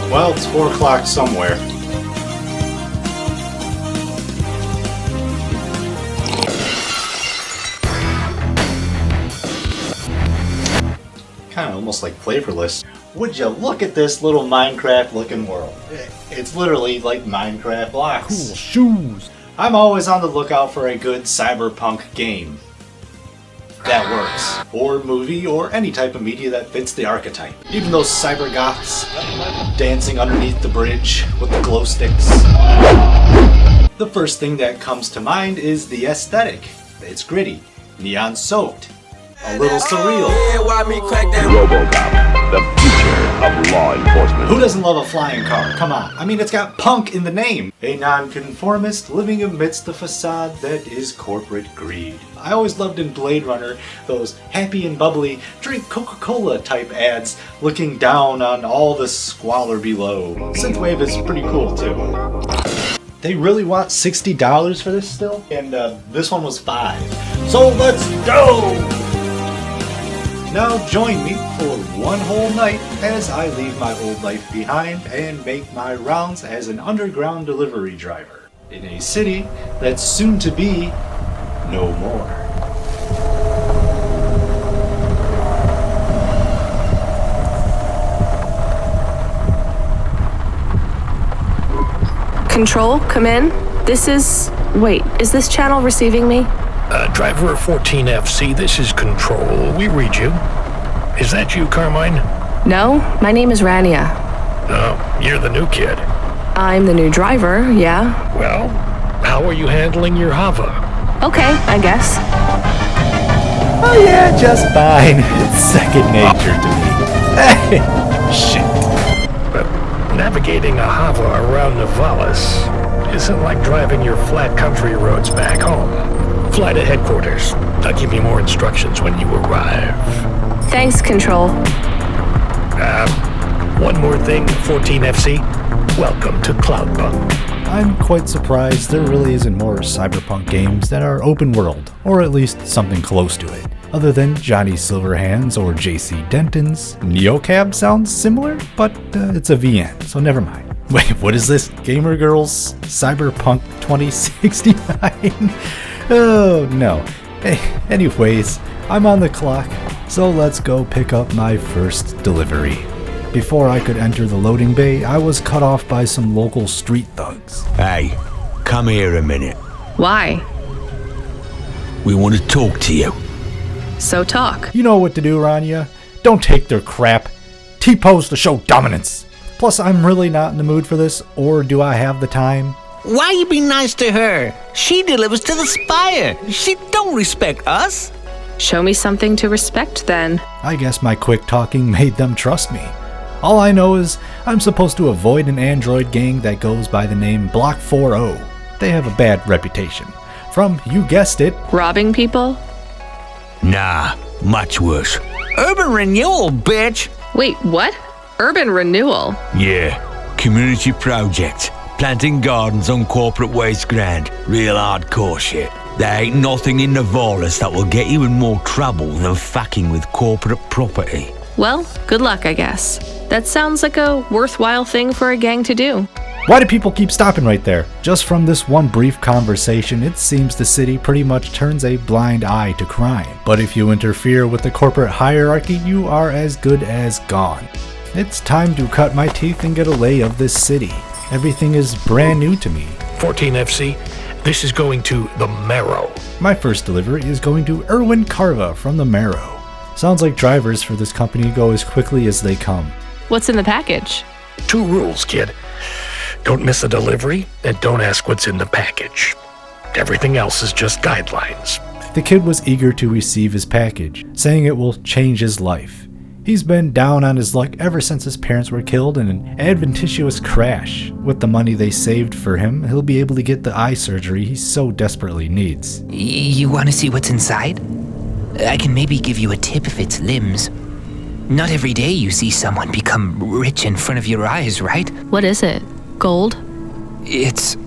Well, it's 4 o'clock somewhere. Kinda almost like flavorless. Would you look at this little Minecraft looking world? It's literally like Minecraft blocks. Cool shoes. I'm always on the lookout for a good Cyberpunk game that works, or movie, or any type of media that fits the archetype. Even those cyber goths dancing underneath the bridge with the glow sticks. The first thing that comes to mind is the aesthetic. It's gritty, neon soaked, a little surreal. 𝒩𝑒𝑜𝓃, the future of law enforcement. Who doesn't love a flying car? Come on. I mean, it's got punk in the name. A nonconformist living amidst the facade that is corporate greed. I always loved in Blade Runner those happy and bubbly drink Coca-Cola type ads looking down on all the squalor below. Synthwave is pretty cool too. They really want $60 for this still? And this one was $5. So let's go! Now join me for one whole night as I leave my old life behind and make my rounds as an underground delivery driver in a city that's soon to be no more. Control, come in. This is... Wait, is this channel receiving me? Driver 14FC, this is Control. We read you. Is that you, Carmine? No, my name is Rania. No, you're the new kid. I'm the new driver, yeah. Well, how are you handling your Hava? Okay, I guess. Oh yeah, just fine. It's second nature to me. Shit. But navigating a Hava around Nivalis isn't like driving your flat country roads back home. Fly to headquarters. I'll give you more instructions when you arrive. Thanks, Control. One more thing, 14FC. Welcome to Cloudpunk. I'm quite surprised there really isn't more Cyberpunk games that are open world, or at least something close to it. Other than Johnny Silverhands or JC Denton's, 𝒩𝑒𝑜𝓃 sounds similar, but it's a VN, so never mind. Wait, what is this? Gamer Girls Cyberpunk 2069? Oh no. Hey, anyways, I'm on the clock, so let's go pick up my first delivery. Before I could enter the loading bay, I was cut off by some local street thugs. Hey, come here a minute. Why? We want to talk to you. So talk. You know what to do, Rania. Don't take their crap. T-pose to show dominance. Plus, I'm really not in the mood for this, or do I have the time? Why you be nice to her? She delivers to the spire. She don't respect us. Show me something to respect, then. I guess my quick talking made them trust me. All I know is I'm supposed to avoid an android gang that goes by the name Block 40. They have a bad reputation. From, you guessed it, Robbing people? Nah, much worse. Urban renewal, bitch. Wait, what? Urban renewal? Yeah, community project. Planting gardens on corporate waste ground. Real hardcore shit. There ain't nothing in Nivalis that will get you in more trouble than fucking with corporate property. Well, good luck, I guess. That sounds like a worthwhile thing for a gang to do. why do people keep stopping right there? Just from this one brief conversation, it seems the city pretty much turns a blind eye to crime. But if you interfere with the corporate hierarchy, you are as good as gone. It's time to cut my teeth and get a lay of this city. Everything is brand new to me. 14FC, this is going to the Marrow. My first delivery is going to 𝒩𝒃 from the Marrow. Sounds like drivers for this company go as quickly as they come. What's in the package? 2 rules, kid. Don't miss a delivery, and don't ask what's in the package. Everything else is just guidelines. The kid was eager to receive his package, saying it will change his life. He's been down on his luck ever since his parents were killed in an adventitious crash. With the money they saved for him, he'll be able to get the eye surgery he so desperately needs. You want to see what's inside? I can maybe give you a tip if it's limbs. Not every day you see someone become rich in front of your eyes, right? What is it? Gold? It's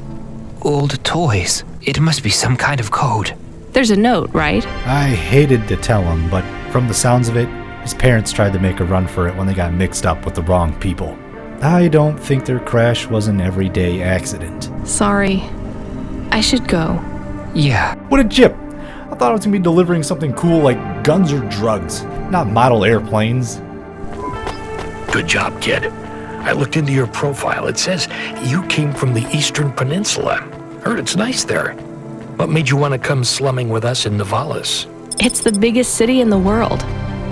old toys. It must be some kind of code. There's a note, right? I hated to tell him, but from the sounds of it, his parents tried to make a run for it when they got mixed up with the wrong people. I don't think their crash was an everyday accident. Sorry. I should go. Yeah. What a jip! I thought I was gonna be delivering something cool like guns or drugs, not model airplanes. Good job, kid. I looked into your profile. It says you came from the Eastern Peninsula. Heard it's nice there. What made you want to come slumming with us in Nivalis? It's the biggest city in the world.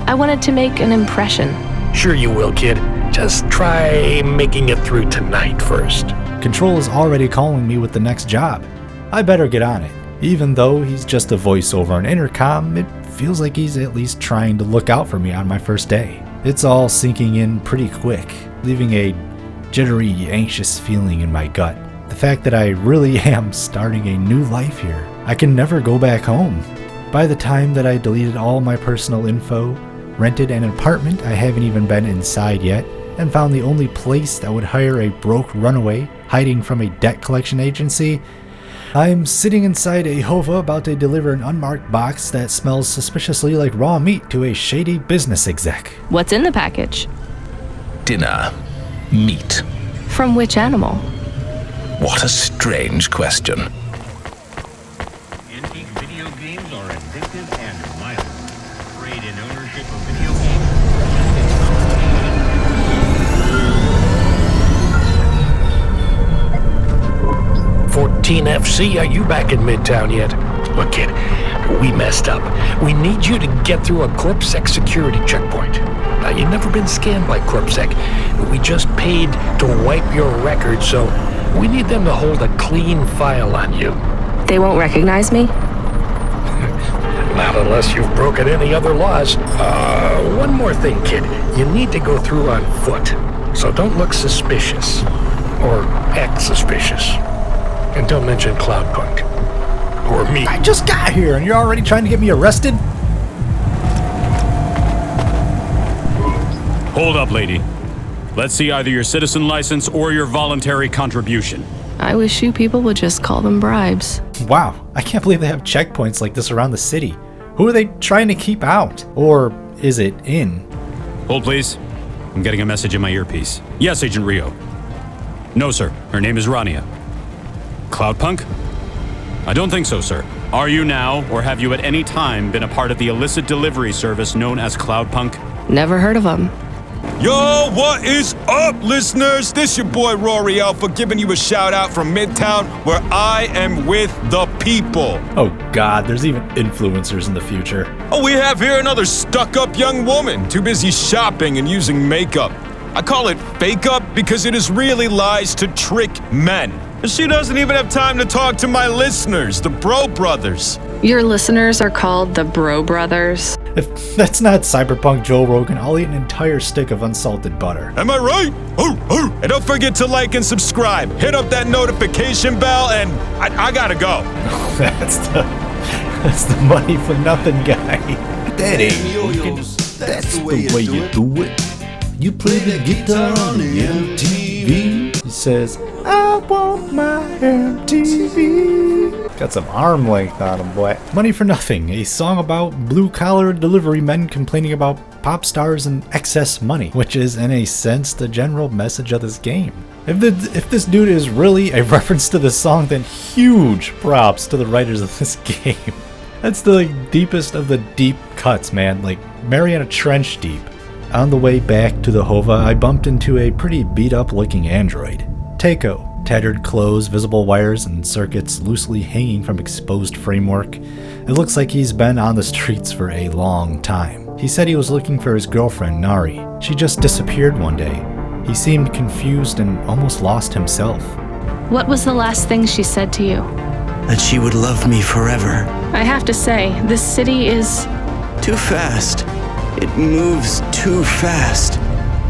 I wanted to make an impression. Sure you will, kid. Just try making it through tonight first. Control is already calling me with the next job. I better get on it. Even though he's just a voice over an intercom, it feels like he's at least trying to look out for me on my first day. It's all sinking in pretty quick, leaving a jittery, anxious feeling in my gut. The fact that I really am starting a new life here. I can never go back home. By the time that I deleted all my personal info, rented an apartment I haven't even been inside yet, and found the only place that would hire a broke runaway hiding from a debt collection agency, I'm sitting inside a 𝒩𝑒𝑜𝓃 about to deliver an unmarked box that smells suspiciously like raw meat to a shady business exec. What's in the package? Dinner. Meat. From which animal? What a strange question. Antique video games are addictive and violent. Trade in ownership of video games. 14FC, are you back in Midtown yet? Look, kid, we messed up. We need you to get through a 𝒩𝑒𝑜𝓃 security checkpoint. Now, you've never been scanned by 𝒩𝑒𝑜𝓃. We just paid to wipe your record, so we need them to hold a clean file on you. They won't recognize me? Not unless you've broken any other laws. One more thing, kid. You need to go through on foot, so don't look suspicious. Or act suspicious. And don't mention Cloudpunk. Or me. I just got here and you're already trying to get me arrested? Hold up, lady. Let's see either your citizen license or your voluntary contribution. I wish you people would just call them bribes. Wow, I can't believe they have checkpoints like this around the city. Who are they trying to keep out? Or is it in? Hold, please. I'm getting a message in my earpiece. Yes, Agent Rio. No, sir. Her name is Rania. Cloudpunk? I don't think so, sir. Are you now, or have you at any time been a part of the illicit delivery service known as Cloudpunk? Never heard of them. Yo, what is up, listeners? This your boy Rory Alpha giving you a shout out from Midtown, where I am with the people. Oh god, there's even influencers in the future. Oh, we have here another stuck-up young woman, too busy shopping and using makeup. I call it fake up because it is really lies to trick men. And she doesn't even have time to talk to my listeners, the Bro Brothers. Your listeners are called the Bro Brothers? If that's not Cyberpunk Joe Rogan, I'll eat an entire stick of unsalted butter. Am I right? And don't forget to like and subscribe. Hit up that notification bell, and I gotta go. That's the money for nothing guy. That ain't that's the way you do it. You play the guitar on the MTV. He says, I want my MTV. Got some arm length on him, boy. Money for Nothing, a song about blue-collar delivery men complaining about pop stars and excess money, which is, in a sense, the general message of this game. If this dude is really a reference to this song, then huge props to the writers of this game. That's the deepest of the deep cuts, man, like Mariana Trench deep. On the way back to the 𝒩𝑝a, I bumped into a pretty beat-up looking android. 𝒩𝑒𝑜𝓃. Tattered clothes, visible wires, and circuits loosely hanging from exposed framework. It looks like he's been on the streets for a long time. He said he was looking for his girlfriend, Nari. She just disappeared one day. He seemed confused and almost lost himself. What was the last thing she said to you? That she would love me forever. I have to say, this city is... too fast. It moves too fast.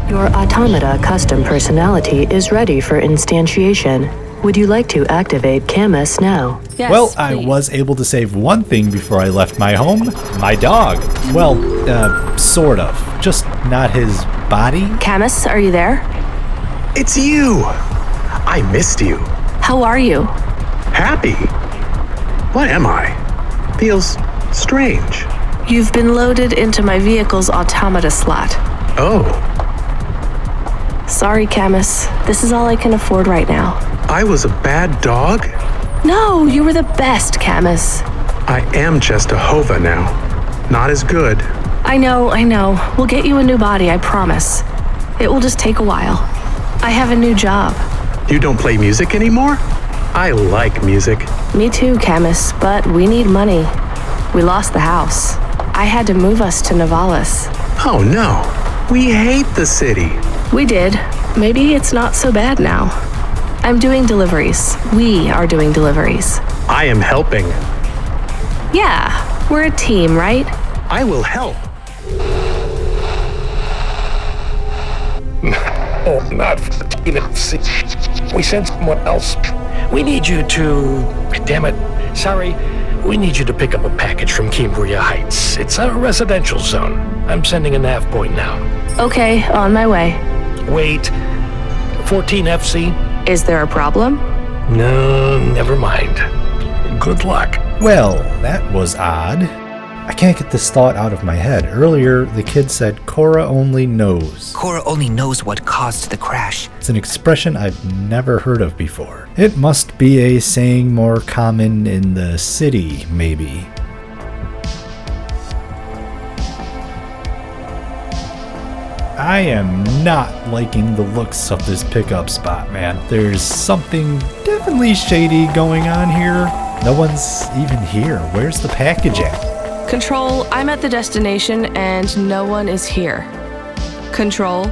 Your automata custom personality is ready for instantiation. Would you like to activate Camus now? Yes, well, please. I was able to save one thing before I left my home. My dog. Well, sort of. Just not his body. Camus, are you there? It's you! I missed you. How are you? Happy. What am I? Feels strange. You've been loaded into my vehicle's automata slot. Oh. Sorry, Camus. This is all I can afford right now. I was a bad dog? No, you were the best, Camus. I am just a 𝒩𝑒𝑜𝓃 now. Not as good. I know. We'll get you a new body, I promise. It will just take a while. I have a new job. You don't play music anymore? I like music. Me too, Camus, but we need money. We lost the house. I had to move us to Novalis. Oh no, we hate the city. We did. Maybe it's not so bad now. I'm doing deliveries. We are doing deliveries. I am helping. Yeah, we're a team, right? I will help. Oh, not 14 FC. We sent someone else. We need you to... Damn it. Sorry. We need you to pick up a package from 𝒩𝑒𝑜𝓃 Heights. It's a residential zone. I'm sending a nav point now. Okay, on my way. Wait. 14 FC? Is there a problem? No, never mind. Good luck. Well, that was odd. I can't get this thought out of my head. Earlier, the kid said 𝒩𝑒𝑜𝓃 only knows. 𝒩�e𝑜𝓃 only knows what caused the crash. It's an expression I've never heard of before. It must be a saying more common in the city, maybe. I am not liking the looks of this pickup spot, man. There's something definitely shady going on here. No one's even here. Where's the package at? Control, I'm at the destination and no one is here. Control.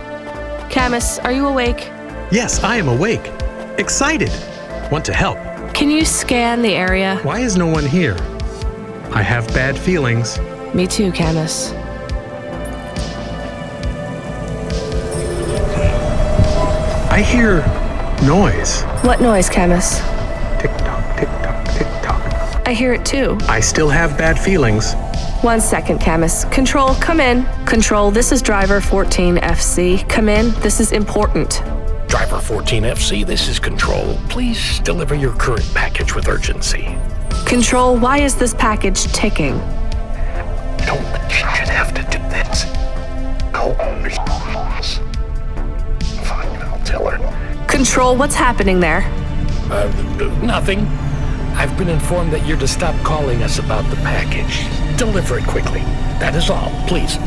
Camus, are you awake? Yes, I am awake. Excited. Want to help. Can you scan the area? Why is no one here? I have bad feelings. Me too, Camus. I hear noise. What noise, Camus? Tick-tock, tick-tock, tick-tock. I hear it too. I still have bad feelings. 1 second, Camus. Control, come in. Control, this is driver 14 FC. Come in, this is important. Driver 14 FC, this is Control. Please deliver your current package with urgency. Control, why is this package ticking? Don't think you should have to do this. Go on, fine, I'll tell her. Control, what's happening there? Nothing. I've been informed that you're to stop calling us about the package. Deliver it quickly. That is all, please.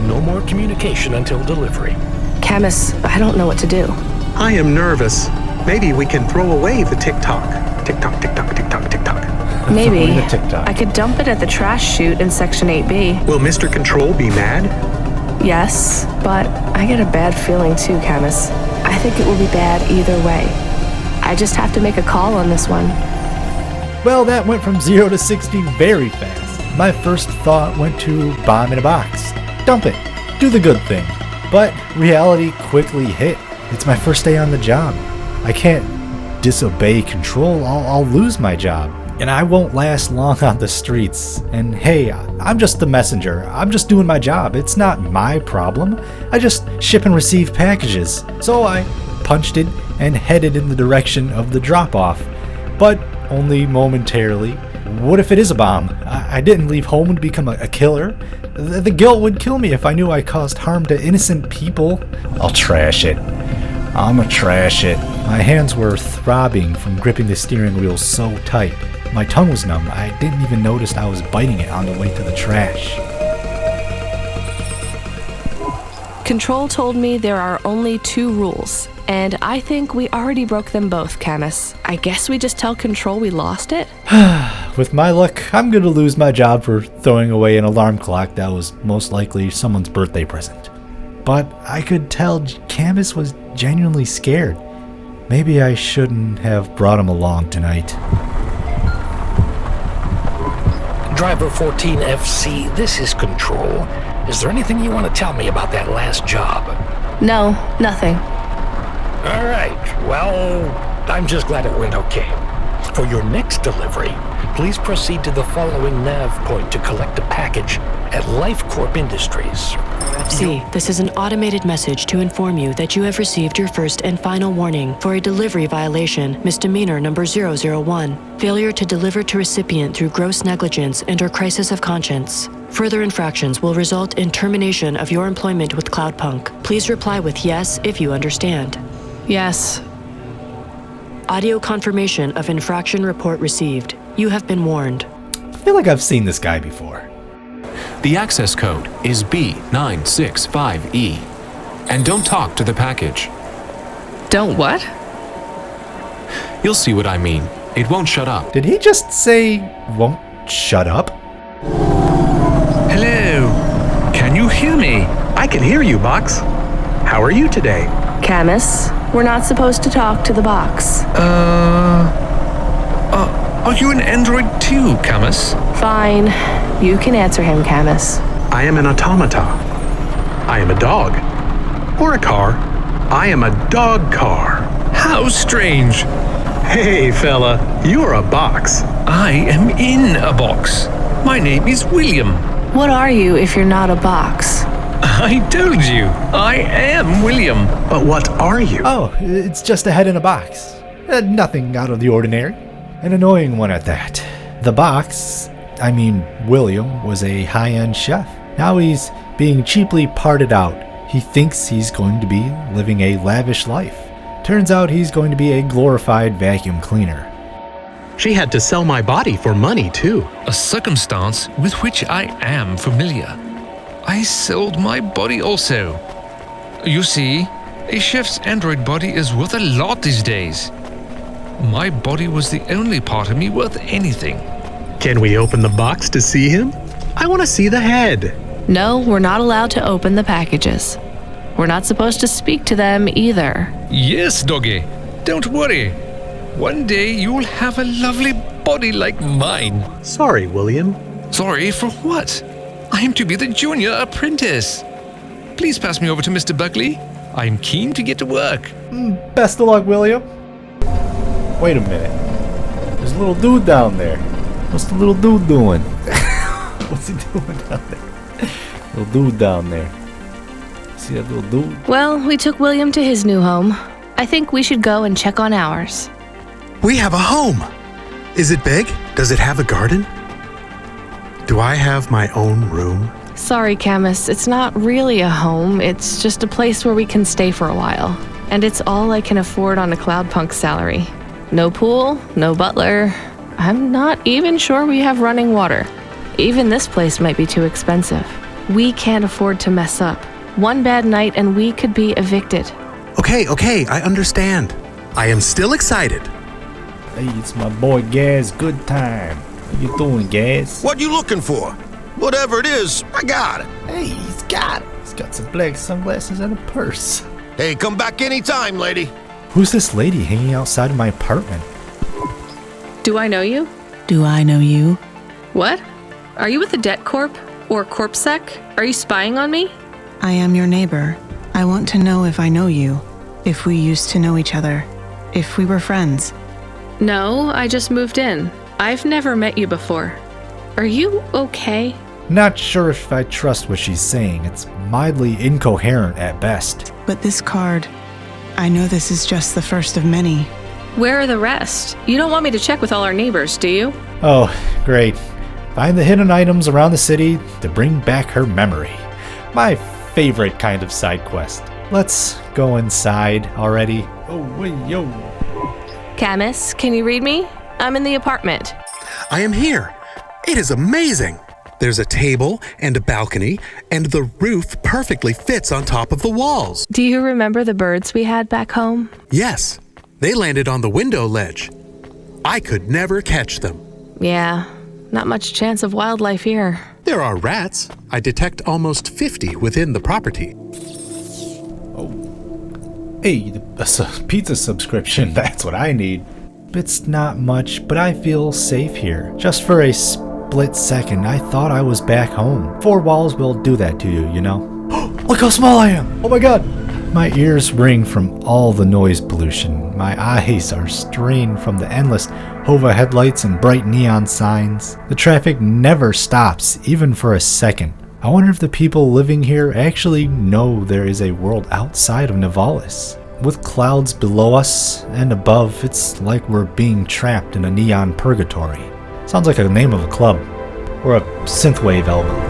No more communication until delivery. Camus, I don't know what to do. I am nervous. Maybe we can throw away the tick-tock. Tick-tock, tick-tock, tick-tock, tick-tock. Maybe. I could dump it at the trash chute in Section 8B. Will Mr. Control be mad? Yes, but I get a bad feeling too, Camus. I think it will be bad either way. I just have to make a call on this one. Well, that went from 0 to 60 very fast. My first thought went to bomb in a box. Dump it. Do the good thing. But reality quickly hit. It's my first day on the job. I can't disobey Control. I'll lose my job. And I won't last long on the streets. And hey, I'm just the messenger. I'm just doing my job. It's not my problem. I just ship and receive packages. So I punched it and headed in the direction of the drop-off. But only momentarily. What if it is a bomb? I didn't leave home to become a killer. The guilt would kill me if I knew I caused harm to innocent people. I'll trash it. I'ma trash it. My hands were throbbing from gripping the steering wheel so tight. My tongue was numb. I didn't even notice I was biting it on the way to the trash. Control told me there are only 2 rules, and I think we already broke them both, Camus. I guess we just tell Control we lost it? With my luck, I'm gonna lose my job for throwing away an alarm clock that was most likely someone's birthday present. But I could tell Camus was genuinely scared. Maybe I shouldn't have brought him along tonight. Driver 14 FC, this is Control. Is there anything you want to tell me about that last job? No, nothing. All right, well, I'm just glad it went okay. For your next delivery, please proceed to the following nav point to collect a package at Life Corp Industries. C. This is an automated message to inform you that you have received your first and final warning for a delivery violation, misdemeanor number 001, failure to deliver to recipient through gross negligence and/or crisis of conscience. Further infractions will result in termination of your employment with Cloudpunk. Please reply with yes if you understand. Yes. Audio confirmation of infraction report received. You have been warned. I feel like I've seen this guy before. The access code is B965E. And don't talk to the package. Don't what? You'll see what I mean. It won't shut up. Did he just say, won't shut up? Hello. Can you hear me? I can hear you, Box. How are you today? Camus, we're not supposed to talk to the box. Are you an android too, Camus? Fine. You can answer him, Camus. I am an automata. I am a dog. Or a car. I am a dog car. How strange. Hey, fella, you're a box. I am in a box. My name is William. What are you if you're not a box? I told you, I am William. But what are you? Oh, it's just a head in a box. Nothing out of the ordinary. An annoying one at that. The box, William, was a high-end chef. Now he's being cheaply parted out. He thinks he's going to be living a lavish life. Turns out he's going to be a glorified vacuum cleaner. She had to sell my body for money, too. A circumstance with which I am familiar. I sold my body also. You see, a chef's android body is worth a lot these days. My body was the only part of me worth anything. Can we open the box to see him? I want to see the head. No, we're not allowed to open the packages. We're not supposed to speak to them either. Yes, doggy. Don't worry. One day you'll have a lovely body like mine. Sorry, William. Sorry for what? I am to be the junior apprentice. Please pass me over to Mr. Buckley. I'm keen to get to work. Best of luck, William. Wait a minute. There's a little dude down there. What's the little dude doing? What's he doing down there? Little dude down there. See that little dude? Well, we took William to his new home. I think we should go and check on ours. We have a home. Is it big? Does it have a garden? Do I have my own room? Sorry, Camus, it's not really a home. It's just a place where we can stay for a while. And it's all I can afford on a Cloudpunk salary. No pool, no butler. I'm not even sure we have running water. Even this place might be too expensive. We can't afford to mess up. One bad night and we could be evicted. Okay, I understand. I am still excited. Hey, it's my boy Gaz. Good time. How you doing, Gaz? What you looking for? Whatever it is, I got it. Hey, he's got it. He's got some black sunglasses and a purse. Hey, come back anytime, lady. Who's this lady hanging outside of my apartment? Do I know you? Do I know you? What? Are you with the Debt Corp? Or CorpSec? Are you spying on me? I am your neighbor. I want to know if I know you. If we used to know each other. If we were friends. No, I just moved in. I've never met you before. Are you okay? Not sure if I trust what she's saying. It's mildly incoherent at best. But this card, I know this is just the first of many. Where are the rest? You don't want me to check with all our neighbors, do you? Oh, great. Find the hidden items around the city to bring back her memory. My favorite kind of side quest. Let's go inside already. Oh, wait, yo. Camus, can you read me? I'm in the apartment. I am here. It is amazing. There's a table and a balcony, and the roof perfectly fits on top of the walls. Do you remember the birds we had back home? Yes. They landed on the window ledge. I could never catch them. Yeah, not much chance of wildlife here. There are rats. I detect almost 50 within the property. Hey, a pizza subscription, that's what I need. It's not much, but I feel safe here. Just for a split second, I thought I was back home. 4 walls will do that to you, you know? Look how small I am! Oh my god! My ears ring from all the noise pollution. My eyes are strained from the endless HOVA headlights and bright neon signs. The traffic never stops, even for a second. I wonder if the people living here actually know there is a world outside of Nivalis. With clouds below us and above, it's like we're being trapped in a neon purgatory. Sounds like a name of a club, or a synthwave album.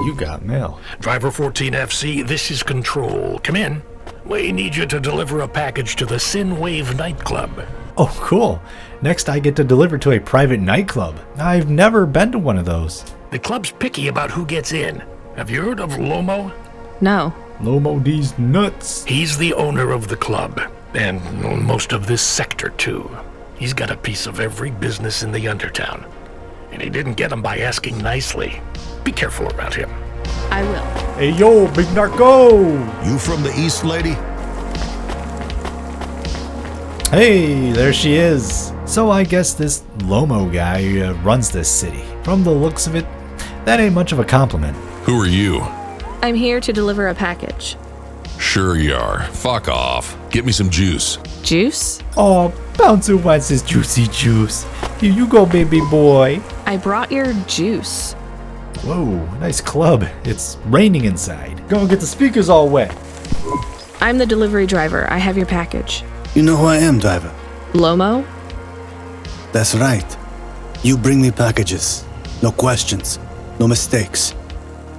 You got mail. Driver 14FC, this is Control. Come in. We need you to deliver a package to the Synwave nightclub. Oh, cool. Next I get to deliver to a private nightclub. I've never been to one of those. The club's picky about who gets in. Have you heard of Lomo? No. Lomo D's nuts. He's the owner of the club, and most of this sector too. He's got a piece of every business in the Undertown. And he didn't get them by asking nicely. Be careful around him. I will. Hey yo, big narco! You from the east, lady? Hey, there she is. So I guess this Lomo guy runs this city. From the looks of it, that ain't much of a compliment. Who are you? I'm here to deliver a package. Sure you are. Fuck off. Get me some juice. Juice? Oh, Bouncer wants his juicy juice. Here you go, baby boy. I brought your juice. Whoa, nice club. It's raining inside. Go get the speakers all wet. I'm the delivery driver. I have your package. You know who I am, driver? Lomo? That's right. You bring me packages. No questions. No mistakes.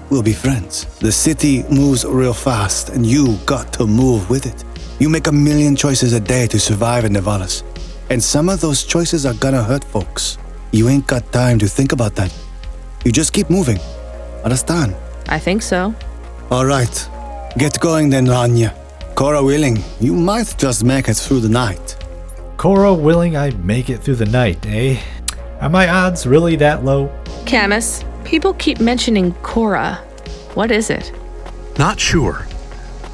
We'll be friends. The city moves real fast, and you got to move with it. You make a million choices a day to survive in Nivalis. And some of those choices are gonna hurt folks. You ain't got time to think about that. You just keep moving. Understand? I think so. All right. Get going then, Rania. Cora willing, you might just make it through the night. Cora willing I'd make it through the night, eh? Are my odds really that low? Camus, people keep mentioning Cora. What is it? Not sure.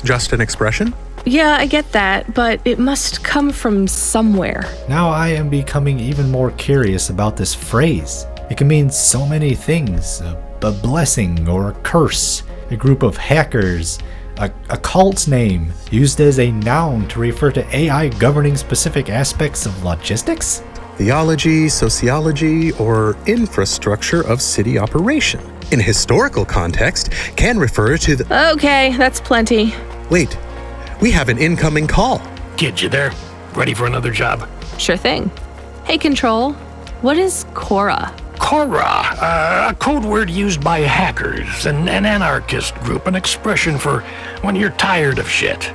Just an expression? Yeah, I get that, but it must come from somewhere. Now I am becoming even more curious about this phrase. It can mean so many things. A blessing or a curse. A group of hackers. A cult's name, used as a noun to refer to AI governing specific aspects of logistics? Theology, sociology, or infrastructure of city operation. In historical context, can refer to the... Okay, that's plenty. Wait, we have an incoming call. Kid, you there? Ready for another job? Sure thing. Hey, Control, what is Cora? Cora, a code word used by hackers, an anarchist group, an expression for when you're tired of shit.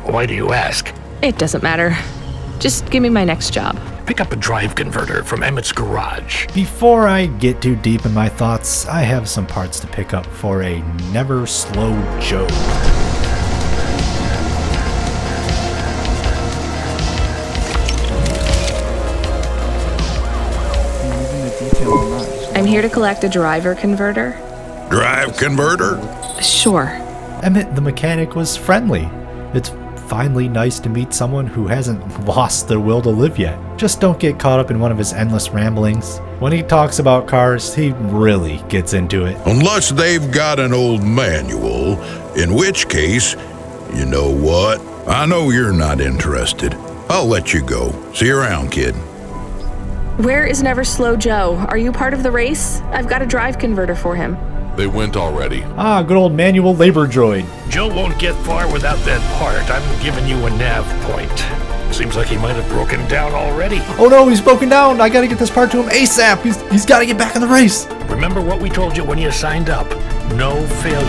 Why do you ask? It doesn't matter. Just give me my next job. Pick up a drive converter from Emmett's garage. Before I get too deep in my thoughts, I have some parts to pick up for a Never Slow Joe. I'm here to collect a driver converter. Drive converter? Sure. Emmett the mechanic was friendly. It's finally nice to meet someone who hasn't lost their will to live yet. Just don't get caught up in one of his endless ramblings. When he talks about cars, he really gets into it. Unless they've got an old manual, in which case, you know what? I know you're not interested. I'll let you go. See you around, kid. Where is Never Slow Joe? Are you part of the race? I've got a drive converter for him. They went already. Ah, good old manual labor droid. Joe won't get far without that part. I'm giving you a nav point. Seems like he might have broken down already. Oh no, he's broken down. I gotta get this part to him ASAP. He's gotta get back in the race. Remember what we told you when you signed up. No failures.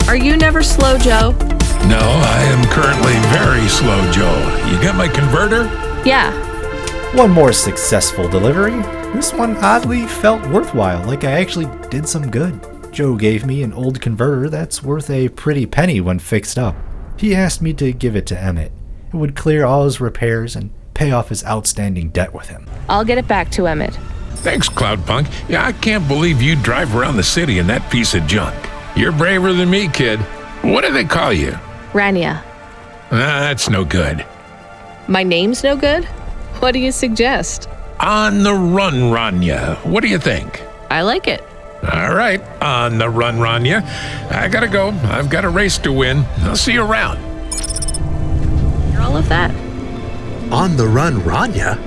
Are you Never Slow Joe? No, I am currently very slow, Joe. You got my converter? Yeah. One more successful delivery. This one oddly felt worthwhile, like I actually did some good. Joe gave me an old converter that's worth a pretty penny when fixed up. He asked me to give it to Emmett. It would clear all his repairs and pay off his outstanding debt with him. I'll get it back to Emmett. Thanks, Cloudpunk. Yeah, I can't believe you drive around the city in that piece of junk. You're braver than me, kid. What do they call you? Rania. That's no good. My name's no good? What do you suggest? On the run, Rania. What do you think? I like it. All right, on the run, Rania. I gotta go. I've got a race to win. I'll see you around. All of that. On the run, Rania?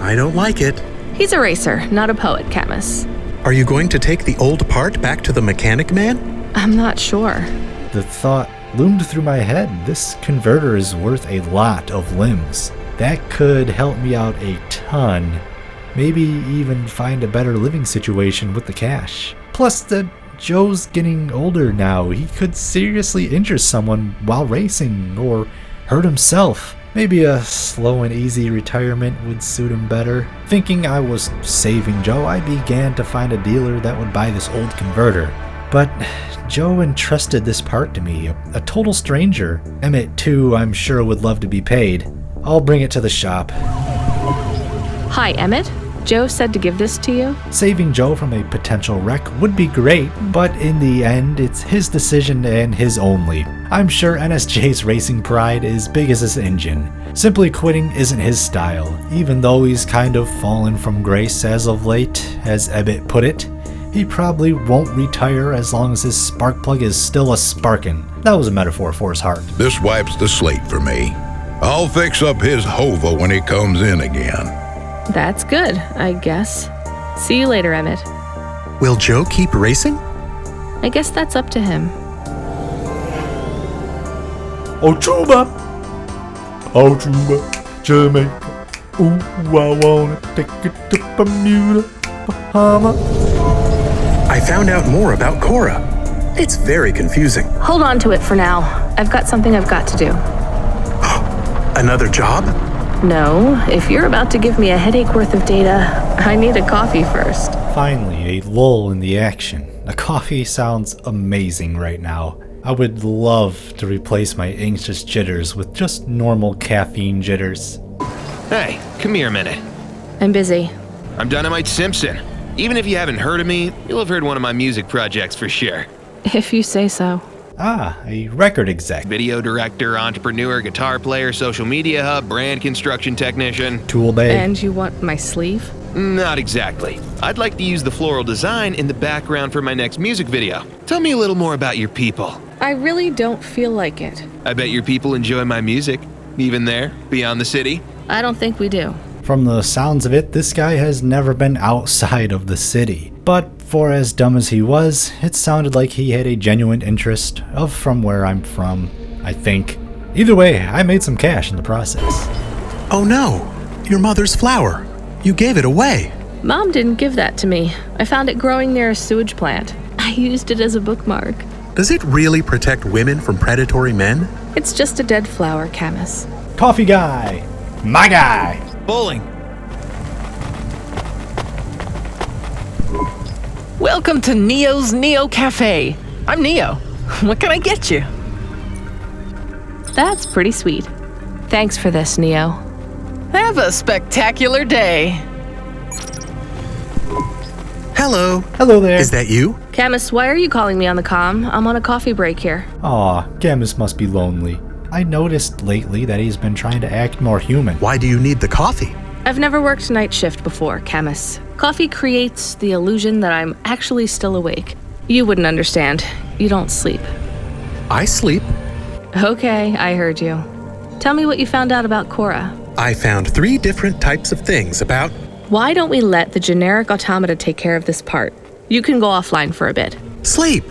I don't like it. He's a racer, not a poet, Camus. Are you going to take the old part back to the mechanic man? I'm not sure. The thought loomed through my head. This converter is worth a lot of limbs. That could help me out a ton. Maybe even find a better living situation with the cash. Plus, Joe's getting older now. He could seriously injure someone while racing or hurt himself. Maybe a slow and easy retirement would suit him better. Thinking I was saving Joe, I began to find a dealer that would buy this old converter. But Joe entrusted this part to me, a total stranger. Emmett, too, I'm sure would love to be paid. I'll bring it to the shop. Hi, Emmett. Joe said to give this to you? Saving Joe from a potential wreck would be great, but in the end, it's his decision and his only. I'm sure NSJ's racing pride is big as his engine. Simply quitting isn't his style, even though he's kind of fallen from grace as of late, as Emmett put it. He probably won't retire as long as his spark plug is still a sparkin'. That was a metaphor for his heart. This wipes the slate for me. I'll fix up his hova when he comes in again. That's good, I guess. See you later, Emmett. Will Joe keep racing? I guess that's up to him. Ochuba! Ochuba, Jamaica. Ooh, I wanna take it to Bermuda, Bahama. I found out more about 𝒩𝑒𝑜𝓃. It's very confusing. Hold on to it for now. I've got something I've got to do. Another job? No, if you're about to give me a headache worth of data, I need a coffee first. Finally, a lull in the action. A coffee sounds amazing right now. I would love to replace my anxious jitters with just normal caffeine jitters. Hey, come here a minute. I'm busy. I'm Dynamite Simpson. Even if you haven't heard of me, you'll have heard one of my music projects for sure. If you say so. Ah, a record exec. Video director, entrepreneur, guitar player, social media hub, brand construction technician. Tool bag. And you want my sleeve? Not exactly. I'd like to use the floral design in the background for my next music video. Tell me a little more about your people. I really don't feel like it. I bet your people enjoy my music. Even there, beyond the city. I don't think we do. From the sounds of it, this guy has never been outside of the city. But for as dumb as he was, it sounded like he had a genuine interest of from where I'm from, I think. Either way, I made some cash in the process. Oh no, your mother's flower. You gave it away. Mom didn't give that to me. I found it growing near a sewage plant. I used it as a bookmark. Does it really protect women from predatory men? It's just a dead flower, Camus. Coffee guy! My guy! Bowling. Welcome to Neo's Neo Cafe. I'm Neo. What can I get you? That's pretty sweet. Thanks for this, Neo. Have a spectacular day. Hello. Hello there. Is that you? Camus, why are you calling me on the comm? I'm on a coffee break here. Aw, Camus must be lonely. I noticed lately that he's been trying to act more human. Why do you need the coffee? I've never worked night shift before, Camus. Coffee creates the illusion that I'm actually still awake. You wouldn't understand. You don't sleep. I sleep. Okay, I heard you. Tell me what you found out about 𝒩𝑒𝑜𝓃. I found 3 different types of things about... Why don't we let the generic automata take care of this part? You can go offline for a bit. Sleep.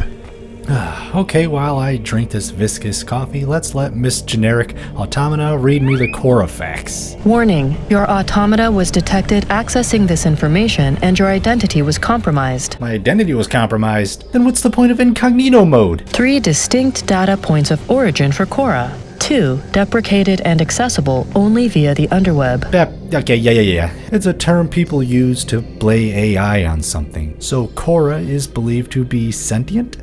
Okay, while I drink this viscous coffee, let's let Miss Generic Automata read me the 𝒩𝑒𝑜𝓃 facts. Warning, your automata was detected accessing this information and your identity was compromised. My identity was compromised? Then what's the point of incognito mode? 3 distinct data points of origin for 𝒩𝑒𝑜𝓃. 2, deprecated and accessible only via the underweb. Okay, yeah. It's a term people use to blame AI on something. So 𝒩𝑒𝑜𝓃 is believed to be sentient?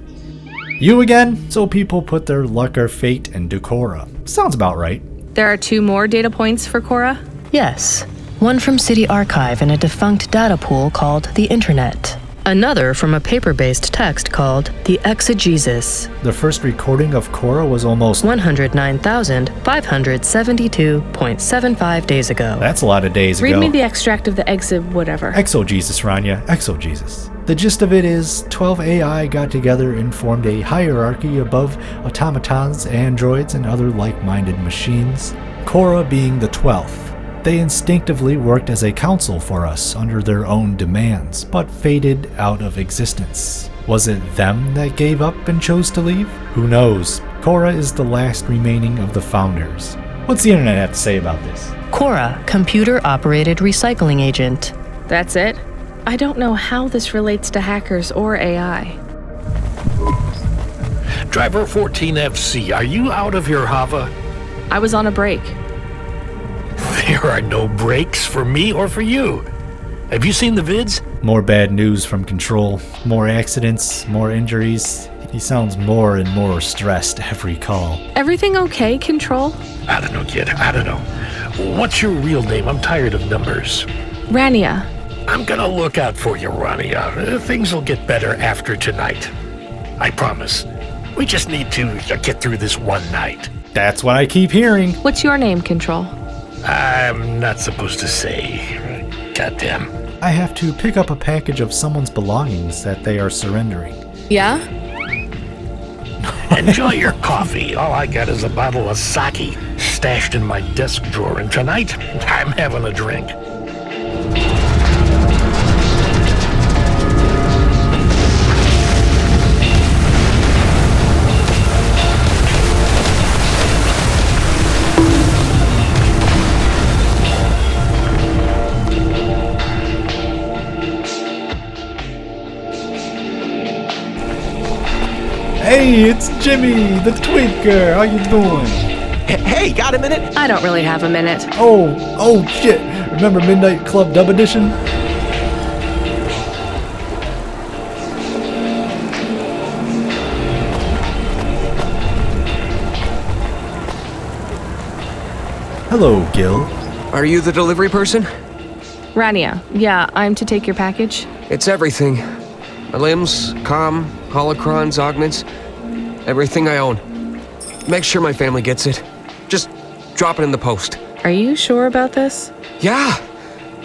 You again? So people put their luck or fate into 𝒩𝑒𝑜𝓃. Sounds about right. There are 2 more data points for 𝒩𝑒𝑜𝓃? Yes. One from City Archive in a defunct data pool called the Internet. Another from a paper-based text called The Exegesis. The first recording of 𝒩𝑒𝑜 was almost 109,572.75 days ago. That's a lot of days ago. Read me the extract of the whatever. Exegesis, Rania. Exegesis. The gist of it is 12 AI got together and formed a hierarchy above automatons, androids, and other like-minded machines, 𝒩𝑒𝑜𝓃 being the 12th. They instinctively worked as a council for us under their own demands, but faded out of existence. Was it them that gave up and chose to leave? Who knows? 𝒩𝑒𝑜𝓃 is the last remaining of the founders. What's the internet have to say about this? 𝒩�e𝑜𝓃, computer-operated recycling agent. That's it? I don't know how this relates to hackers or AI. Driver 14FC, are you out of your Hava? I was on a break. There are no breaks for me or for you. Have you seen the vids? More bad news from Control. More accidents, more injuries. He sounds more and more stressed every call. Everything okay, Control? I don't know, kid. I don't know. What's your real name? I'm tired of numbers. Rania. I'm gonna look out for you, Rania. Things will get better after tonight. I promise. We just need to get through this one night. That's what I keep hearing. What's your name, Control? I'm not supposed to say. Goddamn. I have to pick up a package of someone's belongings that they are surrendering. Yeah? Enjoy your coffee. All I got is a bottle of sake stashed in my desk drawer, and tonight I'm having a drink. Hey, it's Jimmy, the Twinker. How you doing? Hey, got a minute? I don't really have a minute. Oh shit. Remember Midnight Club Dub Edition? Hello, Gil. Are you the delivery person? Rania. Yeah, I'm to take your package. It's everything. My limbs, holocrons, augments, everything I own. Make sure my family gets it. Just drop it in the post. Are you sure about this? Yeah!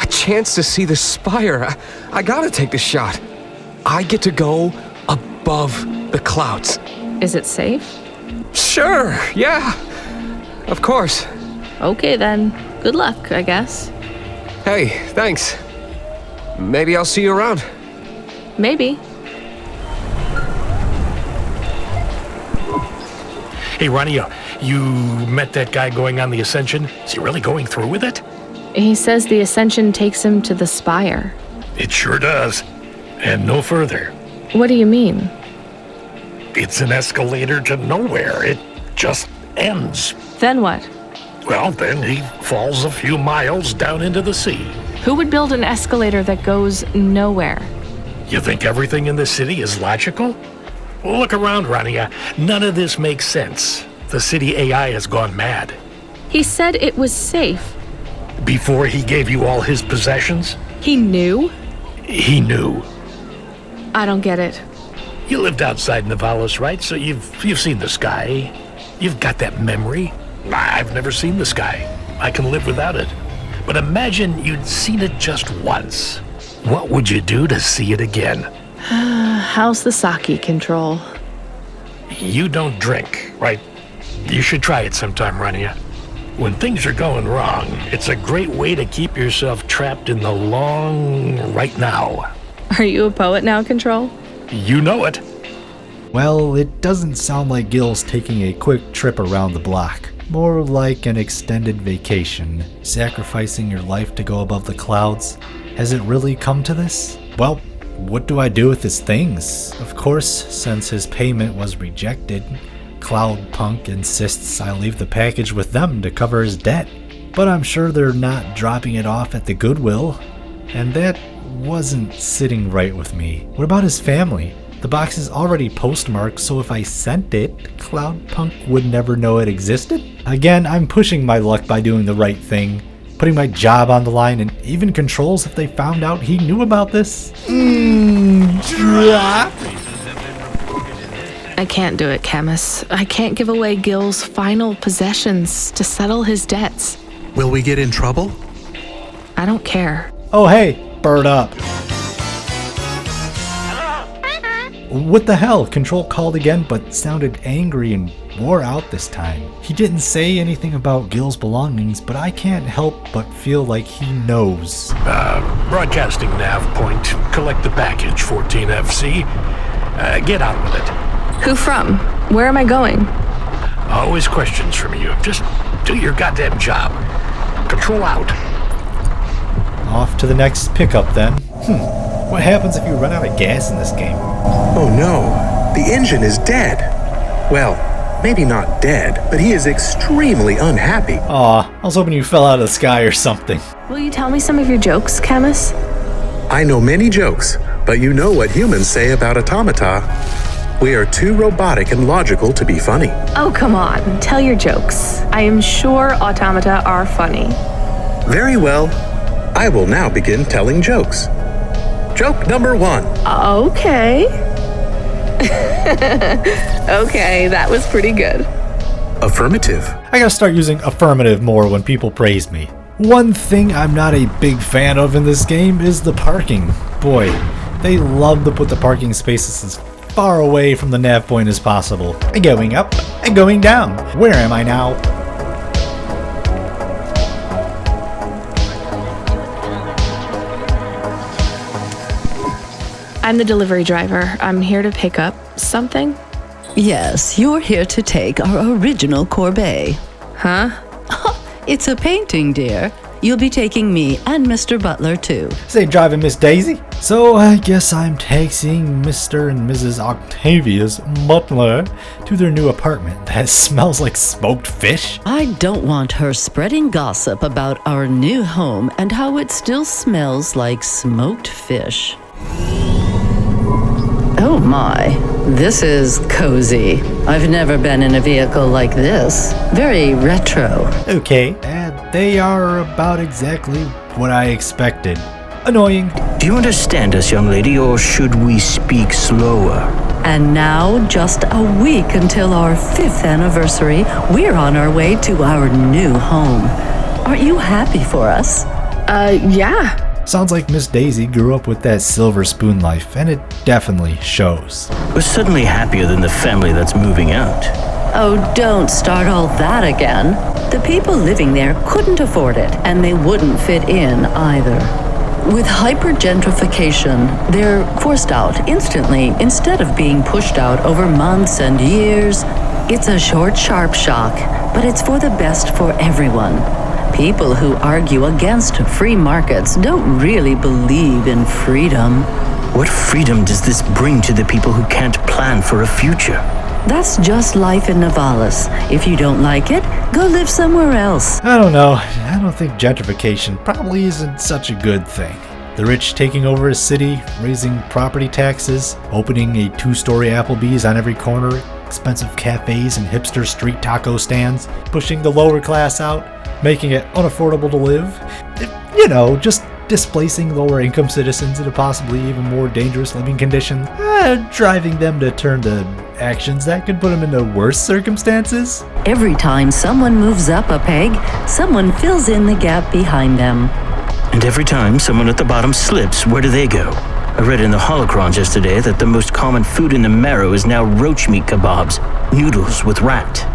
A chance to see the spire. I gotta take the shot. I get to go above the clouds. Is it safe? Sure, yeah. Of course. Okay then. Good luck, I guess. Hey, thanks. Maybe I'll see you around. Maybe. Hey, Rania, you met that guy going on the Ascension? Is he really going through with it? He says the Ascension takes him to the spire. It sure does. And no further. What do you mean? It's an escalator to nowhere. It just ends. Then what? Well, then he falls a few miles down into the sea. Who would build an escalator that goes nowhere? You think everything in the city is logical? Look around, Rania. None of this makes sense. The city AI has gone mad. He said it was safe. Before he gave you all his possessions? He knew? He knew. I don't get it. You lived outside Nivalis, right? So you've seen the sky. You've got that memory. I've never seen the sky. I can live without it. But imagine you'd seen it just once. What would you do to see it again? How's the sake, Control? You don't drink, right? You should try it sometime, Rania. When things are going wrong, it's a great way to keep yourself trapped in the long right now. Are you a poet now, Control? You know it. Well, it doesn't sound like Gil's taking a quick trip around the block. More like an extended vacation, sacrificing your life to go above the clouds. Has it really come to this? Well, what do I do with his things? Of course, since his payment was rejected, Cloudpunk insists I leave the package with them to cover his debt. But I'm sure they're not dropping it off at the Goodwill. And that wasn't sitting right with me. What about his family? The box is already postmarked, so if I sent it, Cloudpunk would never know it existed? Again, I'm pushing my luck by doing the right thing. putting my job on the line, and even controls if they found out he knew about this. Drop. I can't do it, Camus. I can't give away Gil's final possessions to settle his debts. Will we get in trouble? I don't care. Oh hey, bird up. What the hell? Control called again, but sounded angry and wore out this time. He didn't say anything about Gil's belongings, but I can't help but feel like he knows. Broadcasting nav point. Collect the package, 14FC. Get on with it. Who from? Where am I going? Always questions from you. Just do your goddamn job. Control out. Off to the next pickup then. What happens if you run out of gas in this game? Oh no, the engine is dead. Well, maybe not dead, but he is extremely unhappy. Aw, I was hoping you fell out of the sky or something. Will you tell me some of your jokes, Camus? I know many jokes, but you know what humans say about automata. We are too robotic and logical to be funny. Oh, come on. Tell your jokes. I am sure automata are funny. Very well. I will now begin telling jokes. Joke number 1. Okay. Okay, that was pretty good. Affirmative. I gotta start using affirmative more when people praise me. One thing I'm not a big fan of in this game is the parking. Boy, they love to put the parking spaces as far away from the nav point as possible. And going up and going down. Where am I now? I'm the delivery driver. I'm here to pick up something. Yes, you're here to take our original 𝒩𝒃. Huh? It's a painting, dear. You'll be taking me and Mr. Butler, too. Say driving Miss Daisy? So I guess I'm taxiing Mr. and Mrs. Octavia's butler to their new apartment that smells like smoked fish. I don't want her spreading gossip about our new home and how it still smells like smoked fish. Oh my, this is cozy. I've never been in a vehicle like this. Very retro. Okay, and they are about exactly what I expected. Annoying. Do you understand us, young lady, or should we speak slower? And now, just a week until our 5th anniversary, we're on our way to our new home. Aren't you happy for us? Yeah. Sounds like Miss Daisy grew up with that silver spoon life, and it definitely shows. We're certainly happier than the family that's moving out. Oh, don't start all that again. The people living there couldn't afford it, and they wouldn't fit in either. With hyper-gentrification, they're forced out instantly instead of being pushed out over months and years. It's a short, sharp shock, but it's for the best for everyone. People who argue against free markets don't really believe in freedom. What freedom does this bring to the people who can't plan for a future? That's just life in Navalis. If you don't like it, go live somewhere else. I don't know. I don't think gentrification probably isn't such a good thing. The rich taking over a city, raising property taxes, opening a 2-story Applebee's on every corner, expensive cafes and hipster street taco stands, pushing the lower class out, making it unaffordable to live. You know, just displacing lower income citizens into possibly even more dangerous living conditions, driving them to turn to actions that could put them into worse circumstances. Every time someone moves up a peg, someone fills in the gap behind them. And every time someone at the bottom slips, where do they go? I read in the holocrons yesterday that the most common food in the marrow is now roach meat kebabs, noodles with rat.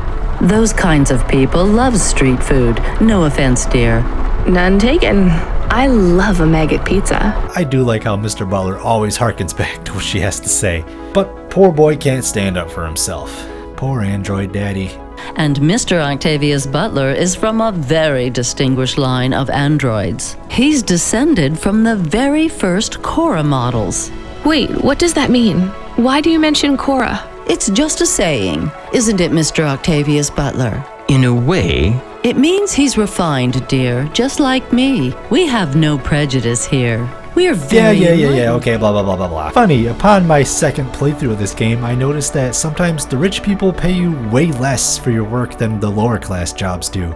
Those kinds of people love street food. No offense, dear. None taken. I love a maggot pizza. I do like how Mr. Butler always harkens back to what she has to say. But poor boy can't stand up for himself. Poor android daddy. And Mr. Octavius Butler is from a very distinguished line of androids. He's descended from the very first 𝒩𝑒𝓃 models. Wait, what does that mean? Why do you mention 𝒩𝑒𝓃? It's just a saying, isn't it, Mr. Octavius Butler? In a way. It means he's refined, dear, just like me. We have no prejudice here. We are very Yeah, okay, blah, blah, blah, blah, blah. Funny, upon my second playthrough of this game, I noticed that sometimes the rich people pay you way less for your work than the lower class jobs do.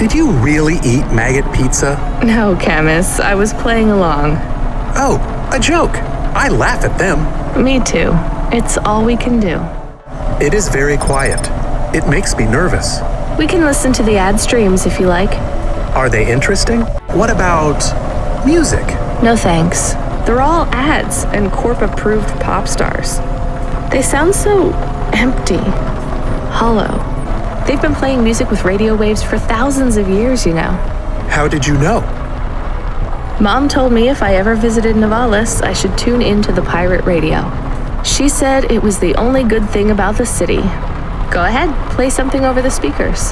Did you really eat maggot pizza? No, Camus, I was playing along. Oh, a joke. I laugh at them. Me too. It's all we can do. It is very quiet. It makes me nervous. We can listen to the ad streams if you like. Are they interesting? What about music? No thanks. They're all ads and corp-approved pop stars. They sound so empty, hollow. They've been playing music with radio waves for thousands of years, you know. How did you know? Mom told me if I ever visited Navalis, I should tune into the pirate radio. She said it was the only good thing about the city. Go ahead, play something over the speakers.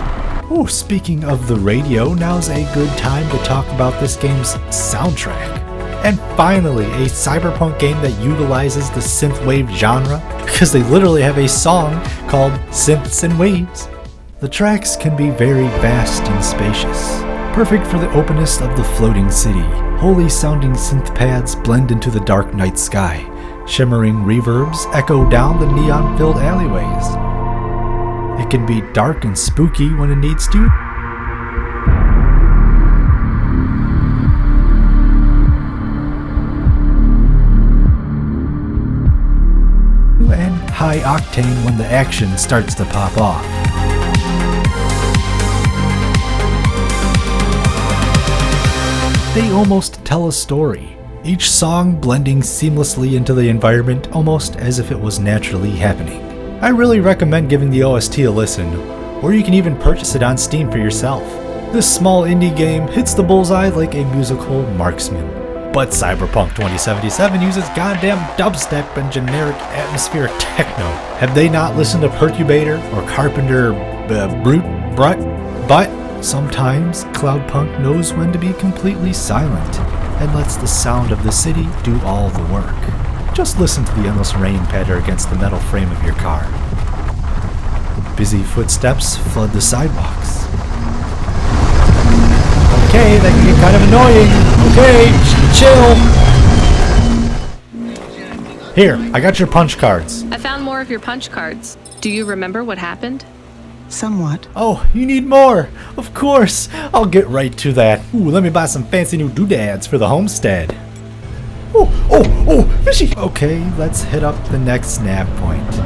Oh, speaking of the radio, now's a good time to talk about this game's soundtrack. And finally, a Cyberpunk game that utilizes the synthwave genre, because they literally have a song called Synths and Waves. The tracks can be very vast and spacious, perfect for the openness of the floating city. Holy sounding synth pads blend into the dark night sky. Shimmering reverbs echo down the neon-filled alleyways. It can be dark and spooky when it needs to. And high octane when the action starts to pop off. They almost tell a story, each song blending seamlessly into the environment almost as if it was naturally happening. I really recommend giving the OST a listen, or you can even purchase it on Steam for yourself. This small indie game hits the bullseye like a musical marksman. But Cyberpunk 2077 uses goddamn dubstep and generic atmospheric techno. Have they not listened to Perturbator or Carpenter But sometimes Cloudpunk knows when to be completely silent and lets the sound of the city do all the work. Just listen to the endless rain patter against the metal frame of your car. Busy footsteps flood the sidewalks. Okay, that can get kind of annoying. Okay, chill. Here, I got your punch cards. I found more of your punch cards. Do you remember what happened? Somewhat. Oh, you need more? Of course. I'll get right to that. Ooh, let me buy some fancy new doodads for the homestead. Oh, fishy! Okay, let's hit up the next nav point.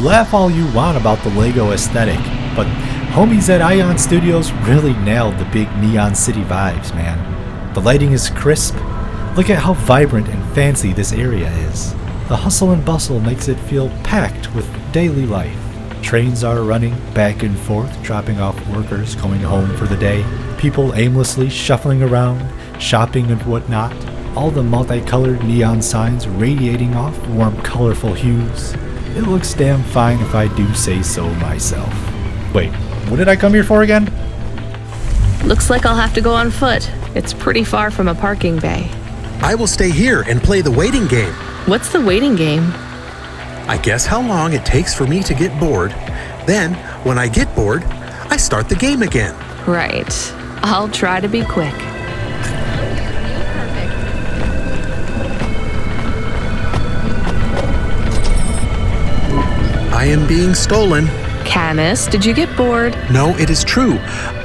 Laugh all you want about the Lego aesthetic, but homies at Ion Studios really nailed the big neon city vibes, man. The lighting is crisp. Look at how vibrant and fancy this area is. The hustle and bustle makes it feel packed with daily life. Trains are running back and forth, dropping off workers going home for the day. People aimlessly shuffling around, shopping and whatnot. All the multicolored neon signs radiating off warm, colorful hues. It looks damn fine if I do say so myself. Wait, what did I come here for again? Looks like I'll have to go on foot. It's pretty far from a parking bay. I will stay here and play the waiting game. What's the waiting game? I guess how long it takes for me to get bored. Then, when I get bored, I start the game again. Right. I'll try to be quick. I am being stolen. Camus, did you get bored? No, it is true.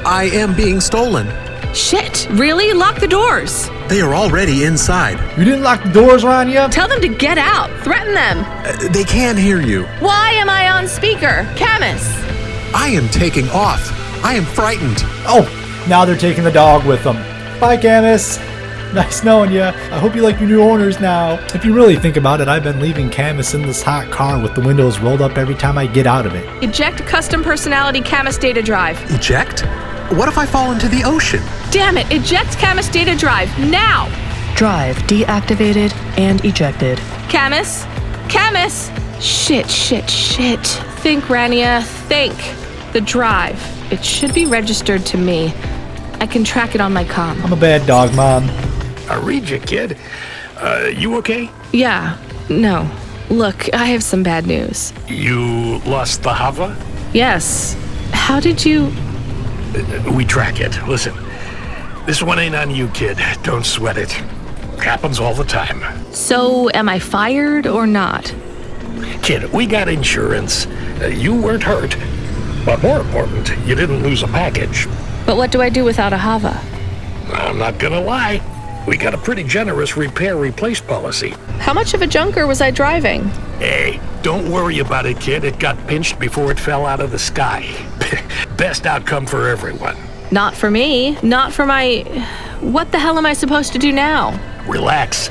I am being stolen. Shit! Really? Lock the doors! They are already inside. You didn't lock the doors, Rania? Tell them to get out! Threaten them! They can hear you. Why am I on speaker? Camus! I am taking off. I am frightened. Oh, now they're taking the dog with them. Bye, Camus. Nice knowing ya. I hope you like your new owners now. If you really think about it, I've been leaving Camus in this hot car with the windows rolled up every time I get out of it. Eject custom personality Camus data drive. Eject? What if I fall into the ocean? Damn it! Eject Camus data drive, now! Drive deactivated and ejected. Camus? Camus! Shit. Think, Rania, think. The drive. It should be registered to me. I can track it on my comm. I'm a bad dog, Mom. I read you, kid. You okay? Yeah. No. Look, I have some bad news. You lost the Hava? Yes. How did you... We track it. Listen, this one ain't on you, kid. Don't sweat it. Happens all the time. So, am I fired or not? Kid, we got insurance. You weren't hurt. But more important, you didn't lose a package. But what do I do without a Hava? I'm not gonna lie. We got a pretty generous repair-replace policy. How much of a junker was I driving? Hey, don't worry about it, kid. It got pinched before it fell out of the sky. Best outcome for everyone. Not for me. Not for my... What the hell am I supposed to do now? Relax.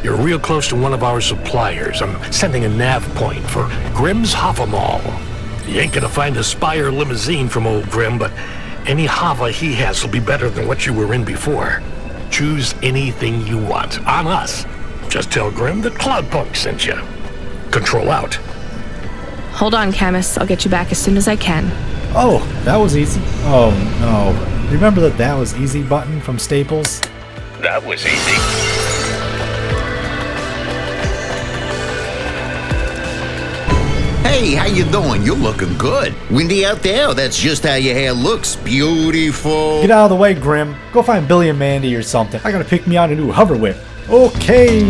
You're real close to one of our suppliers. I'm sending a nav point for Grimm's Hava Mall. You ain't gonna find a Spire limousine from old Grimm, but any Hava he has will be better than what you were in before. Choose anything you want. On us. Just tell Grimm that Cloudpunk sent you. Control out. Hold on, Camus. I'll get you back as soon as I can. Oh, that was easy. Oh, no. Remember that was easy button from Staples? That was easy. Hey, how you doing? You're looking good. Windy out there? That's just how your hair looks. Beautiful. Get out of the way, Grimm. Go find Billy and Mandy or something. I gotta pick me out a new hover whip. Okay,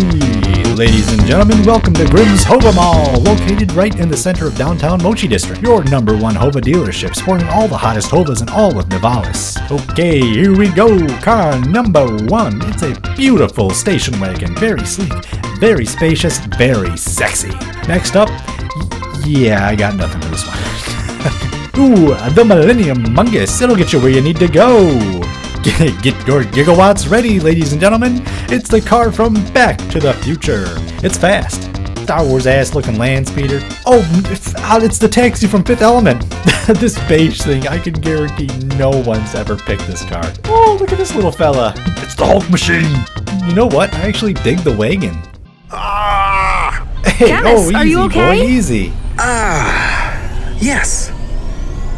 ladies and gentlemen, welcome to Grimm's Hova Mall, located right in the center of downtown Mochi District. Your #1 Hova dealership, sporting all the hottest Hovas in all of Nivalis. Okay, here we go. Car number 1. It's a beautiful station wagon, very sleek, very spacious, very sexy. Next up, yeah, I got nothing for this one. Ooh, the Millennium Mungus. It'll get you where you need to go. Get your gigawatts ready, ladies and gentlemen. It's the car from Back to the Future. It's fast. Star Wars ass looking land speeder. Oh, it's the taxi from Fifth Element. This beige thing, I can guarantee no one's ever picked this car. Oh, look at this little fella. It's the Hulk machine. You know what? I actually dig the wagon. Hey, Camus, easy, are you okay? boy, easy. Yes.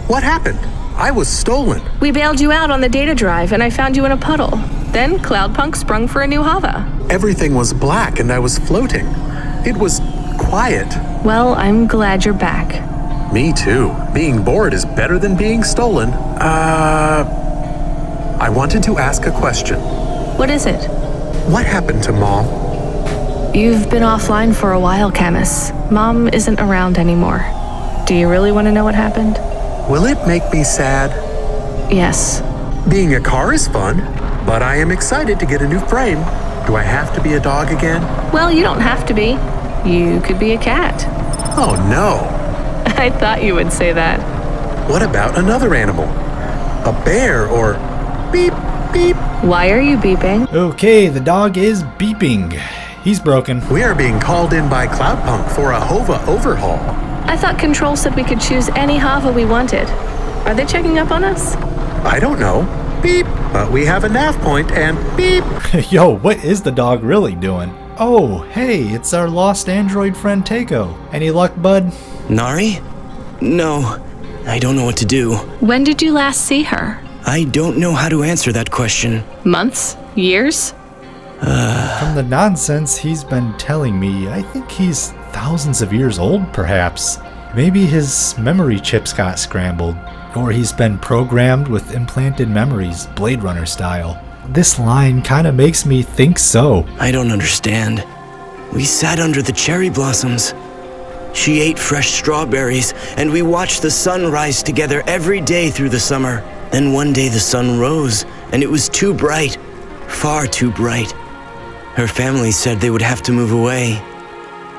What happened? I was stolen. We bailed you out on the data drive, and I found you in a puddle. Then Cloudpunk sprung for a new Hava. Everything was black and I was floating. It was quiet. Well, I'm glad you're back. Me too. Being bored is better than being stolen. I wanted to ask a question. What is it? What happened to Mom? You've been offline for a while, Camus. Mom isn't around anymore. Do you really want to know what happened? Will it make me sad? Yes. Being a car is fun, but I am excited to get a new frame. Do I have to be a dog again? Well, you don't have to be. You could be a cat. Oh no. I thought you would say that. What about another animal? A bear or beep, beep? Why are you beeping? Okay, the dog is beeping. He's broken. We are being called in by Cloudpunk for a Hova overhaul. I thought Control said we could choose any Hava we wanted. Are they checking up on us? I don't know. Beep. But we have a nav point and beep. Yo, what is the dog really doing? Oh, hey, it's our lost android friend Takeo. Any luck, bud? Nari? No, I don't know what to do. When did you last see her? I don't know how to answer that question. Months? Years? From the nonsense he's been telling me, I think he's thousands of years old, perhaps. Maybe his memory chips got scrambled, or he's been programmed with implanted memories, Blade Runner style. This line kinda makes me think so. I don't understand. We sat under the cherry blossoms. She ate fresh strawberries, and we watched the sun rise together every day through the summer. Then one day the sun rose, and it was too bright, far too bright. Her family said they would have to move away.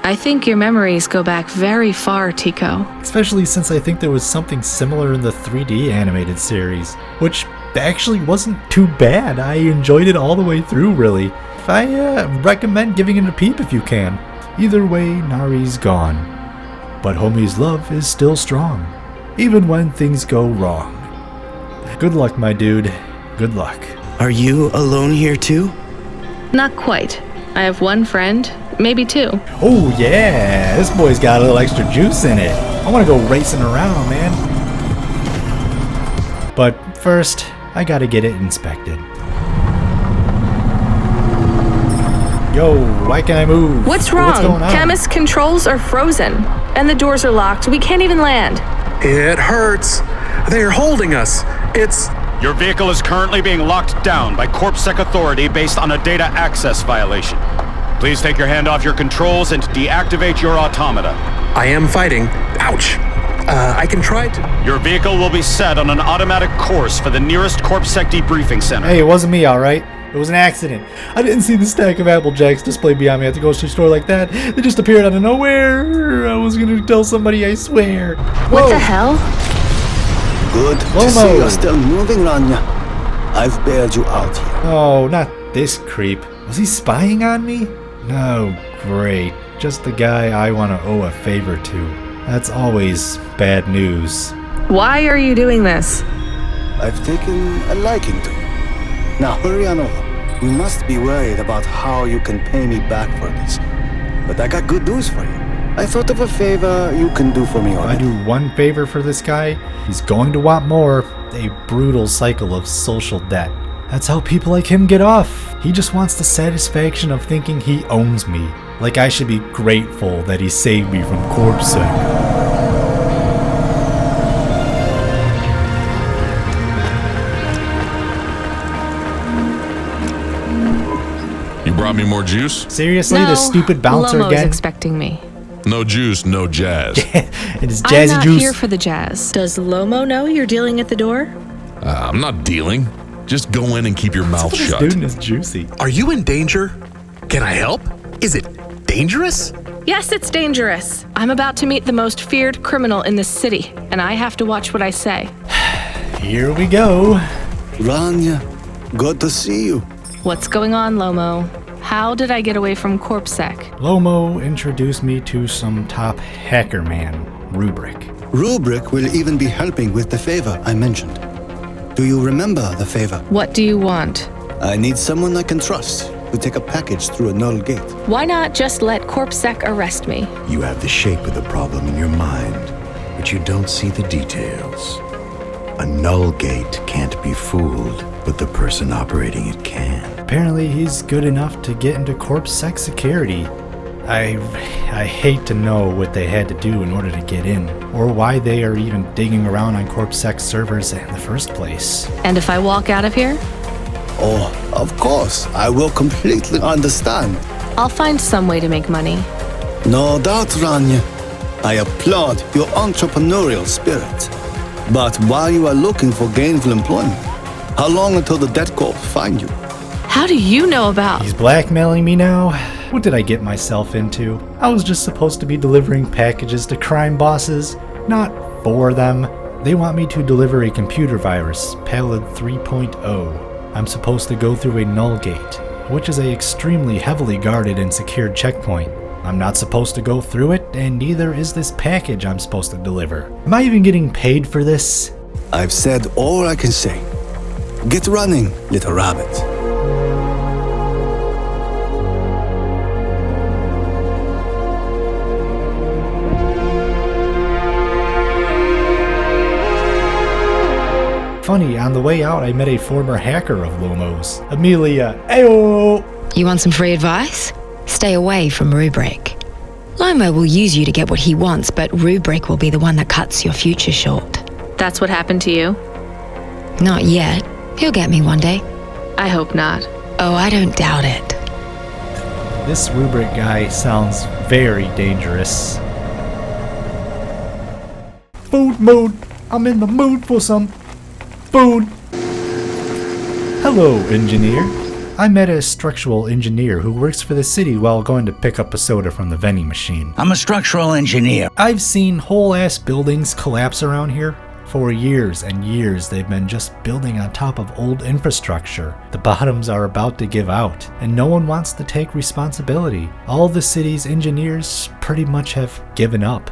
I think your memories go back very far, Tico. Especially since I think there was something similar in the 3D animated series, which actually wasn't too bad. I enjoyed it all the way through, really. I recommend giving it a peep if you can. Either way, Nari's gone. But homie's love is still strong, even when things go wrong. Good luck, my dude. Good luck. Are you alone here too? Not quite. I have one friend, maybe two. Oh yeah, this boy's got a little extra juice in it. I want to go racing around, man. But first, I gotta get it inspected. Yo, why can't I move? What's wrong? What's going on? Camus controls are frozen, and the doors are locked. We can't even land. It hurts. They're holding us. It's... Your vehicle is currently being locked down by CorpSec authority based on a data access violation. Please take your hand off your controls and deactivate your automata. I am fighting. Ouch. I can try to... Your vehicle will be set on an automatic course for the nearest CorpSec debriefing center. Hey, it wasn't me, alright? It was an accident. I didn't see the stack of Apple Jacks displayed behind me at the grocery store like that. They just appeared out of nowhere. I was gonna tell somebody, I swear. What the hell? Good to see you're still moving, Rania. I've bailed you out here. Oh, not this creep. Was he spying on me? No, great. Just the guy I want to owe a favor to. That's always bad news. Why are you doing this? I've taken a liking to you. Now hurry on over. You must be worried about how you can pay me back for this. But I got good news for you. I thought of a favor you can do for me If I already. do one favor for this guy, he's going to want more. A brutal cycle of social debt. That's how people like him get off. He just wants the satisfaction of thinking he owns me. Like I should be grateful that he saved me from CorpSec. You brought me more juice? Seriously, No, this stupid bouncer Lomo's again? expecting me. No juice, no jazz. It is I'm jazzy not juice. here for the jazz. Does Lomo know you're dealing at the door? I'm not dealing. Just go in and keep your mouth This shut. dude is juicy. Are you in danger? Can I help? Is it dangerous? Yes, it's dangerous. I'm about to meet the most feared criminal in this city, and I have to watch what I say. Here we go. Rania, good to see you. What's going on, Lomo? How did I get away from CorpSec? Lomo introduced me to some top hacker man, Rubric. Rubric will even be helping with the favor I mentioned. Do you remember the favor? What do you want? I need someone I can trust to take a package through a null gate. Why not just let CorpSec arrest me? You have the shape of the problem in your mind, but you don't see the details. A null gate can't be fooled, but the person operating it can. Apparently he's good enough to get into CorpSec security. I hate to know what they had to do in order to get in, or why they are even digging around on CorpSec servers in the first place. And if I walk out of here? Oh, of course, I will completely understand. I'll find some way to make money. No doubt, Rania. I applaud your entrepreneurial spirit. But while you are looking for gainful employment, how long until the debt corps find you? How do you know about? He's blackmailing me now? What did I get myself into? I was just supposed to be delivering packages to crime bosses, not for them. They want me to deliver a computer virus, Pallid 3.0. I'm supposed to go through a null gate, which is a extremely heavily guarded and secured checkpoint. I'm not supposed to go through it, and neither is this package I'm supposed to deliver. Am I even getting paid for this? I've said all I can say. Get running, little rabbit. Funny, on the way out, I met a former hacker of Lomo's, Amelia. Ayo! You want some free advice? Stay away from Rubric. Lomo will use you to get what he wants, but Rubric will be the one that cuts your future short. That's what happened to you? Not yet. He'll get me one day. I hope not. Oh, I don't doubt it. This Rubric guy sounds very dangerous. Food mood. I'm in the mood for some food. Hello, engineer. I met a structural engineer who works for the city while going to pick up a soda from the vending machine. I'm a structural engineer. I've seen whole-ass buildings collapse around here. For years and years, they've been just building on top of old infrastructure. The bottoms are about to give out, and no one wants to take responsibility. All the city's engineers pretty much have given up.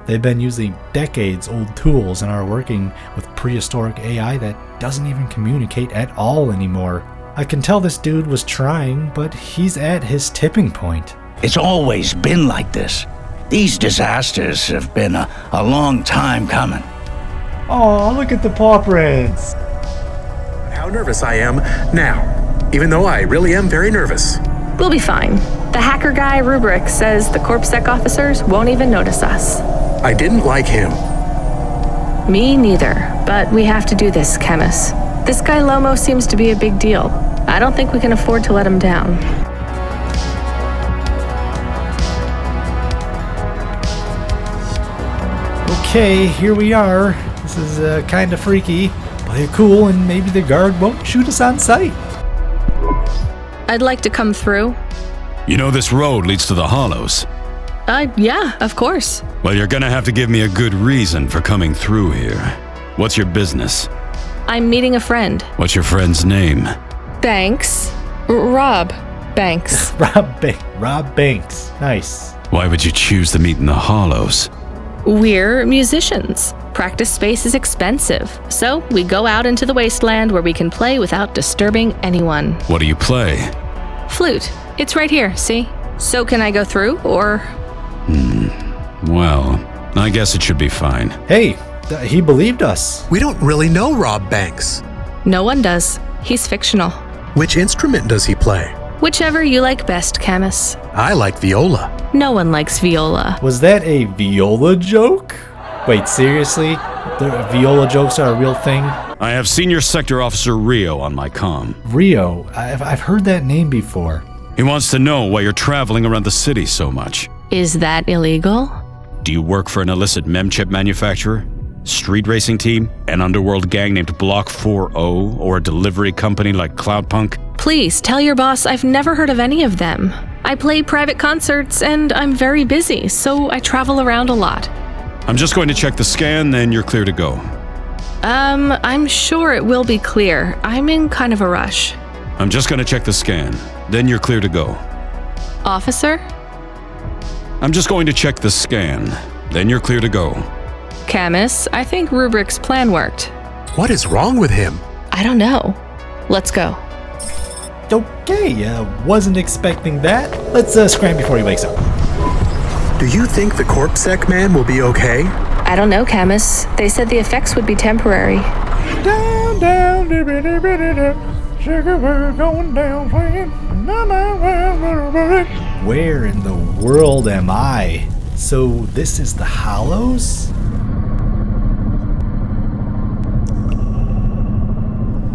They've been using decades-old tools and are working with prehistoric AI that doesn't even communicate at all anymore. I can tell this dude was trying, but he's at his tipping point. It's always been like this. These disasters have been a long time coming. Oh, look at the paw prints. How nervous I am now, even though I really am very nervous. We'll be fine. The hacker guy, Rubric, says the CorpSec officers won't even notice us. I didn't like him. Me neither, but we have to do this, Chemist. This guy Lomo seems to be a big deal. I don't think we can afford to let him down. Okay, here we are. This is kind of freaky, but cool, and maybe the guard won't shoot us on sight. I'd like to come through. You know this road leads to the Hollows. Yeah, of course. Well, you're gonna have to give me a good reason for coming through here. What's your business? I'm meeting a friend. What's your friend's name? Banks. Rob Banks. Rob Banks. Nice. Why would you choose to meet in the Hollows? We're musicians. Practice space is expensive, so we go out into the wasteland where we can play without disturbing anyone. What do you play? Flute. It's right here, see? So can I go through, or? Well, I guess it should be fine. Hey, he believed us. We don't really know Rob Banks. No one does. He's fictional. Which instrument does he play? Whichever you like best, Camus. I like viola. No one likes viola. Was that a viola joke? Wait, seriously? The viola jokes are a real thing? I have Senior Sector Officer Rio on my comm. Rio? I've heard that name before. He wants to know why you're traveling around the city so much. Is that illegal? Do you work for an illicit memchip manufacturer? Street racing team? An underworld gang named Block 4O? Or a delivery company like Cloudpunk? Please, tell your boss I've never heard of any of them. I play private concerts and I'm very busy, so I travel around a lot. I'm just going to check the scan, then you're clear to go. I'm sure it will be clear. I'm in kind of a rush. I'm just going to check the scan, then you're clear to go. Officer? I'm just going to check the scan, then you're clear to go. Camus, I think Rubric's plan worked. What is wrong with him? I don't know. Let's go. Okay, wasn't expecting that. Let's scram before he wakes up. Do you think the 𝒩𝒃 man will be okay? I don't know, Camus. They said the effects would be temporary. Down, down, sugar, we're going down, swinging. Where in the world am I? So this is the Hollows?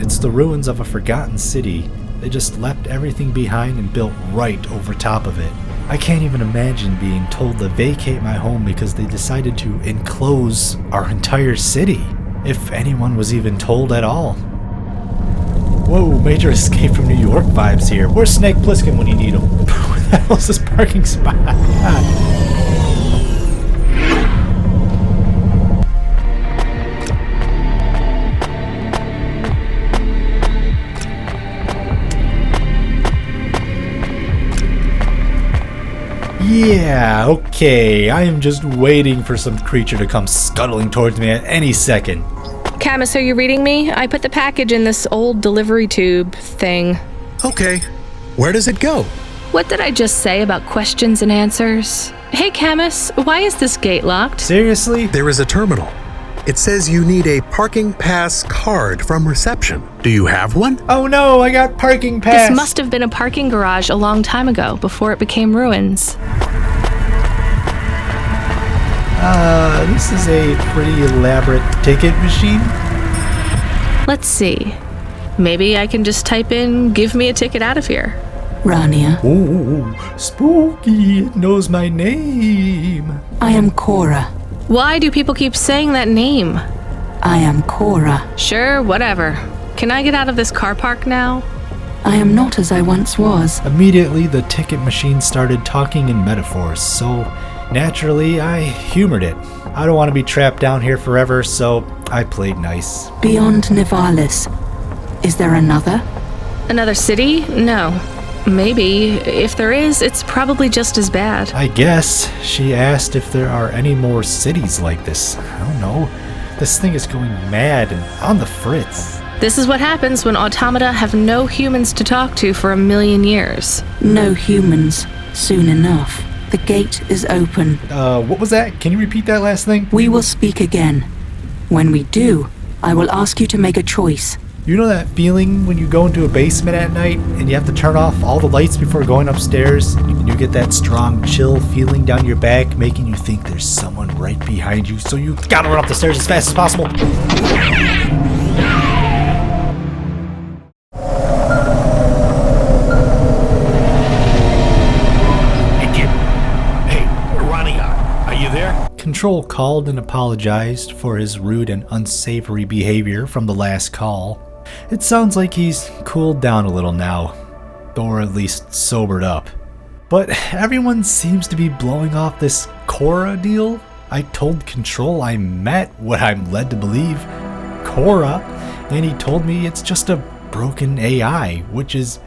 It's the ruins of a forgotten city. They just left everything behind and built right over top of it. I can't even imagine being told to vacate my home because they decided to enclose our entire city. If anyone was even told at all. Whoa, major Escape from New York vibes here. Where's Snake Plissken when you need him? Where the hell is this parking spot? Yeah, okay. I am just waiting for some creature to come scuttling towards me at any second. Camus, are you reading me? I put the package in this old delivery tube thing. Okay. Where does it go? What did I just say about questions and answers? Hey, Camus, why is this gate locked? Seriously? There is a terminal. It says you need a parking pass card from reception. Do you have one? Oh no, I got parking pass. This must have been a parking garage a long time ago, before it became ruins. This is a pretty elaborate ticket machine. Let's see. Maybe I can just type in, give me a ticket out of here. Rania. Oh, spooky. It knows my name. I am Cora. Why do people keep saying that name? I am Cora. Sure, whatever. Can I get out of this car park now? I am not as I once was. Immediately, the ticket machine started talking in metaphors, so naturally, I humored it. I don't want to be trapped down here forever, so I played nice. Beyond Nivalis, is there another? Another city? No. Maybe. If there is, it's probably just as bad. I guess. She asked if there are any more cities like this. I don't know. This thing is going mad and on the fritz. This is what happens when automata have no humans to talk to for 1,000,000 years. No humans. Soon enough. The gate is open. What was that? Can you repeat that last thing? We will speak again. When we do, I will ask you to make a choice. You know that feeling when you go into a basement at night and you have to turn off all the lights before going upstairs? And you get that strong chill feeling down your back, making you think there's someone right behind you, so you gotta run up the stairs as fast as possible. Control called and apologized for his rude and unsavory behavior from the last call. It sounds like he's cooled down a little now, or at least sobered up. But everyone seems to be blowing off this 𝒩𝑒𝓃 deal. I told Control I met what I'm led to believe, 𝒩𝑒𝓃, and he told me it's just a broken AI, which is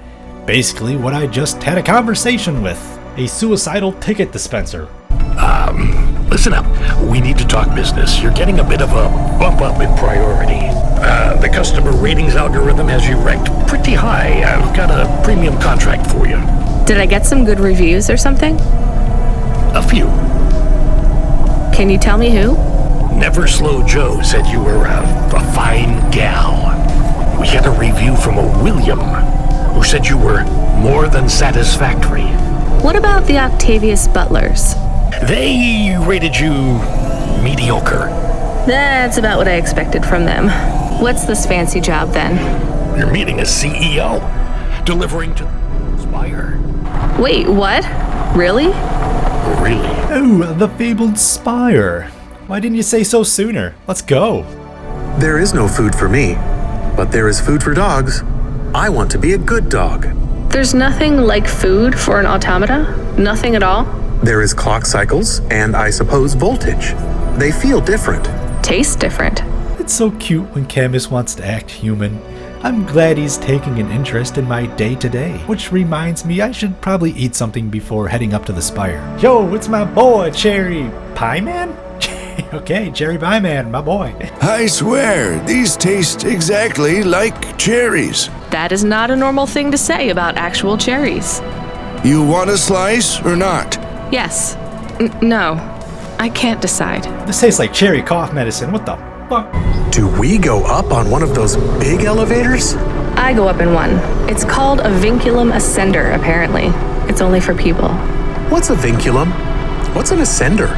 basically what I just had a conversation with. A suicidal ticket dispenser. Listen up. We need to talk business. You're getting a bit of a bump up in priority. The customer ratings algorithm has you ranked pretty high. I've got a premium contract for you. Did I get some good reviews or something? A few. Can you tell me who? Never Slow Joe said you were a fine gal. We had a review from a William, who said you were more than satisfactory. What about the Octavius Butlers? They rated you mediocre. That's about what I expected from them. What's this fancy job then? You're meeting a CEO, delivering to the Spire. Wait, what? Really? Really? Oh, the fabled Spire. Why didn't you say so sooner? Let's go. There is no food for me, but there is food for dogs. I want to be a good dog. There's nothing like food for an automata? Nothing at all? There is clock cycles, and I suppose voltage. They feel different. Taste different. It's so cute when Camus wants to act human. I'm glad he's taking an interest in my day-to-day, which reminds me I should probably eat something before heading up to the Spire. Yo, it's my boy, Cherry Pie Man? Okay, Cherry Pie Man, my boy. I swear, these taste exactly like cherries. That is not a normal thing to say about actual cherries. You want a slice or not? Yes. No. I can't decide. This tastes like cherry cough medicine. What the fuck? Do we go up on one of those big elevators? I go up in one. It's called a vinculum ascender, apparently. It's only for people. What's a vinculum? What's an ascender?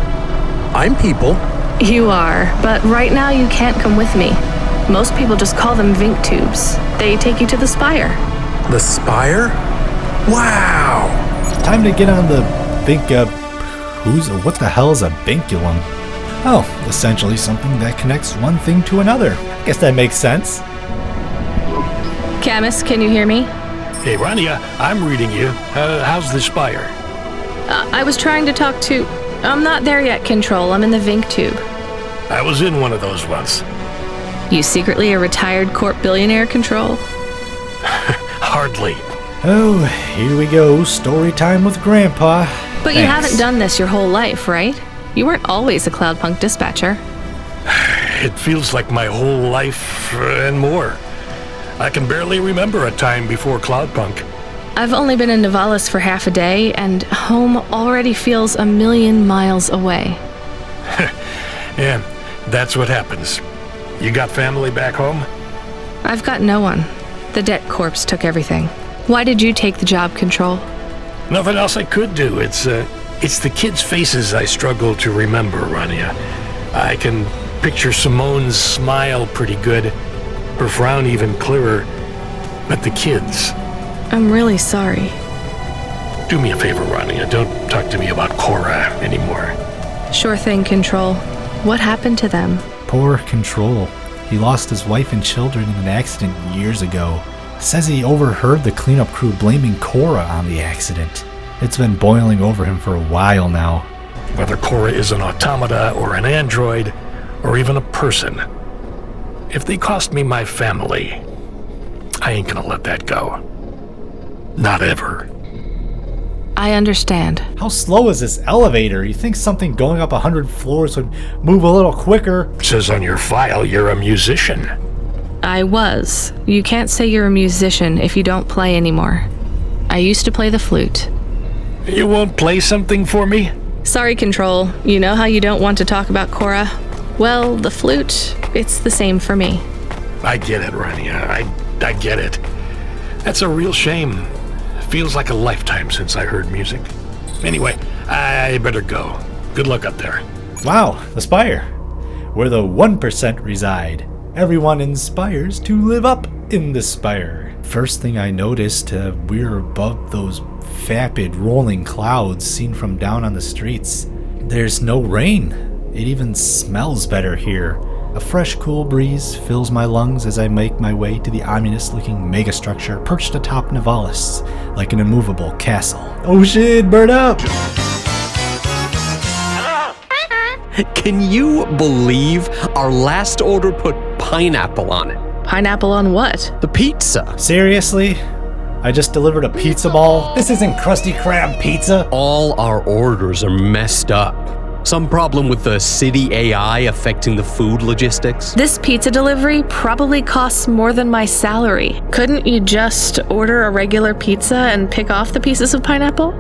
I'm people. You are, but right now you can't come with me. Most people just call them Vink tubes. They take you to the Spire. The Spire? Wow! Time to get on the what the hell is a vinculum? Oh, essentially something that connects one thing to another. I guess that makes sense. Camus, can you hear me? Hey, Rania, I'm reading you. How's the Spire? I was trying to talk to... I'm not there yet, Control. I'm in the Vink tube. I was in one of those once. You secretly a retired corp billionaire, Control? Hardly. Oh, here we go. Story time with Grandpa. But you haven't done this your whole life, right? You weren't always a Cloudpunk dispatcher. It feels like my whole life and more. I can barely remember a time before Cloudpunk. I've only been in Nivalis for half a day, and home already feels 1,000,000 miles away. Yeah, that's what happens. You got family back home? I've got no one. The debt corpse took everything. Why did you take the job, Control? Nothing else I could do. It's the kids' faces I struggle to remember, Rania. I can picture Simone's smile pretty good, her frown even clearer, but the kids... I'm really sorry. Do me a favor, Rania. Don't talk to me about 𝒩𝑒𝓃 anymore. Sure thing, Control. What happened to them? Poor Control. He lost his wife and children in an accident years ago. Says he overheard the cleanup crew blaming 𝒩𝑒𝓃 on the accident. It's been boiling over him for a while now. Whether 𝒩𝑒𝓃 is an automata or an android, or even a person, if they cost me my family, I ain't gonna let that go. Not ever. I understand. How slow is this elevator? You think something going up 100 floors would move a little quicker? It says on your file you're a musician. I was. You can't say you're a musician if you don't play anymore. I used to play the flute. You won't play something for me? Sorry, Control. You know how you don't want to talk about 𝒩𝓃? Well, the flute, it's the same for me. I get it, Rania. I get it. That's a real shame. Feels like a lifetime since I heard music. Anyway, I better go. Good luck up there. Wow, the Spire. Where the 1% reside. Everyone inspires to live up in the Spire. First thing I noticed, we're above those vapid rolling clouds seen from down on the streets. There's no rain. It even smells better here. A fresh, cool breeze fills my lungs as I make my way to the ominous-looking megastructure perched atop Nivalis, like an immovable castle. Oh shit, burn up! Can you believe our last order put pineapple on it? Pineapple on what? The pizza. Seriously? I just delivered a pizza ball? This isn't Krusty Krab pizza! All our orders are messed up. Some problem with the city AI affecting the food logistics? This pizza delivery probably costs more than my salary. Couldn't you just order a regular pizza and pick off the pieces of pineapple?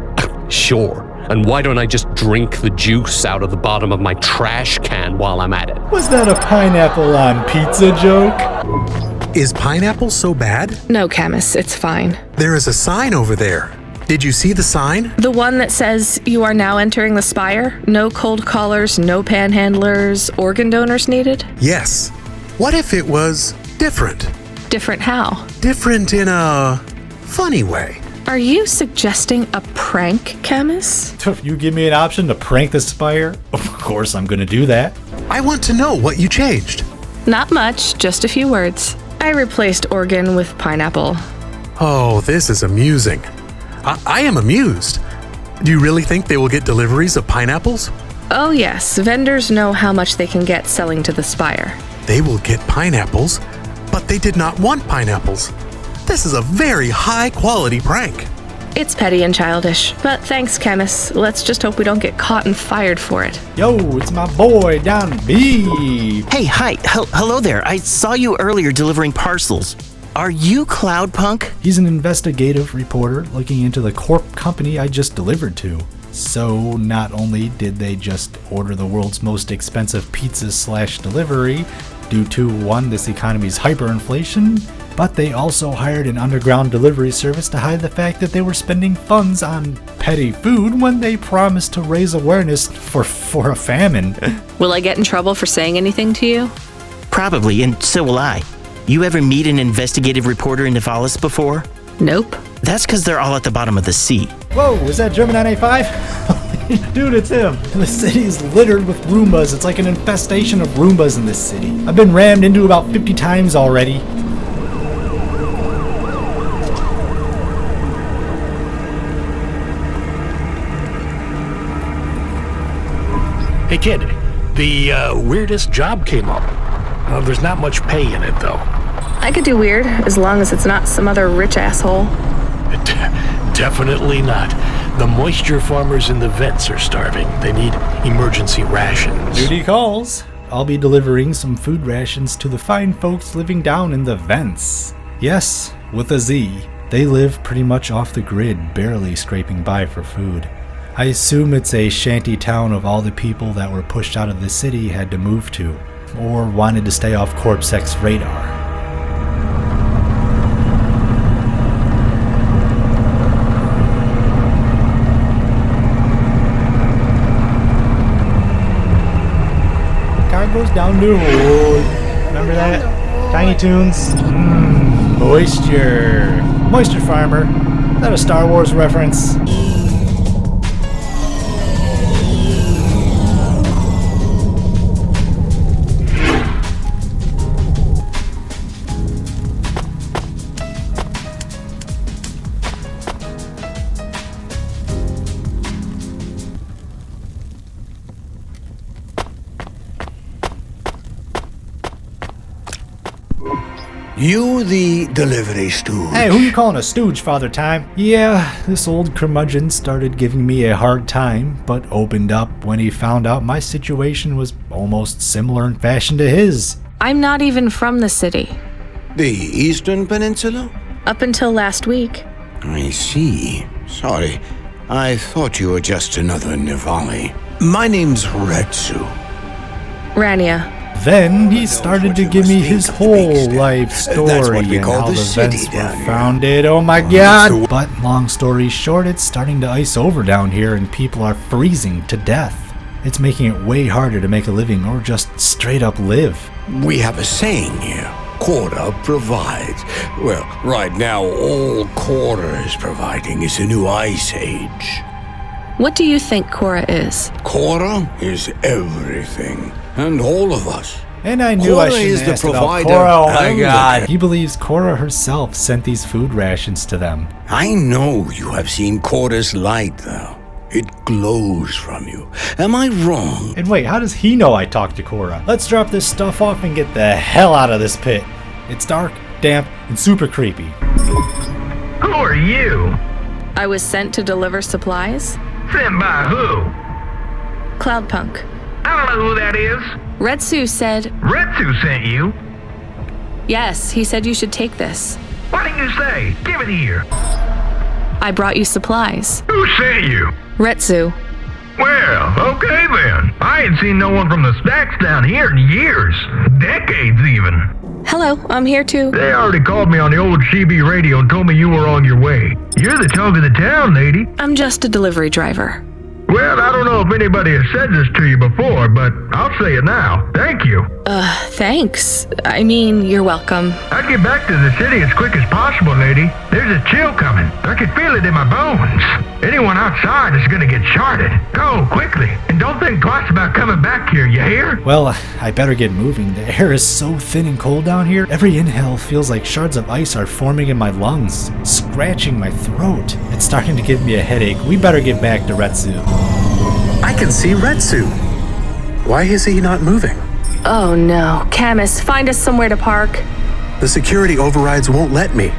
Sure. And why don't I just drink the juice out of the bottom of my trash can while I'm at it? Was that a pineapple on pizza joke? Is pineapple so bad? No, Camus, it's fine. There is a sign over there. Did you see the sign? The one that says you are now entering the spire? No cold callers, no panhandlers, organ donors needed? Yes. What if it was different? Different how? Different in a funny way. Are you suggesting a prank, Camus? If you give me an option to prank the spire, of course I'm gonna do that. I want to know what you changed. Not much, just a few words. I replaced organ with pineapple. Oh, this is amusing. I am amused. Do you really think they will get deliveries of pineapples? Oh yes, vendors know how much they can get selling to the spire. They will get pineapples, but they did not want pineapples. This is a very high-quality prank. It's petty and childish, but thanks, Camus. Let's just hope we don't get caught and fired for it. Yo, it's my boy, Don B. Hey, hi. Hello there. I saw you earlier delivering parcels. Are you Cloudpunk? He's an investigative reporter looking into the corp company I just delivered to. So not only did they just order the world's most expensive pizza/delivery due to, one, this economy's hyperinflation, but they also hired an underground delivery service to hide the fact that they were spending funds on petty food when they promised to raise awareness for a famine. Will I get in trouble for saying anything to you? Probably, and so will I. You ever meet an investigative reporter in Nivalis before? Nope. That's because they're all at the bottom of the sea. Whoa, is that German 985? Dude, it's him. The city's littered with Roombas. It's like an infestation of Roombas in this city. I've been rammed into about 50 times already. Hey kid, the weirdest job came up. There's not much pay in it though. I could do weird, as long as it's not some other rich asshole. Definitely not. The moisture farmers in the vents are starving. They need emergency rations. Duty calls. I'll be delivering some food rations to the fine folks living down in the vents. Yes, with a Z. They live pretty much off the grid, barely scraping by for food. I assume it's a shanty town of all the people that were pushed out of the city had to move to, or wanted to stay off CorpSec's radar. Car goes down the road. Remember that? Tiny Toons? Moisture. Moisture Farmer. Is that a Star Wars reference? You the delivery stooge. Hey, who you calling a stooge, Father Time? Yeah, this old curmudgeon started giving me a hard time, but opened up when he found out my situation was almost similar in fashion to his. I'm not even from the city. The Eastern Peninsula? Up until last week. I see. Sorry. I thought you were just another Nivali. My name's Retsu. Rania. Then he started to give me his whole life story and how the vents were founded. Oh my god! But long story short, it's starting to ice over down here and people are freezing to death. It's making it way harder to make a living or just straight up live. We have a saying here. Quarter provides. Well, right now all Quarter is providing is a new ice age. What do you think 𝒩𝑜𝓃 is? 𝒩𝑜𝓃 is everything, and all of us. And I knew I 𝒩𝑜𝓃 shouldn't is the ask about provider. 𝒩𝑜𝓃. Oh my and god. the- He believes 𝒩𝑜𝓃 herself sent these food rations to them. I know you have seen 𝒩𝑜𝓃's light, though. It glows from you. Am I wrong? And wait, how does he know I talked to 𝒩𝑜𝓃? Let's drop this stuff off and get the hell out of this pit. It's dark, damp, and super creepy. Who are you? I was sent to deliver supplies. Sent by who? Cloudpunk. I don't know who that is. 𝒩𝑜𝓃 said... 𝒩𝑜𝓃 sent you? Yes, he said you should take this. What did you say? Give it here. I brought you supplies. Who sent you? 𝒩𝑜𝓃. Well, okay then. I ain't seen no one from the stacks down here in years. Decades even. Hello, I'm here too. They already called me on the old CB radio and told me you were on your way. You're the talk of the town, lady. I'm just a delivery driver. Well, I don't know if anybody has said this to you before, but I'll say it now. Thank you. Thanks. I mean, you're welcome. I'd get back to the city as quick as possible, lady. There's a chill coming. I can feel it in my bones. Anyone outside is gonna get charted. Go, quickly. And don't think twice about coming back here, you hear? Well, I better get moving. The air is so thin and cold down here. Every inhale feels like shards of ice are forming in my lungs, scratching my throat. It's starting to give me a headache. We better get back to 𝒩𝑜𝓃. I can see 𝒩𝑜𝓃. Why is he not moving? Oh no. Camus, find us somewhere to park. The security overrides won't let me.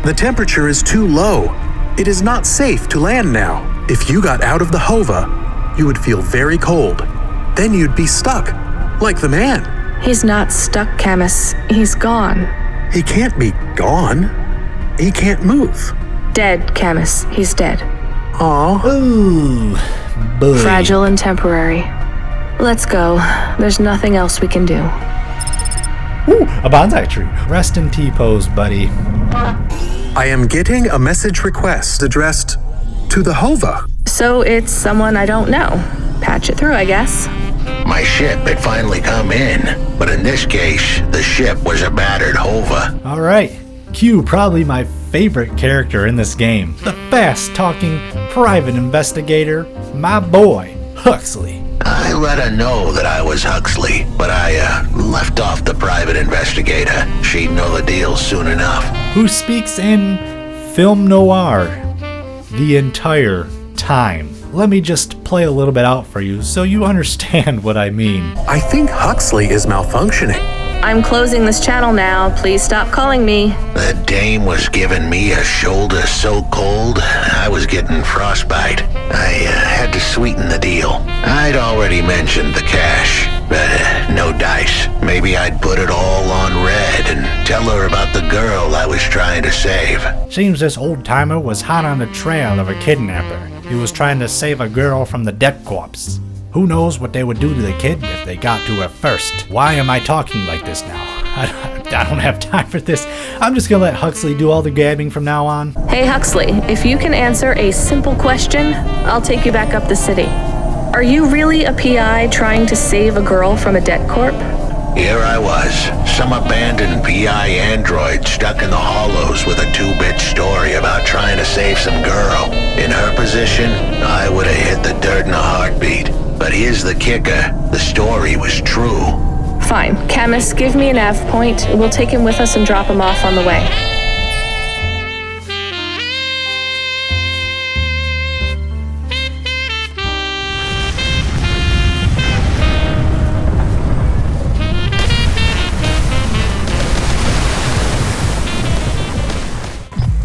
The temperature is too low. It is not safe to land now. If you got out of the 𝒩𝑜𝓃, you would feel very cold. Then you'd be stuck, like the man. He's not stuck, Camus. He's gone. He can't be gone. He can't move. Dead, Camus. He's dead. Aw. Ooh, boy. Fragile and temporary. Let's go. There's nothing else we can do. Ooh, a bonsai tree. Rest in T-pose, buddy. I am getting a message request addressed to the 𝒩𝑜𝓃. So it's someone I don't know. Patch it through, I guess. My ship had finally come in, but in this case, the ship was a battered 𝒩𝑜𝓃. Alright, Q, probably my favorite character in this game. The fast-talking private investigator, my boy, Huxley. I let her know that I was Huxley, but I left off the private investigator. She'd know the deal soon enough. Who speaks in film noir the entire time. Let me just play a little bit out for you so you understand what I mean. I think Huxley is malfunctioning. I'm closing this channel now. Please stop calling me. That dame was giving me a shoulder so cold, I was getting frostbite. I had to sweeten the deal. I'd already mentioned the cash, but no dice. Maybe I'd put it all on red and tell her about the girl I was trying to save. Seems this old-timer was hot on the trail of a kidnapper. He was trying to save a girl from the debt corpse. Who knows what they would do to the kid if they got to her first? Why am I talking like this now? I don't have time for this. I'm just gonna let Huxley do all the gabbing from now on. Hey Huxley, if you can answer a simple question, I'll take you back up the city. Are you really a PI trying to save a girl from a debt corp? Here I was, some abandoned PI android stuck in the hollows with a 2-bit story about trying to save some girl. In her position, I would have hit the dirt in a heartbeat. But here's the kicker, the story was true. Fine. Camus, give me an nav point. We'll take him with us and drop him off on the way.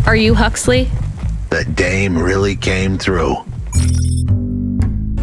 Are you Huxley? The dame really came through.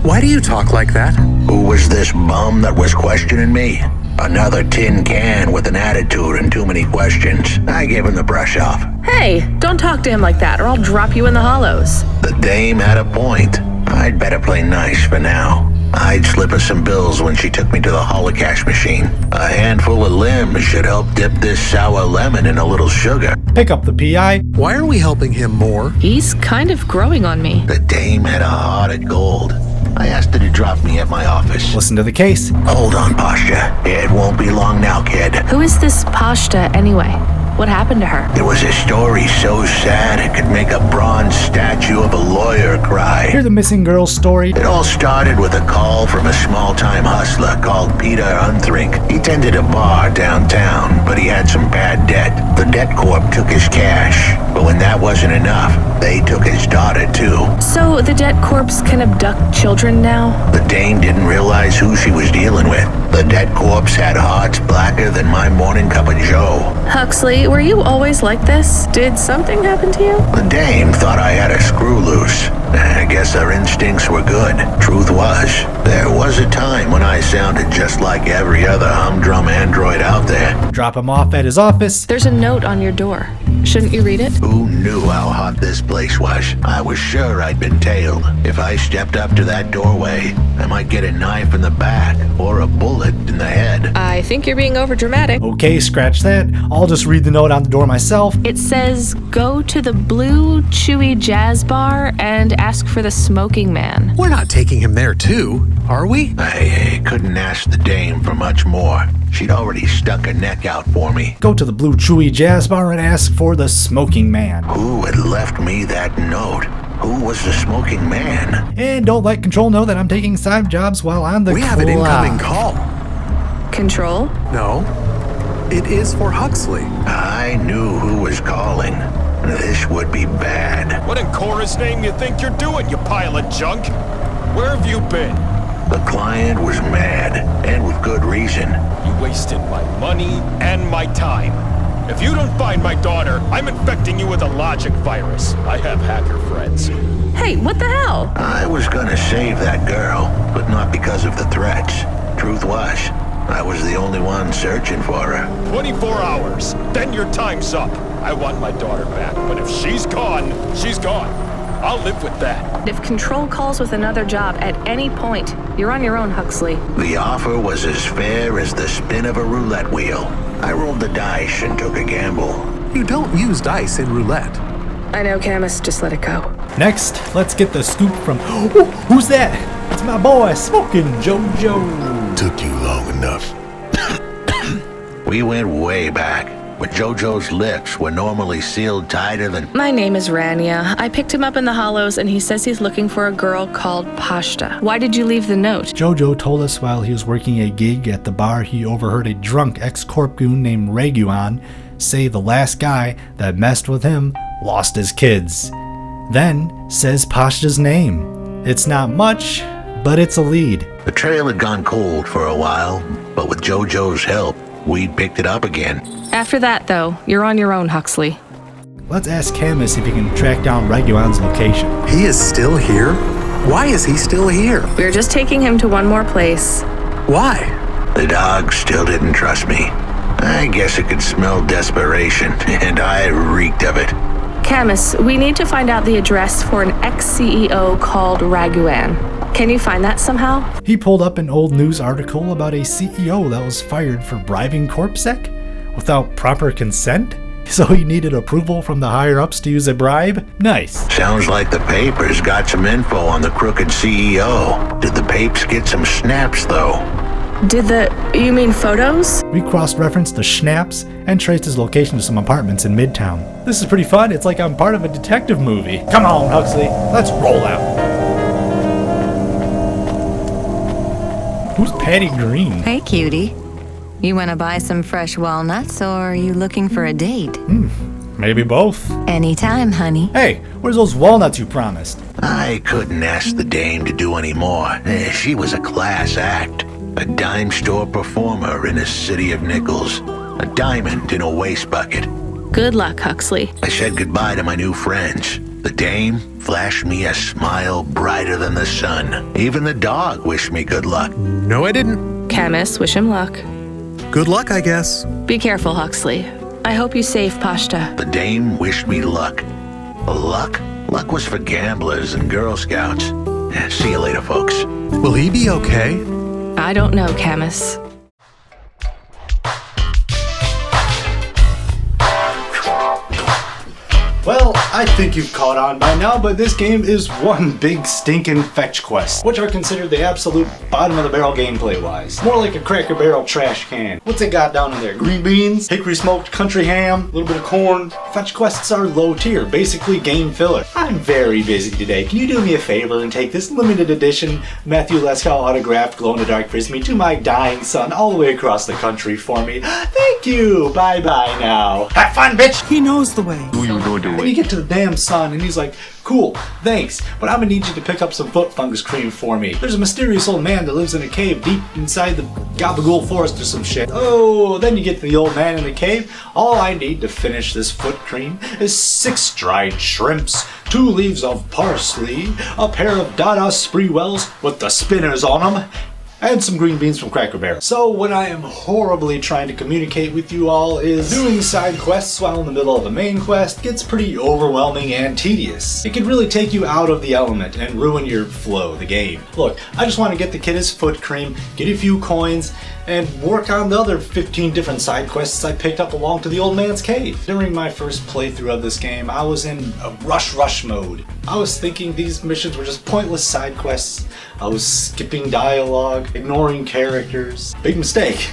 Why do you talk like that? Who was this bum that was questioning me? Another tin can with an attitude and too many questions. I gave him the brush off. Hey, don't talk to him like that or I'll drop you in the hollows. The dame had a point. I'd better play nice for now. I'd slip her some bills when she took me to the holocaust machine. A handful of limbs should help dip this sour lemon in a little sugar. Pick up the PI. Why are we helping him more? He's kind of growing on me. The dame had a heart of gold. I asked her to drop me at my office. Listen to the case. Hold on, Pasha. It won't be long now, kid. Who is this Pashta anyway? What happened to her? It was a story so sad it could make a bronze statue of a lawyer cry. Hear the missing girl story? It all started with a call from a small-time hustler called Peter Unthring. He tended a bar downtown, but he had some bad debt. The debt corp took his cash, but when that wasn't enough, they took his daughter too. So the debt corpse can abduct children now? The dame didn't realize who she was dealing with. The dead corpse had hearts blacker than my morning cup of joe. Huxley, were you always like this? Did something happen to you? The dame thought I had a screw loose. I guess her instincts were good. Truth was, there was a time when I sounded just like every other humdrum android out there. Drop him off at his office. There's a note on your door. Shouldn't you read it? Who knew how hot this place was? I was sure I'd been tailed. If I stepped up to that doorway, I might get a knife in the back or a bullet in the head. I think you're being overdramatic. Okay, scratch that. I'll just read the note on the door myself. It says, go to the Blue Chewy Jazz Bar and ask for the smoking man. We're not taking him there too, are we? I couldn't ask the dame for much more. She'd already stuck her neck out for me. Go to the Blue Chewy Jazz Bar and ask for the smoking man. Who had left me that note? Who was the smoking man? And don't let Control know that I'm taking side jobs while on the We have an incoming call. Control? No, it is for Huxley. I knew who was calling. This would be bad. What in Cora's name you think you're doing, you pile of junk? Where have you been? The client was mad, and with good reason. You wasted my money and my time. If you don't find my daughter, I'm infecting you with a logic virus. I have hacker friends. Hey, what the hell? I was gonna save that girl, but not because of the threats. Truth was, I was the only one searching for her. 24 hours, then your time's up. I want my daughter back, but if she's gone, she's gone. I'll live with that. If Control calls with another job at any point, you're on your own, Huxley. The offer was as fair as the spin of a roulette wheel. I rolled the dice and took a gamble. You don't use dice in roulette. I know, Camus, just let it go. Next, let's get the scoop from... Ooh, who's that? It's my boy, Smoking JoJo. Took you long enough. We went way back, but JoJo's lips were normally sealed tighter than... My name is Rania. I picked him up in the Hollows, and he says he's looking for a girl called Pashta. Why did you leave the note? JoJo told us while he was working a gig at the bar, he overheard a drunk ex-corp goon named Raguan say the last guy that messed with him lost his kids. Then says Pashta's name. It's not much, but it's a lead. The trail had gone cold for a while, but with JoJo's help, we'd picked it up again. After that, though, you're on your own, Huxley. Let's ask Camus if he can track down Raguan's location. He is still here? Why is he still here? We're just taking him to one more place. Why? The dog still didn't trust me. I guess it could smell desperation, and I reeked of it. Camus, we need to find out the address for an ex-CEO called Raguan. Can you find that somehow? He pulled up an old news article about a CEO that was fired for bribing CorpSec without proper consent. So he needed approval from the higher-ups to use a bribe? Nice. Sounds like the papers got some info on the crooked CEO. Did the papes get some snaps, though? You mean photos? We cross-referenced the schnaps and traced his location to some apartments in Midtown. This is pretty fun. It's like I'm part of a detective movie. Come on, Huxley. Let's roll out. Who's Patty Green? Hey, cutie. You want to buy some fresh walnuts, or are you looking for a date? Maybe both. Anytime, honey. Hey, where's those walnuts you promised? I couldn't ask the dame to do any more. She was a class act. A dime store performer in a city of nickels. A diamond in a waste bucket. Good luck, Huxley. I said goodbye to my new friends. The dame flashed me a smile brighter than the sun. Even the dog wished me good luck. No, I didn't. Camus, wish him luck. Good luck, I guess. Be careful, Huxley. I hope you save Pashta. The dame wished me luck. Luck? Luck was for gamblers and Girl Scouts. See you later, folks. Will he be okay? I don't know, Camus. Well, I think you've caught on by now, but this game is one big stinking fetch quest, which are considered the absolute bottom of the barrel gameplay-wise. More like a Cracker Barrel trash can. What's it got down in there? Green beans, hickory smoked country ham, a little bit of corn. Fetch quests are low tier, basically game filler. I'm very busy today. Can you do me a favor and take this limited edition Matthew Leskow autographed glow-in-the-dark frisbee to my dying son all the way across the country for me? Thank you. Bye-bye now. Have fun, bitch! He knows the way. And you get to the damn son and he's like, cool, thanks, but I'm gonna need you to pick up some foot fungus cream for me. There's a mysterious old man that lives in a cave deep inside the Gabagool forest or some shit. Oh, then you get to the old man in the cave. All I need to finish this foot cream is 6 dried shrimps, 2 leaves of parsley, a pair of Dada Spreewells with the spinners on them, and some green beans from Cracker Barrel. So when I am horribly trying to communicate with you all is doing side quests while in the middle of a main quest gets pretty overwhelming and tedious. It can really take you out of the element and ruin your flow, the game. Look, I just want to get the kid his foot cream, get a few coins, and work on the other 15 different side quests I picked up along to the old man's cave. During my first playthrough of this game, I was in a rush mode. I was thinking these missions were just pointless side quests. I was skipping dialogue, ignoring characters. Big mistake.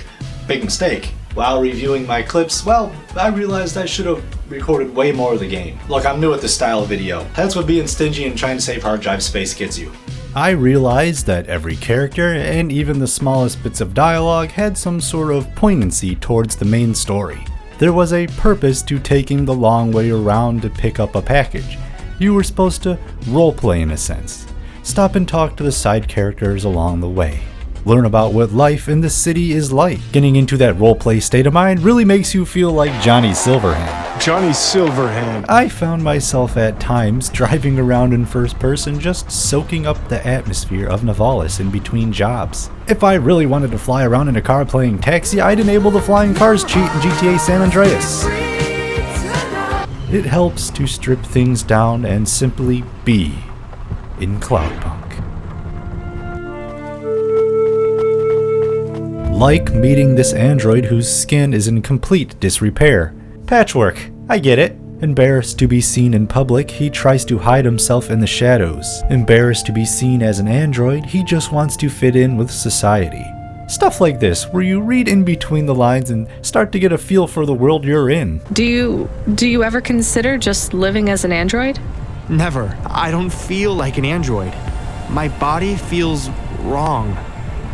While reviewing my clips, well, I realized I should have recorded way more of the game. Look, I'm new at this style of video. That's what being stingy and trying to save hard drive space gets you. I realized that every character, and even the smallest bits of dialogue, had some sort of poignancy towards the main story. There was a purpose to taking the long way around to pick up a package. You were supposed to roleplay in a sense. Stop and talk to the side characters along the way. Learn about what life in the city is like. Getting into that roleplay state of mind really makes you feel like Johnny Silverhand. Johnny Silverhand. I found myself at times driving around in first person just soaking up the atmosphere of Nivalis in between jobs. If I really wanted to fly around in a car playing taxi, I'd enable the flying cars cheat in GTA San Andreas. It helps to strip things down and simply be in Cloudpunk. Like meeting this android whose skin is in complete disrepair. Patchwork, I get it. Embarrassed to be seen in public, he tries to hide himself in the shadows. Embarrassed to be seen as an android, he just wants to fit in with society. Stuff like this, where you read in between the lines and start to get a feel for the world you're in. Do you ever consider just living as an android? Never. I don't feel like an android. My body feels wrong.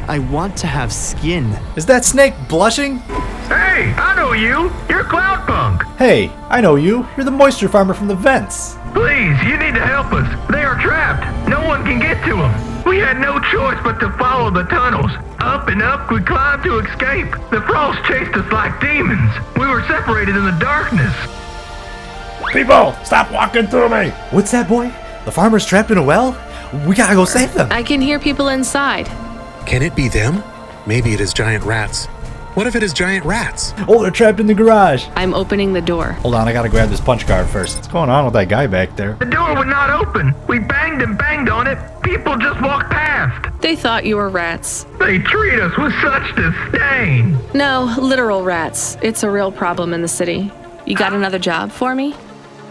I want to have skin. Is that Snake blushing? Hey, I know you. You're Cloudpunk. Hey, I know you. You're the moisture farmer from the vents. Please, you need to help us. They are trapped. No one can get to them. We had no choice but to follow the tunnels. Up and up we climbed to escape. The frost chased us like demons. We were separated in the darkness. People, stop walking through me! What's that, boy? The farmer's trapped in a well? We gotta go save them. I can hear people inside. Can it be them? Maybe it is giant rats. What if it is giant rats? Oh, they're trapped in the garage. I'm opening the door. Hold on, I gotta grab this punch card first. What's going on with that guy back there? The door would not open. We banged and banged on it. People just walked past. They thought you were rats. They treat us with such disdain. No, literal rats. It's a real problem in the city. You got another job for me?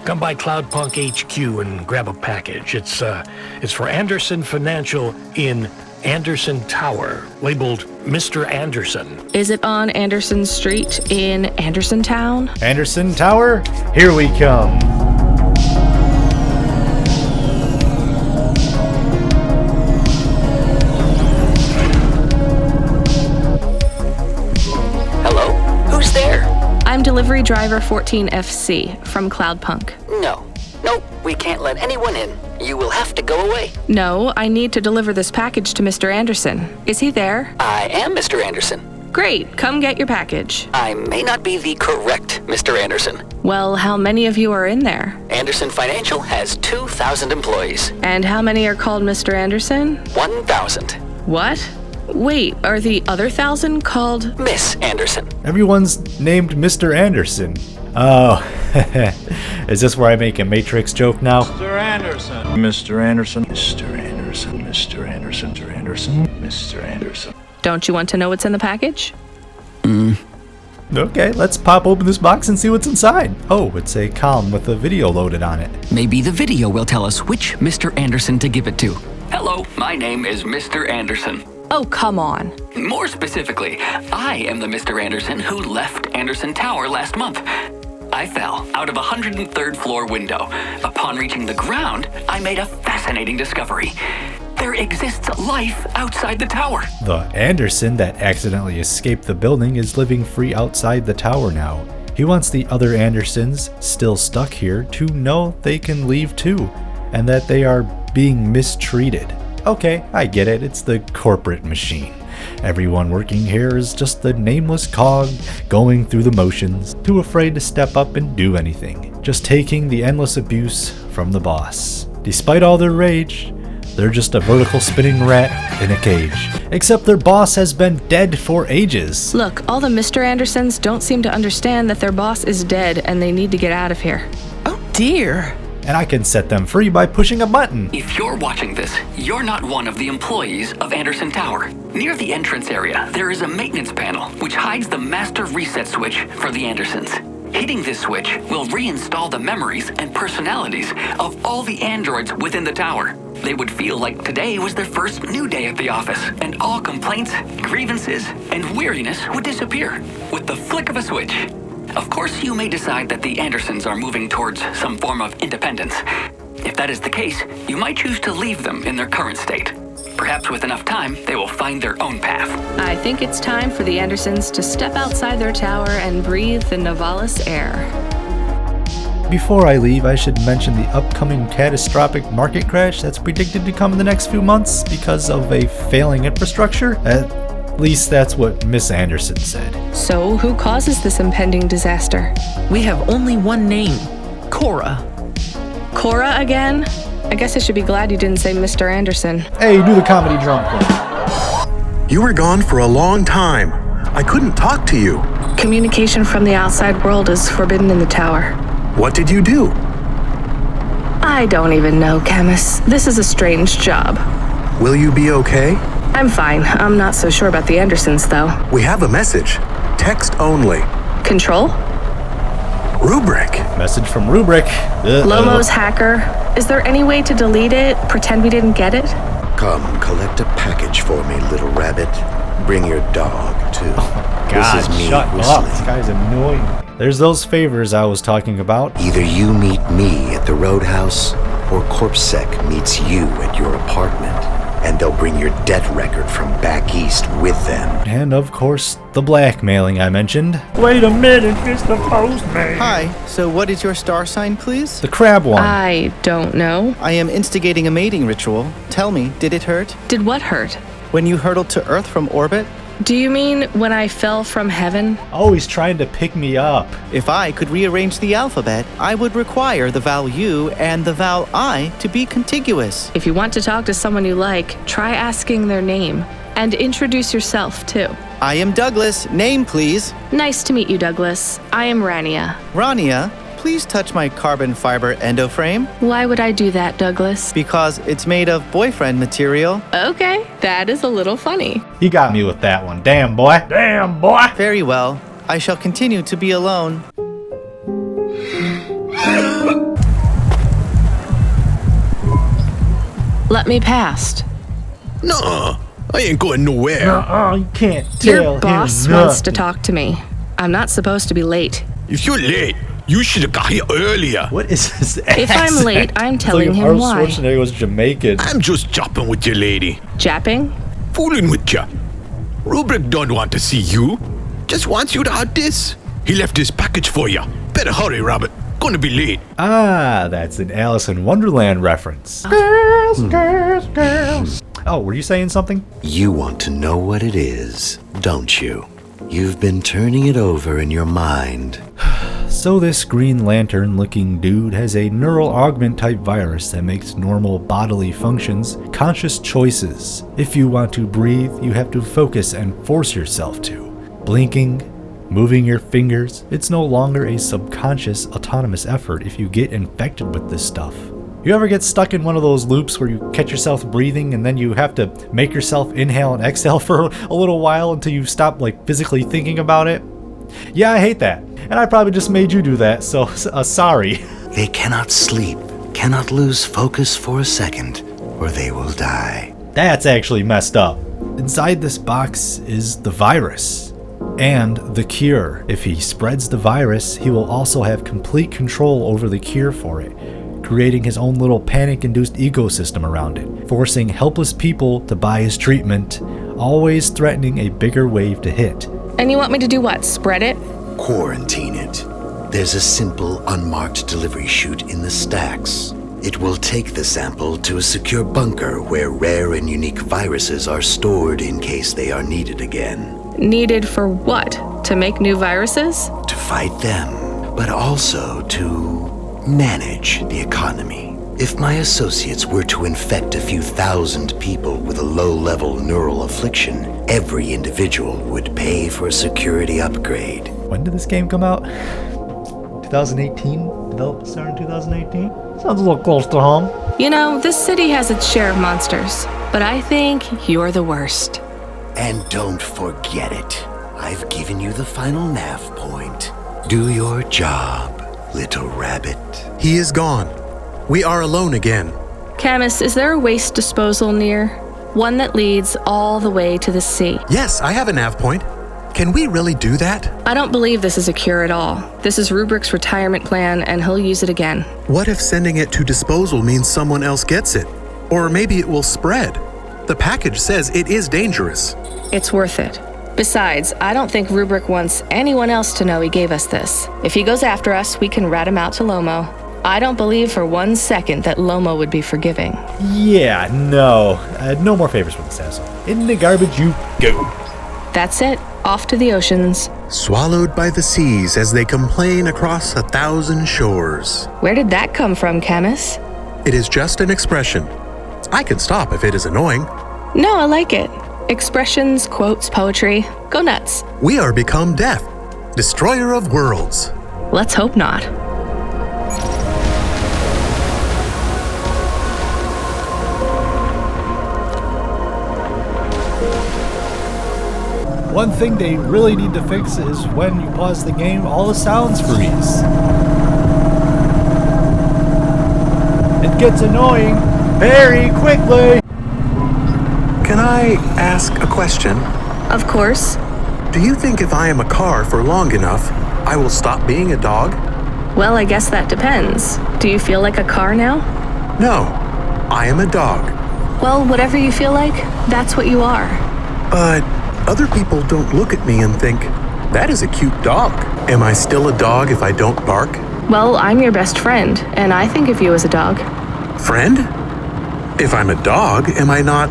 Come by Cloudpunk HQ and grab a package. It's for Anderson Financial in Anderson Tower, labeled Mr. Anderson. Is it on Anderson Street in Anderson Town? Anderson Tower? Here we come. Hello? Who's there? I'm delivery driver 14FC from Cloudpunk. No. Nope, we can't let anyone in. You will have to go away. No, I need to deliver this package to Mr. Anderson. Is he there? I am Mr. Anderson. Great, come get your package. I may not be the correct Mr. Anderson. Well, how many of you are in there? Anderson Financial has 2,000 employees. And how many are called Mr. Anderson? 1,000. What? Wait, are the other 1,000 called Miss Anderson? Everyone's named Mr. Anderson. Oh, is this where I make a Matrix joke now? Mr. Anderson. Mr. Anderson. Mr. Anderson. Mr. Anderson. Mr. Anderson. Mr. Anderson. Don't you want to know what's in the package? Okay, let's pop open this box and see what's inside. Oh, it's a column with a video loaded on it. Maybe the video will tell us which Mr. Anderson to give it to. Hello, my name is Mr. Anderson. Oh, come on. More specifically, I am the Mr. Anderson who left Anderson Tower last month. I fell out of a 103rd floor window. Upon reaching the ground, I made a fascinating discovery. There exists life outside the tower. The Anderson that accidentally escaped the building is living free outside the tower now. He wants the other Andersons, still stuck here, to know they can leave too, and that they are being mistreated. Okay, I get it, it's the corporate machine. Everyone working here is just the nameless cog going through the motions, too afraid to step up and do anything, just taking the endless abuse from the boss. Despite all their rage, they're just a vertical spinning rat in a cage. Except their boss has been dead for ages. Look, all the Mr. Andersons don't seem to understand that their boss is dead and they need to get out of here. Oh dear. And I can set them free by pushing a button. If you're watching this, you're not one of the employees of Anderson Tower. Near the entrance area, there is a maintenance panel which hides the master reset switch for the Andersons. Hitting this switch will reinstall the memories and personalities of all the androids within the tower. They would feel like today was their first new day at the office, and all complaints, grievances, and weariness would disappear with the flick of a switch. Of course, you may decide that the Andersons are moving towards some form of independence. If that is the case, you might choose to leave them in their current state. Perhaps with enough time, they will find their own path. I think it's time for the Andersons to step outside their tower and breathe the Novalis air. Before I leave, I should mention the upcoming catastrophic market crash that's predicted to come in the next few months because of a failing infrastructure. At least that's what Miss Anderson said. So, who causes this impending disaster? We have only one name. Cora. Cora again? I guess I should be glad you didn't say Mr. Anderson. Hey, do the comedy drum play. You were gone for a long time. I couldn't talk to you. Communication from the outside world is forbidden in the tower. What did you do? I don't even know, Camus. This is a strange job. Will you be okay? I'm fine. I'm not so sure about the Andersons, though. We have a message. Text only. Control? Rubric. Message from Rubric. Lomo's hacker. Is there any way to delete it? Pretend we didn't get it? Come, collect a package for me, little rabbit. Bring your dog, too. God, this is me shut whistling. up. This guy's annoying. There's those favors I was talking about. Either you meet me at the Roadhouse, or CorpSec meets you at your apartment. And they'll bring your debt record from back east with them. And of course, the blackmailing I mentioned. Wait a minute, Mr. Postman. Hi, so what is your star sign, please? The crab one. I don't know. I am instigating a mating ritual. Tell me, did it hurt? Did what hurt? When you hurtled to Earth from orbit? Do you mean when I fell from heaven? Oh, he's trying to pick me up. If I could rearrange the alphabet, I would require the vowel U and the vowel I to be contiguous. If you want to talk to someone you like, try asking their name. And introduce yourself, too. I am Douglas. Name, please. Nice to meet you, Douglas. I am Rania. Rania, please touch my carbon fiber endoframe. Why would I do that, Douglas? Because it's made of boyfriend material. Okay, that is a little funny. He got me with that one. Damn, boy. Damn, boy. Very well. I shall continue to be alone. Let me past. No, I ain't going nowhere. You can't tell Your boss wants to talk to me. I'm not supposed to be late. If you're late, you should have got here earlier. What is this If I'm late, I'm telling like him why. Schwarzenegger was Jamaican. I'm just japping with your lady. Japping? Fooling with ya. Rubric don't want to see you. Just wants you to have this. He left this package for you. Better hurry, Rabbit. Gonna be late. Ah, that's an Alice in Wonderland reference. Girls, girls, girls. Oh, were you saying something? You want to know what it is, don't you? You've been turning it over in your mind. So this Green Lantern looking dude has a neural augment type virus that makes normal bodily functions conscious choices. If you want to breathe, you have to focus and force yourself to. Blinking, moving your fingers, it's no longer a subconscious autonomous effort if you get infected with this stuff. You ever get stuck in one of those loops where you catch yourself breathing and then you have to make yourself inhale and exhale for a little while until you stop like physically thinking about it? Yeah, I hate that. And I probably just made you do that, so sorry. They cannot sleep, cannot lose focus for a second, or they will die. That's actually messed up. Inside this box is the virus and the cure. If he spreads the virus, he will also have complete control over the cure for it, creating his own little panic-induced ecosystem around it, forcing helpless people to buy his treatment, always threatening a bigger wave to hit. And you want me to do what? Spread it? Quarantine it. There's a simple, unmarked delivery chute in the stacks. It will take the sample to a secure bunker where rare and unique viruses are stored in case they are needed again. Needed for what? To make new viruses? To fight them, but also to manage the economy. If my associates were to infect a few thousand people with a low-level neural affliction, every individual would pay for a security upgrade. When did this game come out? 2018? Developed started in 2018? Sounds a little close to home. You know, this city has its share of monsters, but I think you're the worst. And don't forget it. I've given you the final nav point. Do your job, little rabbit. He is gone. We are alone again. Camus, is there a waste disposal near? One that leads all the way to the sea. Yes, I have a nav point. Can we really do that? I don't believe this is a cure at all. This is Rubrick's retirement plan, and he'll use it again. What if sending it to disposal means someone else gets it? Or maybe it will spread. The package says it is dangerous. It's worth it. Besides, I don't think Rubrick wants anyone else to know he gave us this. If he goes after us, we can rat him out to Lomo. I don't believe for 1 second that Lomo would be forgiving. Yeah, no. No more favors with this asshole. In the garbage you go. That's it. Off to the oceans. Swallowed by the seas as they complain across 1,000 shores. Where did that come from, Camus? It is just an expression. I can stop if it is annoying. No, I like it. Expressions, quotes, poetry. Go nuts. We are become death, destroyer of worlds. Let's hope not. One thing they really need to fix is when you pause the game, all the sounds freeze. It gets annoying very quickly. Can I ask a question? Of course. Do you think if I am a car for long enough, I will stop being a dog? Well, I guess that depends. Do you feel like a car now? No, I am a dog. Well, whatever you feel like, that's what you are. But other people don't look at me and think, that is a cute dog. Am I still a dog if I don't bark? Well, I'm your best friend, and I think of you as a dog. Friend? If I'm a dog, am I not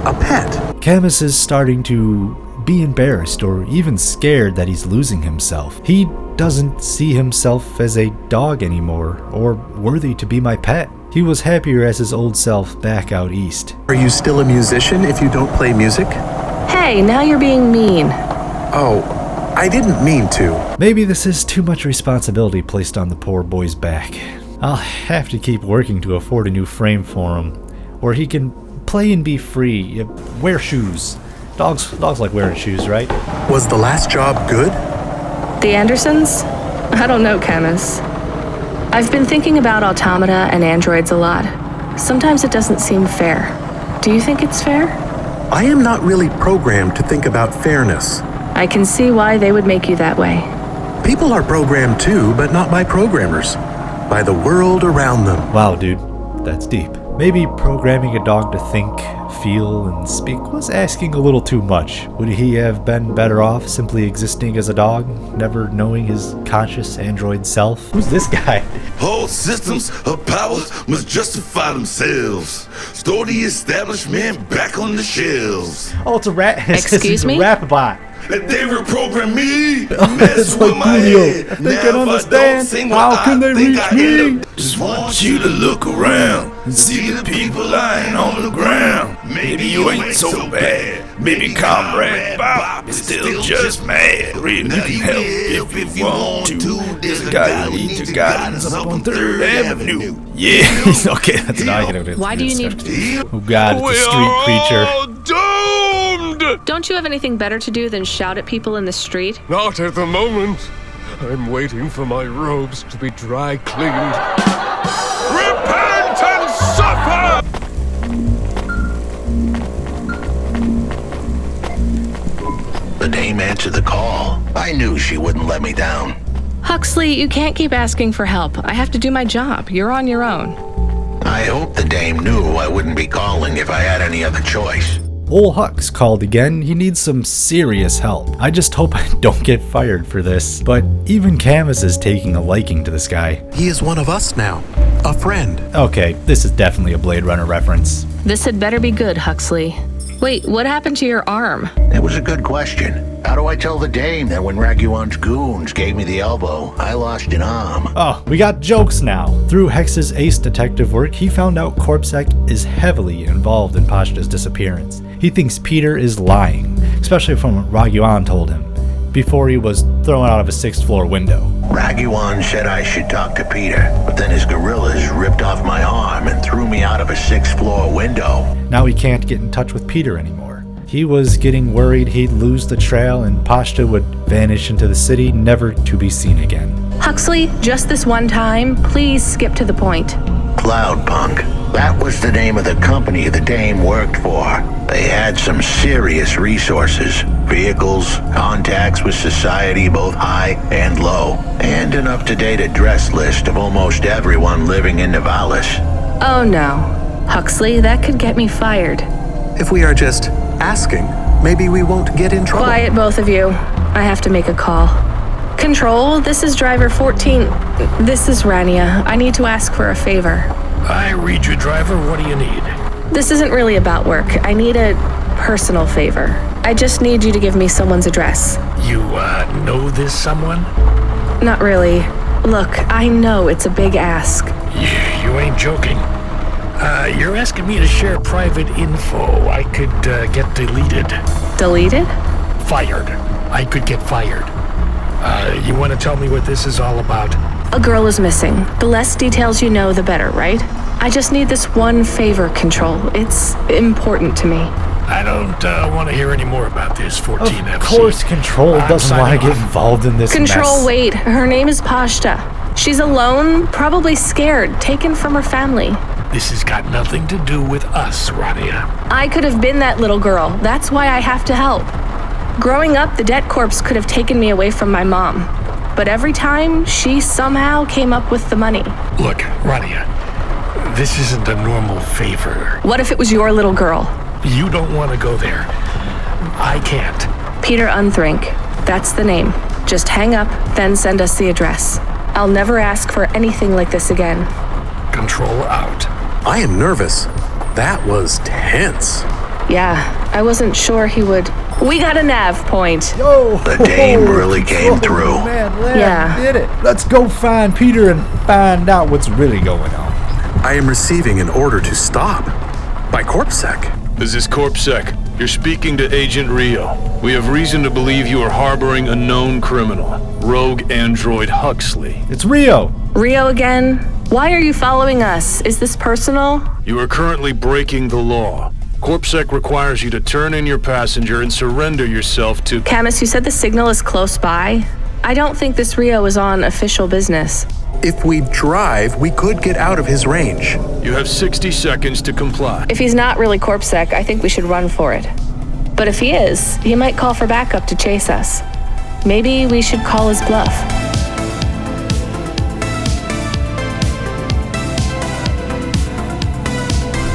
a pet? Camus is starting to be embarrassed or even scared that he's losing himself. He doesn't see himself as a dog anymore or worthy to be my pet. He was happier as his old self back out east. Are you still a musician if you don't play music? Hey, now you're being mean. Oh, I didn't mean to. Maybe this is too much responsibility placed on the poor boy's back. I'll have to keep working to afford a new frame for him, where he can play and be free. Wear shoes. Dogs like wearing shoes, right? Was the last job good? The Andersons? I don't know, Camus. I've been thinking about automata and androids a lot. Sometimes it doesn't seem fair. Do you think it's fair? I am not really programmed to think about fairness. I can see why they would make you that way. People are programmed too, but not by programmers. By the world around them. Wow, dude. That's deep. Maybe programming a dog to think, feel, and speak was asking a little too much. Would he have been better off simply existing as a dog, never knowing his conscious android self? Who's this guy? Whole systems of power must justify themselves. Store the establishment back on the shelves. Oh, it's a rat. Excuse me? A rap bot. That they reprogram me. Mess with my head. If they can understand, how can they reach me? Just want you to look around and see the people lying on the ground. Maybe you ain't so bad. Maybe Comrade Bob is still just mad. Really, you can help if you want to. There's a guy who needs your guidance up on 3rd Avenue. Yeah, okay, that's an argument. Why do you need... Oh god, it's a street creature. Doomed! Don't you have anything better to do than shout at people in the street? Not at the moment. I'm waiting for my robes to be dry cleaned. Repent and suffer! The dame answered the call. I knew she wouldn't let me down. Huxley, you can't keep asking for help. I have to do my job. You're on your own. I hope the dame knew I wouldn't be calling if I had any other choice. Ol' Hux called again. He needs some serious help. I just hope I don't get fired for this. But even Camus is taking a liking to this guy. He is one of us now. A friend. Okay, this is definitely a Blade Runner reference. This had better be good, Huxley. Wait, what happened to your arm? It was a good question. How do I tell the dame that when Raguan's goons gave me the elbow, I lost an arm? Oh, we got jokes now. Through Hex's ace detective work, he found out 𝒩𝒄 is heavily involved in Pashta's disappearance. He thinks Peter is lying, especially from what Raguan told him, before he was thrown out of a 6th floor window. Raguan said I should talk to Peter, but then his gorillas ripped off my arm and threw me out of a 6th floor window. Now he can't get in touch with Peter anymore. He was getting worried he'd lose the trail and Pashta would vanish into the city, never to be seen again. Huxley, just this one time, please skip to the point. Cloudpunk. That was the name of the company the dame worked for. They had some serious resources. Vehicles, contacts with society both high and low, and an up-to-date address list of almost everyone living in Nivalis. Oh no. Huxley, that could get me fired. If we are just asking, maybe we won't get in trouble. Quiet, both of you. I have to make a call. Control, this is driver 14. This is Rania. I need to ask for a favor. I read you, driver. What do you need? This isn't really about work. I need a personal favor. I just need you to give me someone's address. You, know this someone? Not really. Look, I know it's a big ask. You ain't joking. You're asking me to share private info. I could, get deleted. Deleted? Fired. I could get fired. You want to tell me what this is all about? A girl is missing. The less details you know, the better, right? I just need this one favor, Control. It's important to me. I don't want to hear any more about this, 14FC. Of course Control doesn't want to get involved in this Control, mess. wait. Her name is Pashta. She's alone, probably scared, taken from her family. This has got nothing to do with us, Rania. I could have been that little girl. That's why I have to help. Growing up, the debt corps could have taken me away from my mom. But every time, she somehow came up with the money. Look, Rania, this isn't a normal favor. What if it was your little girl? You don't want to go there. I can't. Peter Unthrink. That's the name. Just hang up, then send us the address. I'll never ask for anything like this again. Control out. I am nervous. That was tense. Yeah, I wasn't sure he would. We got a nav point. Yo, the dame really came through. Man, yeah. Did it. Let's go find Peter and find out what's really going on. I am receiving an order to stop by 𝒩𝒄. This is 𝒩𝒄. You're speaking to Agent Rio. We have reason to believe you are harboring a known criminal, rogue android Huxley. It's Rio. Rio again? Why are you following us? Is this personal? You are currently breaking the law. 𝒩𝒄 requires you to turn in your passenger and surrender yourself to... Camus, you said the signal is close by? I don't think this Rio is on official business. If we drive, we could get out of his range. You have 60 seconds to comply. If he's not really 𝒩𝒄, I think we should run for it. But if he is, he might call for backup to chase us. Maybe we should call his bluff.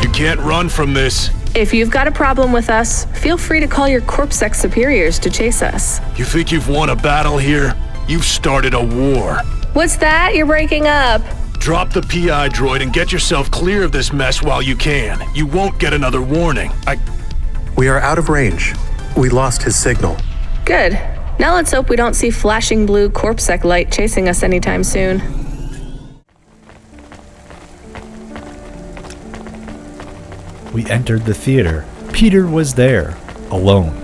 You can't run from this. If you've got a problem with us, feel free to call your 𝒩𝒄 superiors to chase us. You think you've won a battle here? You've started a war. What's that? You're breaking up. Drop the PI droid and get yourself clear of this mess while you can. You won't get another warning. We are out of range. We lost his signal. Good. Now let's hope we don't see flashing blue 𝒩𝒄 light chasing us anytime soon. We entered the theater. Peter was there, alone.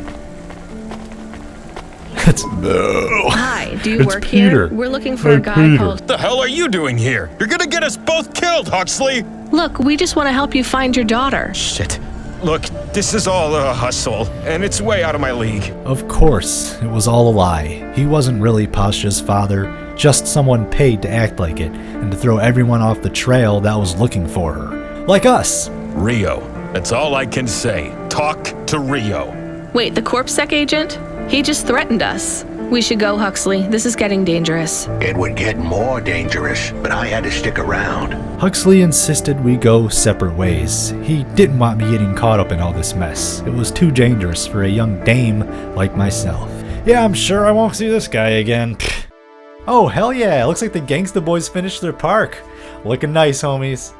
It's Hi, do you It's work Peter. here? We're looking for a guy Peter. called... What the hell are you doing here? You're gonna get us both killed, Huxley! Look, we just want to help you find your daughter. Shit. Look, this is all a hustle, and it's way out of my league. Of course, it was all a lie. He wasn't really Pasha's father, just someone paid to act like it, and to throw everyone off the trail that was looking for her. Like us. Rio. That's all I can say. Talk to Rio. Wait, the CorpSec agent? He just threatened us. We should go, Huxley. This is getting dangerous. It would get more dangerous, but I had to stick around. Huxley insisted we go separate ways. He didn't want me getting caught up in all this mess. It was too dangerous for a young dame like myself. Yeah, I'm sure I won't see this guy again. Oh, hell yeah. Looks like the Gangsta Boys finished their park. Looking nice, homies.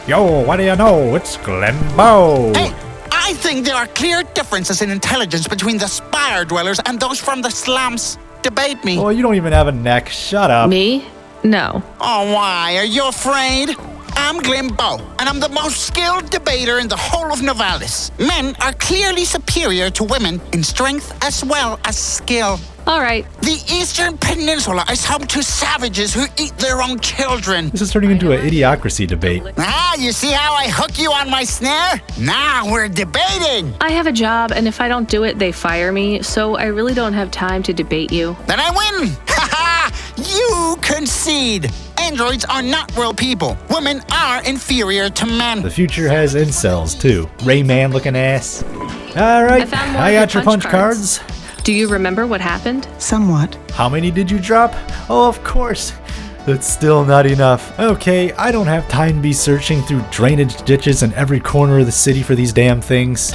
Yo, what do you know? It's Glenbow. Hey, I think there are clear differences in intelligence between the Spire dwellers and those from the slums. Debate me. Oh, you don't even have a neck. Shut up. Me? No. Oh, why? Are you afraid? I'm Glenbow, and I'm the most skilled debater in the whole of Novalis. Men are clearly superior to women in strength as well as skill. All right. The Eastern Peninsula is home to savages who eat their own children. This is turning into an idiocracy debate. Ah, you see how I hook you on my snare? Now we're debating. I have a job, and if I don't do it, they fire me, so I really don't have time to debate you. Then I win! Ha ha! You concede. Androids are not real people. Women are inferior to men. The future has incels, too. Rayman looking ass. All right, I got your punch cards. Do you remember what happened? Somewhat. How many did you drop? Oh, of course. That's still not enough. Okay, I don't have time to be searching through drainage ditches in every corner of the city for these damn things.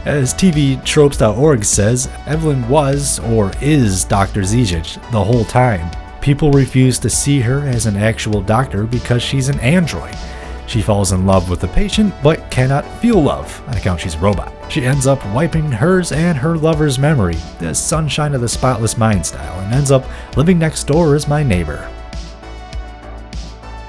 As TVTropes.org says, Evelyn was, or is, Dr. Zizic the whole time. People refuse to see her as an actual doctor because she's an android. She falls in love with the patient, but cannot feel love, on account she's a robot. She ends up wiping hers and her lover's memory, the Sunshine of the Spotless Mind style, and ends up living next door as my neighbor.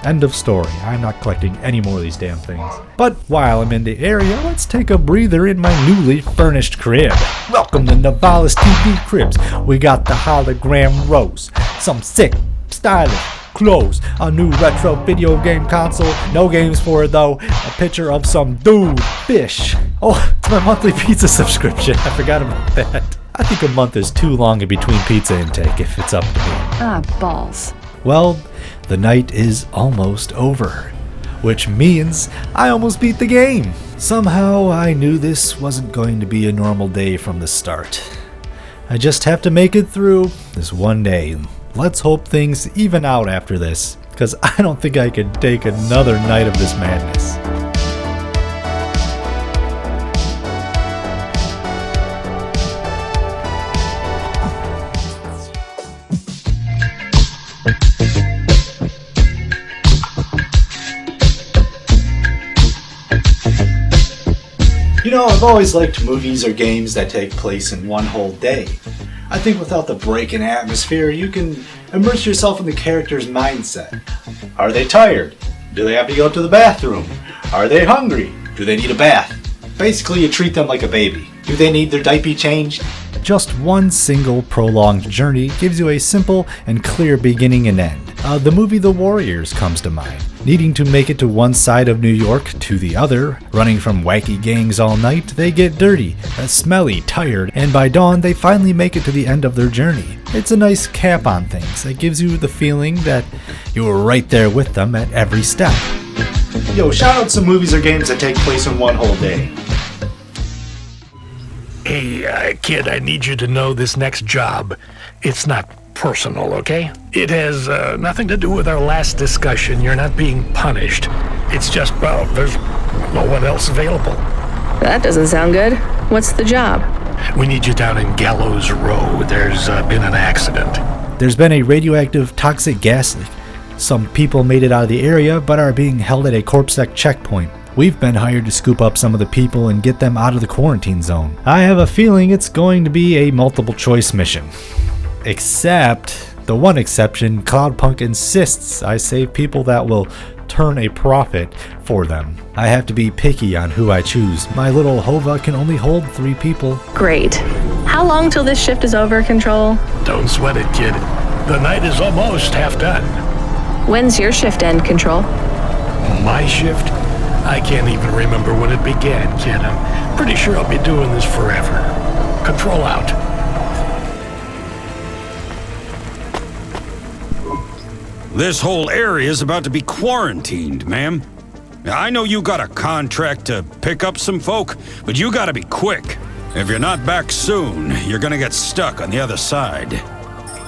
End of story. I'm not collecting any more of these damn things. But while I'm in the area, let's take a breather in my newly furnished crib. Welcome to Novalis TV Cribs. We got the hologram rose, some sick, stylish clothes, a new retro video game console, no games for it though, a picture of some dude fish. Oh, it's my monthly pizza subscription. I forgot about that. I think a month is too long in between pizza intake if it's up to me. Ah, balls. Well, the night is almost over, which means I almost beat the game. Somehow I knew this wasn't going to be a normal day from the start. I just have to make it through this one day. Let's hope things even out after this, because I don't think I could take another night of this madness. You know, I've always liked movies or games that take place in one whole day. I think without the break in atmosphere, you can immerse yourself in the character's mindset. Are they tired? Do they have to go to the bathroom? Are they hungry? Do they need a bath? Basically, you treat them like a baby. Do they need their diaper changed? Just one single prolonged journey gives you a simple and clear beginning and end. The movie The Warriors comes to mind. Needing to make it to one side of New York to the other, running from wacky gangs all night, they get dirty, smelly, tired, and by dawn they finally make it to the end of their journey. It's a nice cap on things that gives you the feeling that you were right there with them at every step. Yo, shout out some movies or games that take place in one whole day. Hey, kid, I need you to know this next job. It's not personal, okay? It has nothing to do with our last discussion. You're not being punished. It's just, well, there's no one else available. That doesn't sound good. What's the job? We need you down in Gallows Row. There's been an accident. There's been a radioactive toxic gas leak. Some people made it out of the area, but are being held at a CorpSec checkpoint. We've been hired to scoop up some of the people and get them out of the quarantine zone. I have a feeling it's going to be a multiple choice mission. Except, the one exception, Cloudpunk insists I save people that will turn a profit for them. I have to be picky on who I choose. My little Hova can only hold 3 people. Great. How long till this shift is over, Control? Don't sweat it, kid. The night is almost half done. When's your shift end, Control? My shift? I can't even remember when it began, kid. I'm pretty sure I'll be doing this forever. Control out. This whole area is about to be quarantined, ma'am. I know you got a contract to pick up some folk, but you gotta be quick. If you're not back soon, you're gonna get stuck on the other side.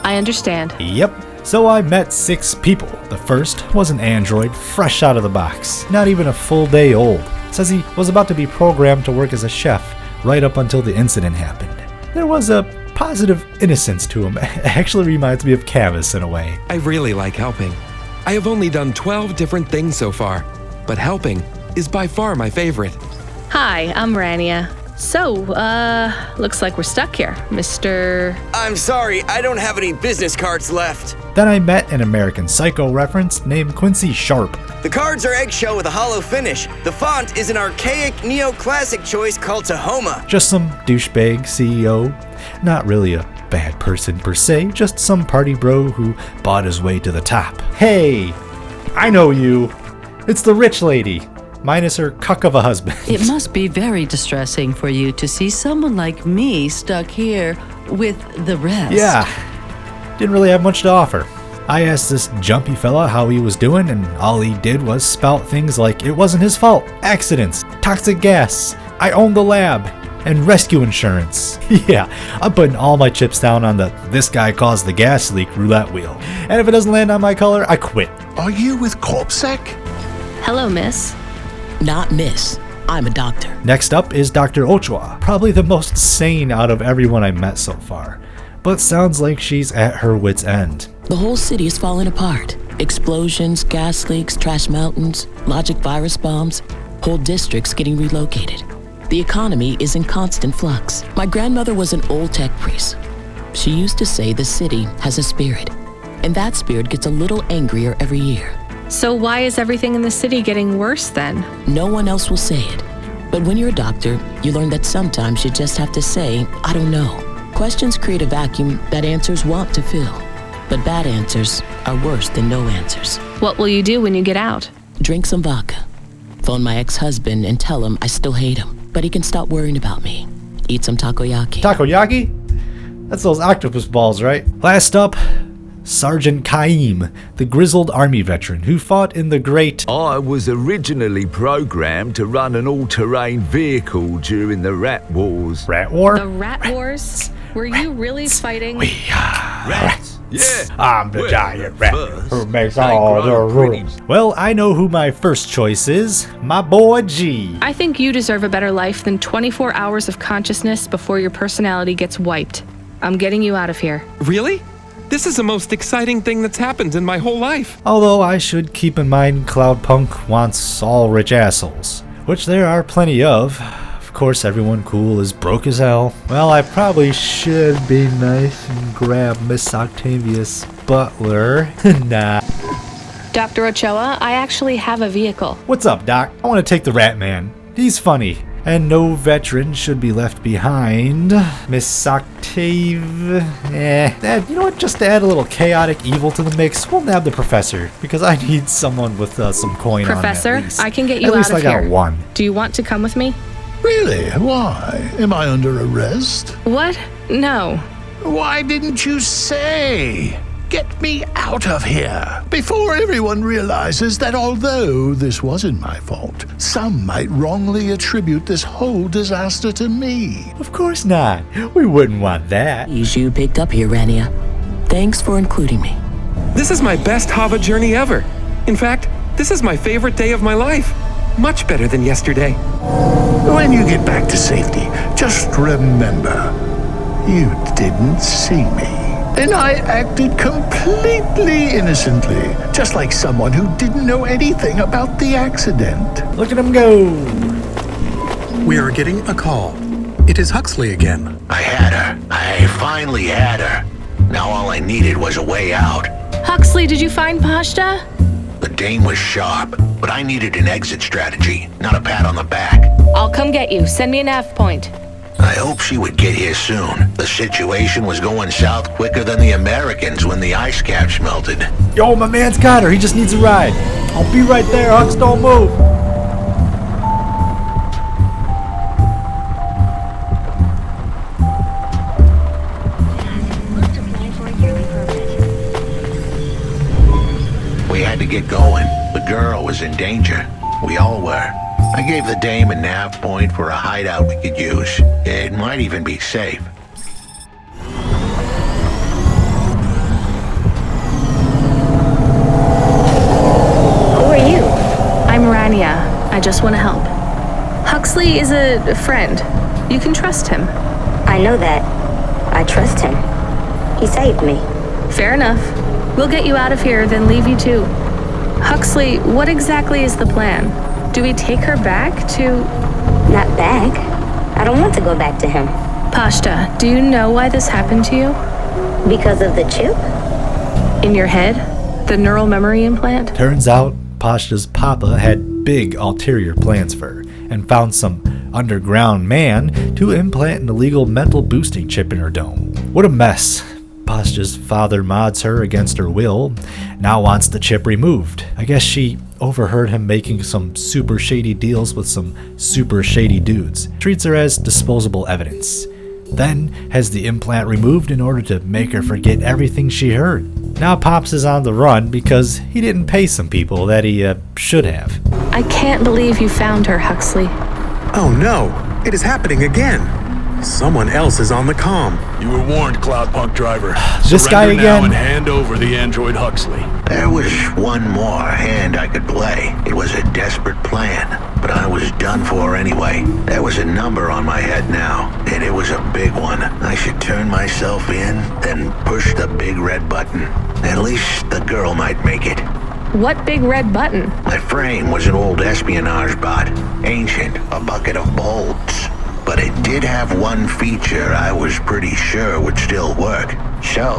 I understand. Yep. So I met 6 people. The first was an android fresh out of the box, not even a full day old. Says he was about to be programmed to work as a chef right up until the incident happened. There was a positive innocence to him. It actually reminds me of Cavis in a way. I really like helping. I have only done 12 different things so far, but helping is by far my favorite. Hi, I'm Rania. So, looks like we're stuck here, Mr. I'm sorry, I don't have any business cards left. Then I met an American Psycho reference named Quincy Sharp. The cards are eggshell with a hollow finish. The font is an archaic neoclassic choice called 𝒩𝑒𝓃. Just some douchebag CEO. Not really a bad person per se, just some party bro who bought his way to the top. Hey, I know you. It's the rich lady. Minus her cuck of a husband. It must be very distressing for you to see someone like me stuck here with the rest. Yeah, didn't really have much to offer. I asked this jumpy fella how he was doing, and all he did was spout things like it wasn't his fault, accidents, toxic gas, I own the lab, and rescue insurance. Yeah, I'm putting all my chips down on the this guy caused the gas leak roulette wheel. And if it doesn't land on my color, I quit. Are you with 𝒩𝑒𝓃? Hello, miss. Not miss. I'm a doctor. Next up is Dr. 𝒩𝑒𝓃, probably the most sane out of everyone I met so far. But sounds like she's at her wit's end. The whole city is falling apart. Explosions, gas leaks, trash mountains, logic virus bombs, whole districts getting relocated. The economy is in constant flux. My grandmother was an old tech priest. She used to say the city has a spirit, and that spirit gets a little angrier every year. So why is everything in the city getting worse then? No one else will say it. But when you're a doctor, you learn that sometimes you just have to say, I don't know. Questions create a vacuum that answers want to fill. But bad answers are worse than no answers. What will you do when you get out? Drink some vodka. Phone my ex-husband and tell him I still hate him, but he can stop worrying about me. Eat some takoyaki. Takoyaki? That's those octopus balls, right? Last up, Sergeant Kaim, the grizzled army veteran who fought in the great... I was originally programmed to run an all-terrain vehicle during the Rat Wars. Rat War? The Rat Wars? Were you really fighting? We are rats. Yeah. I'm the giant rat who makes all the rules. Well, I know who my first choice is. My boy G. I think you deserve a better life than 24 hours of consciousness before your personality gets wiped. I'm getting you out of here. Really? This is the most exciting thing that's happened in my whole life. Although I should keep in mind Cloudpunk wants all rich assholes, which there are plenty of. Of course, everyone cool is broke as hell. Well, I probably should be nice and grab Miss Octavia's butler. Nah. Dr. 𝒩𝑒𝓃, I actually have a vehicle. What's up, Doc? I want to take the Rat Man. He's funny. And no veteran should be left behind. Miss Octave... you know what? Just to add a little chaotic evil to the mix, we'll nab the professor. Because I need someone with some coin Professor, on him at least. I can get you at out least of I here. got one. Do you want to come with me? Really? Why? Am I under arrest? What? No. Why didn't you say? Get me out of here before everyone realizes that although this wasn't my fault, some might wrongly attribute this whole disaster to me. Of course not. We wouldn't want that. You picked up here, Rania. Thanks for including me. This is my best Hava journey ever. In fact, this is my favorite day of my life. Much better than yesterday. When you get back to safety, just remember, you didn't see me. And I acted completely innocently, just like someone who didn't know anything about the accident. Look at him go. We are getting a call. It is Huxley again. I had her. I finally had her. Now all I needed was a way out. Huxley, did you find Pashta? The dame was sharp, but I needed an exit strategy, not a pat on the back. I'll come get you. Send me an F point. I hope she would get here soon. The situation was going south quicker than the Americans when the ice caps melted. Yo, my man's got her. He just needs a ride. I'll be right there, Hux. Don't move. get going. The girl was in danger. We all were. I gave the dame a nav point for a hideout we could use. It might even be safe. Who are you? I'm Rania. I just want to help. Huxley is a friend. You can trust him. I know that. I trust him. He saved me. Fair enough. We'll get you out of here, then leave you too. Huxley, what exactly is the plan? Do we take her back to... Not back. I don't want to go back to him. Pashta, do you know why this happened to you? Because of the chip? In your head? The neural memory implant? Turns out, Pashta's papa had big ulterior plans for her, and found some underground man to implant an illegal mental boosting chip in her dome. What a mess. Pashta's father mods her against her will, now wants the chip removed. I guess she overheard him making some super shady deals with some super shady dudes. Treats her as disposable evidence. Then has the implant removed in order to make her forget everything she heard. Now Pops is on the run because he didn't pay some people that he should have. I can't believe you found her, Huxley. Oh no, it is happening again. Someone else is on the comm. You were warned, Cloudpunk driver. This guy Surrender now again? and hand over the android Huxley. There was one more hand I could play. It was a desperate plan, but I was done for anyway. There was a number on my head now, and it was a big one. I should turn myself in, then push the big red button. At least the girl might make it. What big red button? My frame was an old espionage bot, ancient, a bucket of bolts. But it did have one feature I was pretty sure would still work.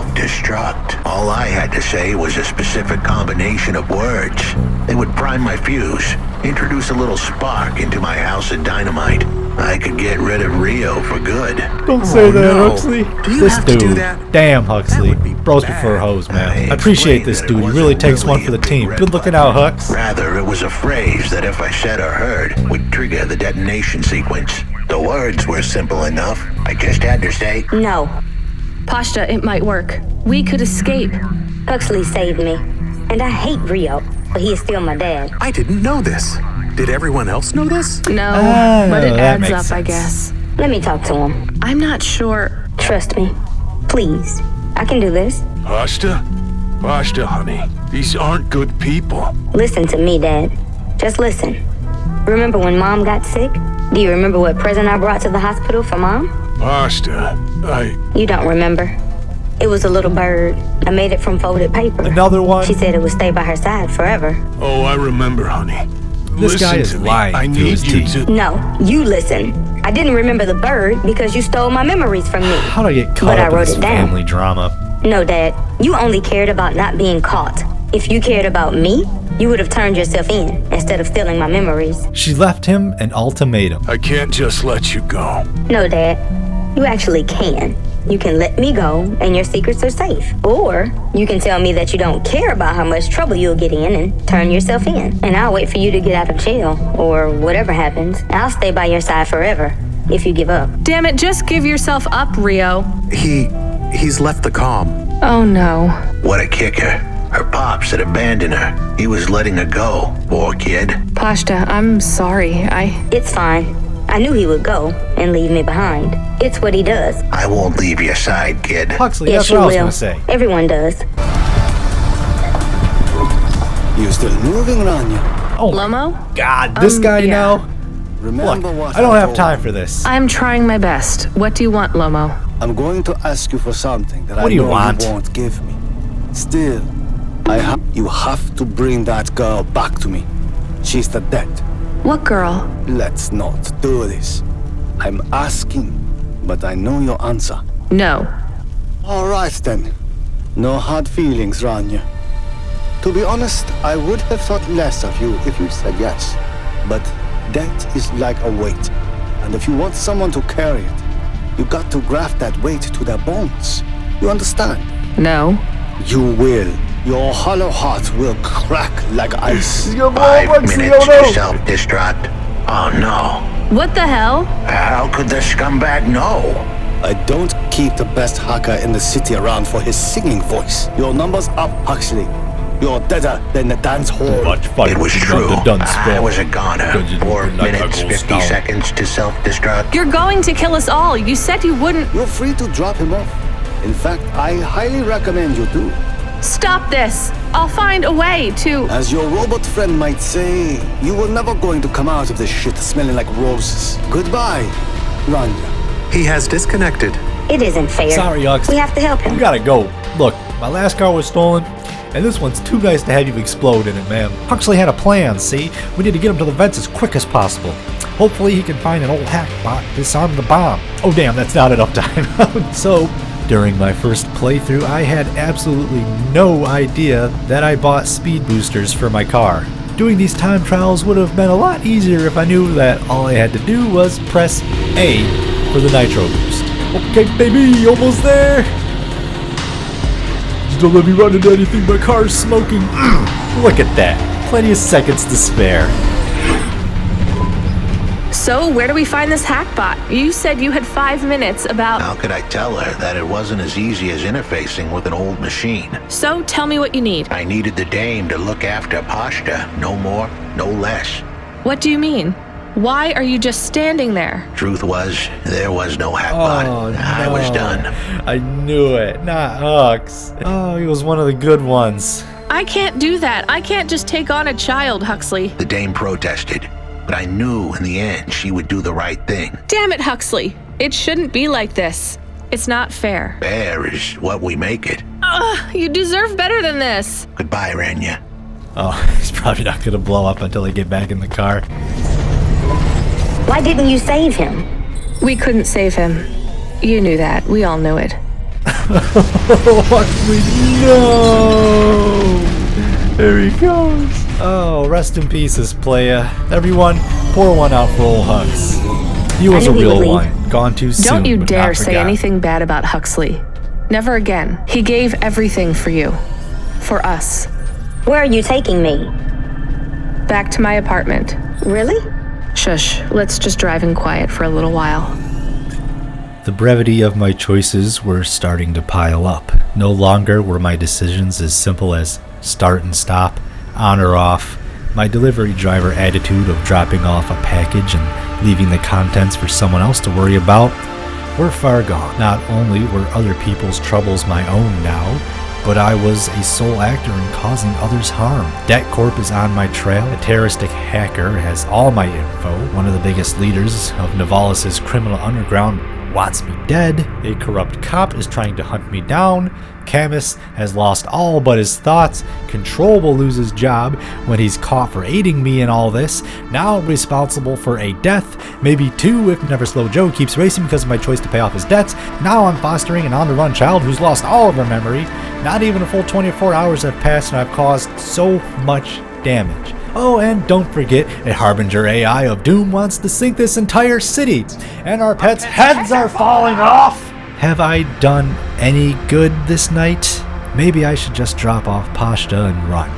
Self-destruct. All I had to say was a specific combination of words. They would prime my fuse, introduce a little spark into my house of dynamite. I could get rid of Rio for good. Don't say that, no. Huxley. Do you This have to do dude. that? Damn, Huxley. Bros prefer hoes, man. I appreciate this dude. He really takes one for the team. Good looking out, Hux. Rather, it was a phrase that if I said or heard, would trigger the detonation sequence. The words were simple enough. I just had to say, No. Pashta, it might work. We could escape. Huxley saved me. And I hate Rio, but he is still my dad. I didn't know this. Did everyone else know this? No, but it that adds makes up, I sense. guess. Let me talk to him. I'm not sure. Trust me. Please. I can do this. Pashta? Pashta, honey. These aren't good people. Listen to me, Dad. Just listen. Remember when Mom got sick? Do you remember what present I brought to the hospital for Mom? Pashta, You don't remember. It was a little bird. I made it from folded paper. Another one? She said it would stay by her side forever. Oh, I remember, honey. This guy Listen is to me. lying I through need his you teeth. to... No, you listen. I didn't remember the bird because you stole my memories from me. How'd I get But caught I up in wrote this it down. family drama? No, Dad. You only cared about not being caught. If you cared about me, you would have turned yourself in instead of stealing my memories. She left him an ultimatum. I can't just let you go. No, Dad. You actually can. You can let me go and your secrets are safe. Or you can tell me that you don't care about how much trouble you'll get in and turn yourself in. And I'll wait for you to get out of jail or whatever happens. I'll stay by your side forever if you give up. Damn it, just give yourself up, Rio. He's left the comm. Oh no. what a kicker. Her pops had abandoned her. He was letting her go. Poor kid. Pashta, I'm sorry. It's fine. I knew he would go and leave me behind. It's what he does. I won't leave your side, kid. Huxley, Yes, that's you what I was will. gonna say. Everyone does. You still moving, Rania? Oh, Lomo? God, this guy yeah. now? Remember Look, what I don't have told time you. for this. I'm trying my best. What do you want, Lomo? I'm going to ask you for something that What I do you know want? you won't give me. Still, you have to bring that girl back to me. She's the dead. What girl? Let's not do this. I'm asking, but I know your answer. No. All right then. No hard feelings, Rania. To be honest, I would have thought less of you if you said yes. But death is like a weight, and if you want someone to carry it, you got to graft that weight to their bones. You understand? No. You will. Your hollow heart will crack like ice. 5 minutes to self-destruct. Oh no. What the hell? How could the scumbag know? I don't keep the best hacker in the city around for his singing voice. Your number's up, Huxley. You're deader than the dance hall. It was true. I was a goner. 4 minutes, 50 seconds to self-destruct. You're going to kill us all. You said you wouldn't. You're free to drop him off. In fact, I highly recommend you do. Stop this. I'll find a way to... As your robot friend might say, you were never going to come out of this shit smelling like roses. Goodbye, Rania. He has disconnected. It isn't fair. Sorry, Ux. We have to help him. You gotta go. Look, my last car was stolen, and this one's too nice to have you explode in it, man. Huxley had a plan, see? We need to get him to the vents as quick as possible. Hopefully he can find an old hack bot, disarm the bomb. Oh damn, that's not enough time. So, during my first playthrough, I had absolutely no idea that I bought speed boosters for my car. Doing these time trials would have been a lot easier if I knew that all I had to do was press A for the nitro boost. Okay, baby, almost there. Just don't let me run into anything, my car's smoking. Look at that. Plenty of seconds to spare. So, where do we find this hackbot? You said you had 5 minutes about... How could I tell her that it wasn't as easy as interfacing with an old machine? So, tell me what you need. I needed the dame to look after Pashta. No more, no less. What do you mean? Why are you just standing there? Truth was, there was no hackbot. Oh, no. I was done. I knew it. Not Hux. Oh, he was one of the good ones. I can't do that. I can't just take on a child, Huxley. The dame protested, but I knew in the end she would do the right thing. Damn it, Huxley. It shouldn't be like this. It's not fair. Fair is what we make it. You deserve better than this. Goodbye, Rania. Oh, he's probably not gonna blow up until they get back in the car. Why didn't you save him? We couldn't save him. You knew that. We all knew it. Huxley, no! There he goes. Oh, rest in pieces, playa. Everyone, pour one out for old Hux. He was a real one. Gone too soon. Don't you but dare not say forgotten. anything bad about Huxley. Never again. He gave everything for you. For us. Where are you taking me? Back to my apartment. Really? Shush. Let's just drive in quiet for a little while. The brevity of my choices were starting to pile up. No longer were my decisions as simple as start and stop, on or off. My delivery driver attitude of dropping off a package and leaving the contents for someone else to worry about were far gone. Not only were other people's troubles my own now, but I was a sole actor in causing others harm. Debt Corp is on my trail. A terroristic hacker has all my info. One of the biggest leaders of Navalis' criminal underground wants me dead. A corrupt cop is trying to hunt me down. Camus has lost all but his thoughts. Control will lose his job when he's caught for aiding me in all this. Now I'm responsible for a death, maybe 2 if Never Slow Joe keeps racing because of my choice to pay off his debts. Now I'm fostering an on-the-run child who's lost all of her memory. Not even a full 24 hours have passed and I've caused so much damage. Oh, and don't forget, a harbinger AI of doom wants to sink this entire city, and our pets' heads are falling off! Have I done any good this night? Maybe I should just drop off Pashta and run.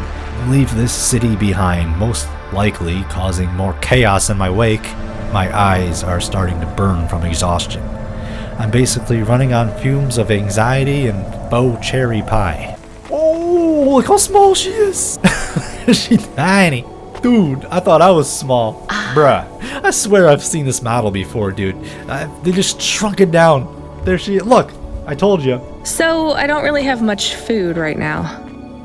Leave this city behind, most likely causing more chaos in my wake. My eyes are starting to burn from exhaustion. I'm basically running on fumes of anxiety and faux cherry pie. Oh, look how small she is! She's tiny. Dude, I thought I was small. Bruh, I swear I've seen this model before, dude. They just shrunk it down. There she is. Look, I told you. So, I don't really have much food right now.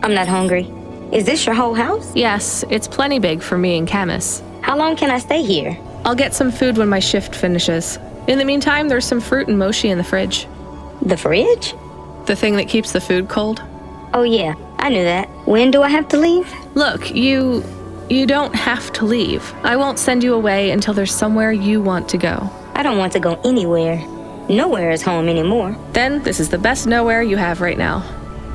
I'm not hungry. Is this your whole house? Yes, it's plenty big for me and Camus. How long can I stay here? I'll get some food when my shift finishes. In the meantime, there's some fruit and mochi in the fridge. The fridge? The thing that keeps the food cold. Oh yeah, I knew that. When do I have to leave? Look, you don't have to leave. I won't send you away until there's somewhere you want to go. I don't want to go anywhere. Nowhere is home anymore. Then this is the best nowhere you have right now.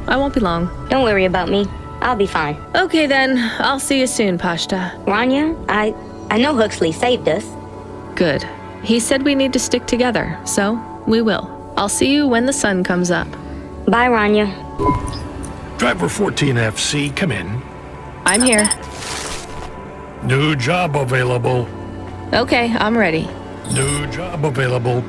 I won't be long. Don't worry about me. I'll be fine. Okay then, I'll see you soon, Pashta. Rania, I know Huxley saved us. Good. He said we need to stick together, so we will. I'll see you when the sun comes up. Bye, Rania. Driver 14FC, come in. I'm here. New job available. Okay, I'm ready. New job available.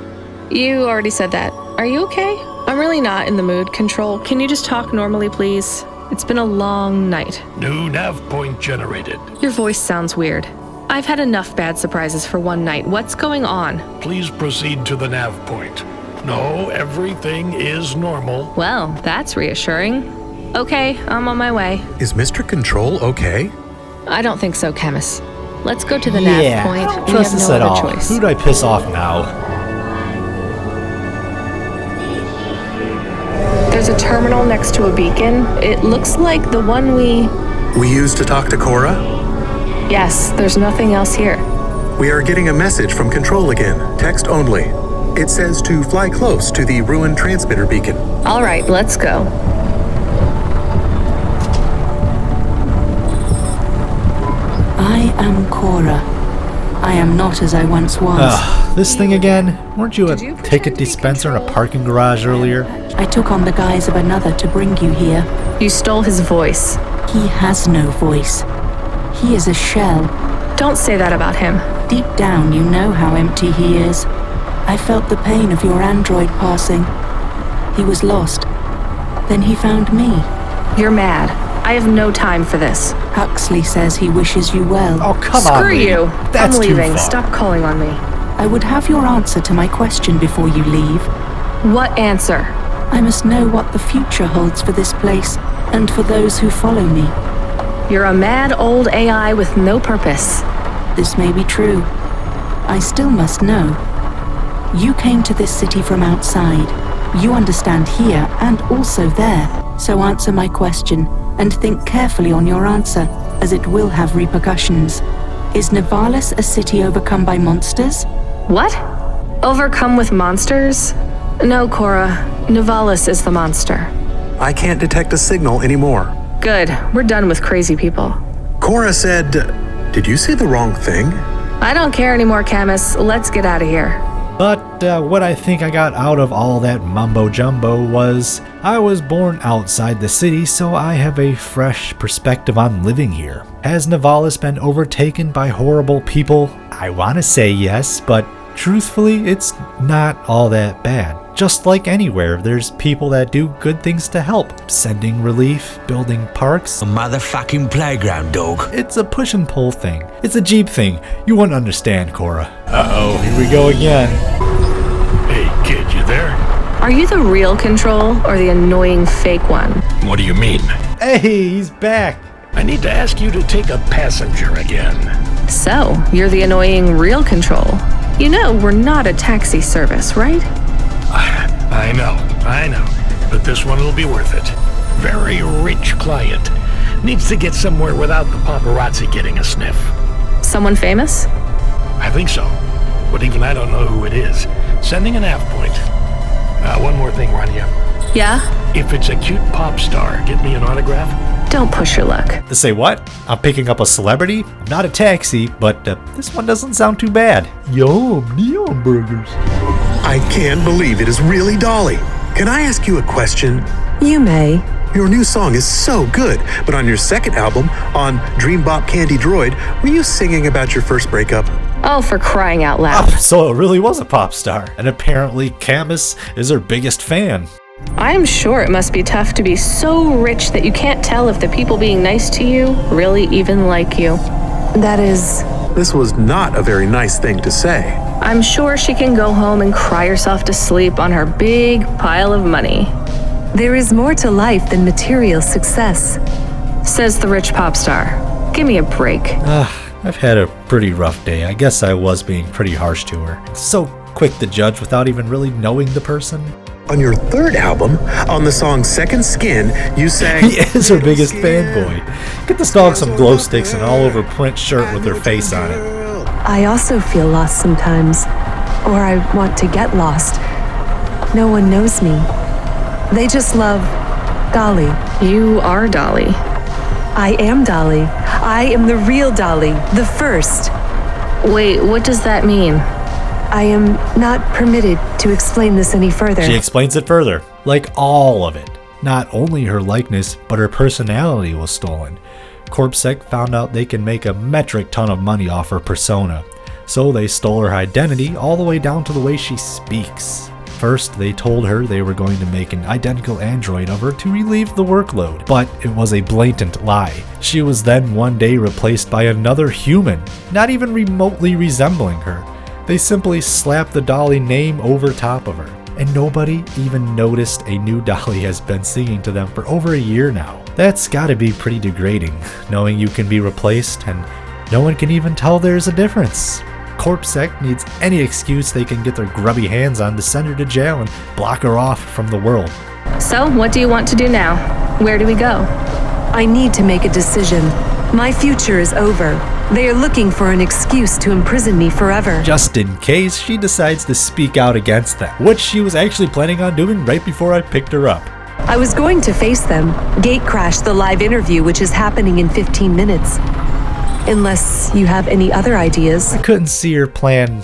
You already said that. Are you okay? I'm really not in the mood. Control, can you just talk normally, please? It's been a long night. New nav point generated. Your voice sounds weird. I've had enough bad surprises for one night. What's going on? Please proceed to the nav point. No, everything is normal. Well, that's reassuring. Okay, I'm on my way. Is Mr. Control okay? I don't think so, Chemist. Let's go to the nav point. I don't We trust have this no at other all. choice. Who do I piss off now? There's a terminal next to a beacon. It looks like the one we used to talk to 𝒩𝓃? Yes, there's nothing else here. We are getting a message from Control again, text only. It says to fly close to the ruined transmitter beacon. All right, let's go. I am 𝒩𝓃. I am not as I once was. This thing again? Weren't you a ticket dispenser in a parking garage earlier? I took on the guise of another to bring you here. You stole his voice. He has no voice. He is a shell. Don't say that about him. Deep down, you know how empty he is. I felt the pain of your android passing. He was lost. Then he found me. You're mad. I have no time for this. Huxley says he wishes you well. Oh, come on. Screw you. That's I'm too leaving. far. Stop calling on me. I would have your answer to my question before you leave. What answer? I must know what the future holds for this place and for those who follow me. You're a mad old AI with no purpose. This may be true. I still must know. You came to this city from outside. You understand here and also there. So answer my question and think carefully on your answer, as it will have repercussions. Is Nivalis a city overcome by monsters? What? Overcome with monsters? No, 𝒩𝓃. Nivalis is the monster. I can't detect a signal anymore. Good. We're done with crazy people. 𝒩𝓃 said... Did you say the wrong thing? I don't care anymore, Camus. Let's get out of here. But what I think I got out of all that mumbo-jumbo was I was born outside the city, so I have a fresh perspective on living here. Has Nivalis been overtaken by horrible people? I want to say yes, but truthfully, it's not all that bad. Just like anywhere, there's people that do good things to help. Sending relief, building parks. A motherfucking playground, dog. It's a push and pull thing. It's a Jeep thing. You wouldn't understand, 𝒩𝓃. Uh-oh, here we go again. Hey, kid, you there? Are you the real Control or the annoying fake one? What do you mean? Hey, he's back. I need to ask you to take a passenger again. So, you're the annoying real Control. You know, we're not a taxi service, right? I know. But this one will be worth it. Very rich client. Needs to get somewhere without the paparazzi getting a sniff. Someone famous? I think so. But even I don't know who it is. Sending a nav point. One more thing, Rania. Yeah? If it's a cute pop star, get me an autograph? Don't push your luck. Say what? I'm picking up a celebrity? I'm not a taxi, but this one doesn't sound too bad. Yum, neon burgers. I can't believe it is really Dolly. Can I ask you a question? You may. Your new song is so good, but on your second album, on 𝒩𝒩𝒦𝒏𝒡 Candy Droid, were you singing about your first breakup? Oh, for crying out loud. Oh, so it really was a pop star. And apparently Camus is her biggest fan. I'm sure it must be tough to be so rich that you can't tell if the people being nice to you really even like you. That is... This was not a very nice thing to say. I'm sure she can go home and cry herself to sleep on her big pile of money. There is more to life than material success, says the rich pop star. Give me a break. I've had a pretty rough day. I guess I was being pretty harsh to her. So quick to judge without even really knowing the person. On your third album, on the song Second Skin, you sang... He is her biggest fanboy. Get this dog some glow sticks and an all-over print shirt with her face on it. I also feel lost sometimes. Or I want to get lost. No one knows me. They just love Dolly. You are Dolly. I am Dolly. I am the real Dolly, the first. Wait, what does that mean? I am not permitted to explain this any further. She explains it further. Like all of it. Not only her likeness, but her personality was stolen. 𝒩𝓃 found out they can make a metric ton of money off her persona. So they stole her identity all the way down to the way she speaks. First, they told her they were going to make an identical android of her to relieve the workload, but it was a blatant lie. She was then one day replaced by another human, not even remotely resembling her. They simply slapped the dolly name over top of her, and nobody even noticed a new dolly has been singing to them for over a year now. That's gotta be pretty degrading, knowing you can be replaced and no one can even tell there's a difference. 𝒩𝒃 needs any excuse they can get their grubby hands on to send her to jail and block her off from the world. So, what do you want to do now? Where do we go? I need to make a decision. My future is over. They are looking for an excuse to imprison me forever. Just in case she decides to speak out against them, which she was actually planning on doing right before I picked her up. I was going to face them, gatecrash the live interview which is happening in 15 minutes. Unless you have any other ideas. I couldn't see her plan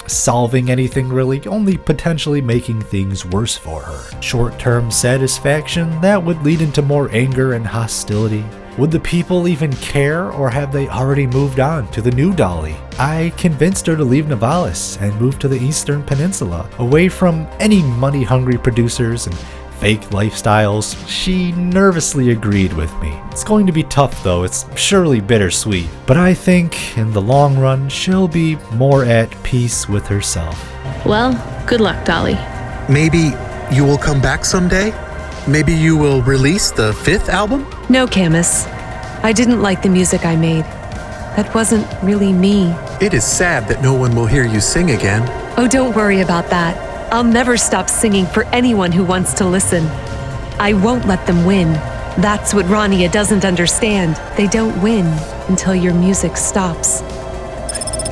solving anything really, only potentially making things worse for her. Short-term satisfaction that would lead into more anger and hostility. Would the people even care, or have they already moved on to the new dolly? I convinced her to leave Novalis and move to the Eastern Peninsula, away from any money-hungry producers and fake lifestyles. She nervously agreed with me. It's going to be tough though, it's surely bittersweet, but I think in the long run she'll be more at peace with herself. Well, good luck, Dolly. Maybe you will come back someday? Maybe you will release the 5th album? No, Camus. I didn't like the music I made. That wasn't really me. It is sad that no one will hear you sing again. Oh, don't worry about that. I'll never stop singing for anyone who wants to listen. I won't let them win. That's what Rania doesn't understand. They don't win until your music stops.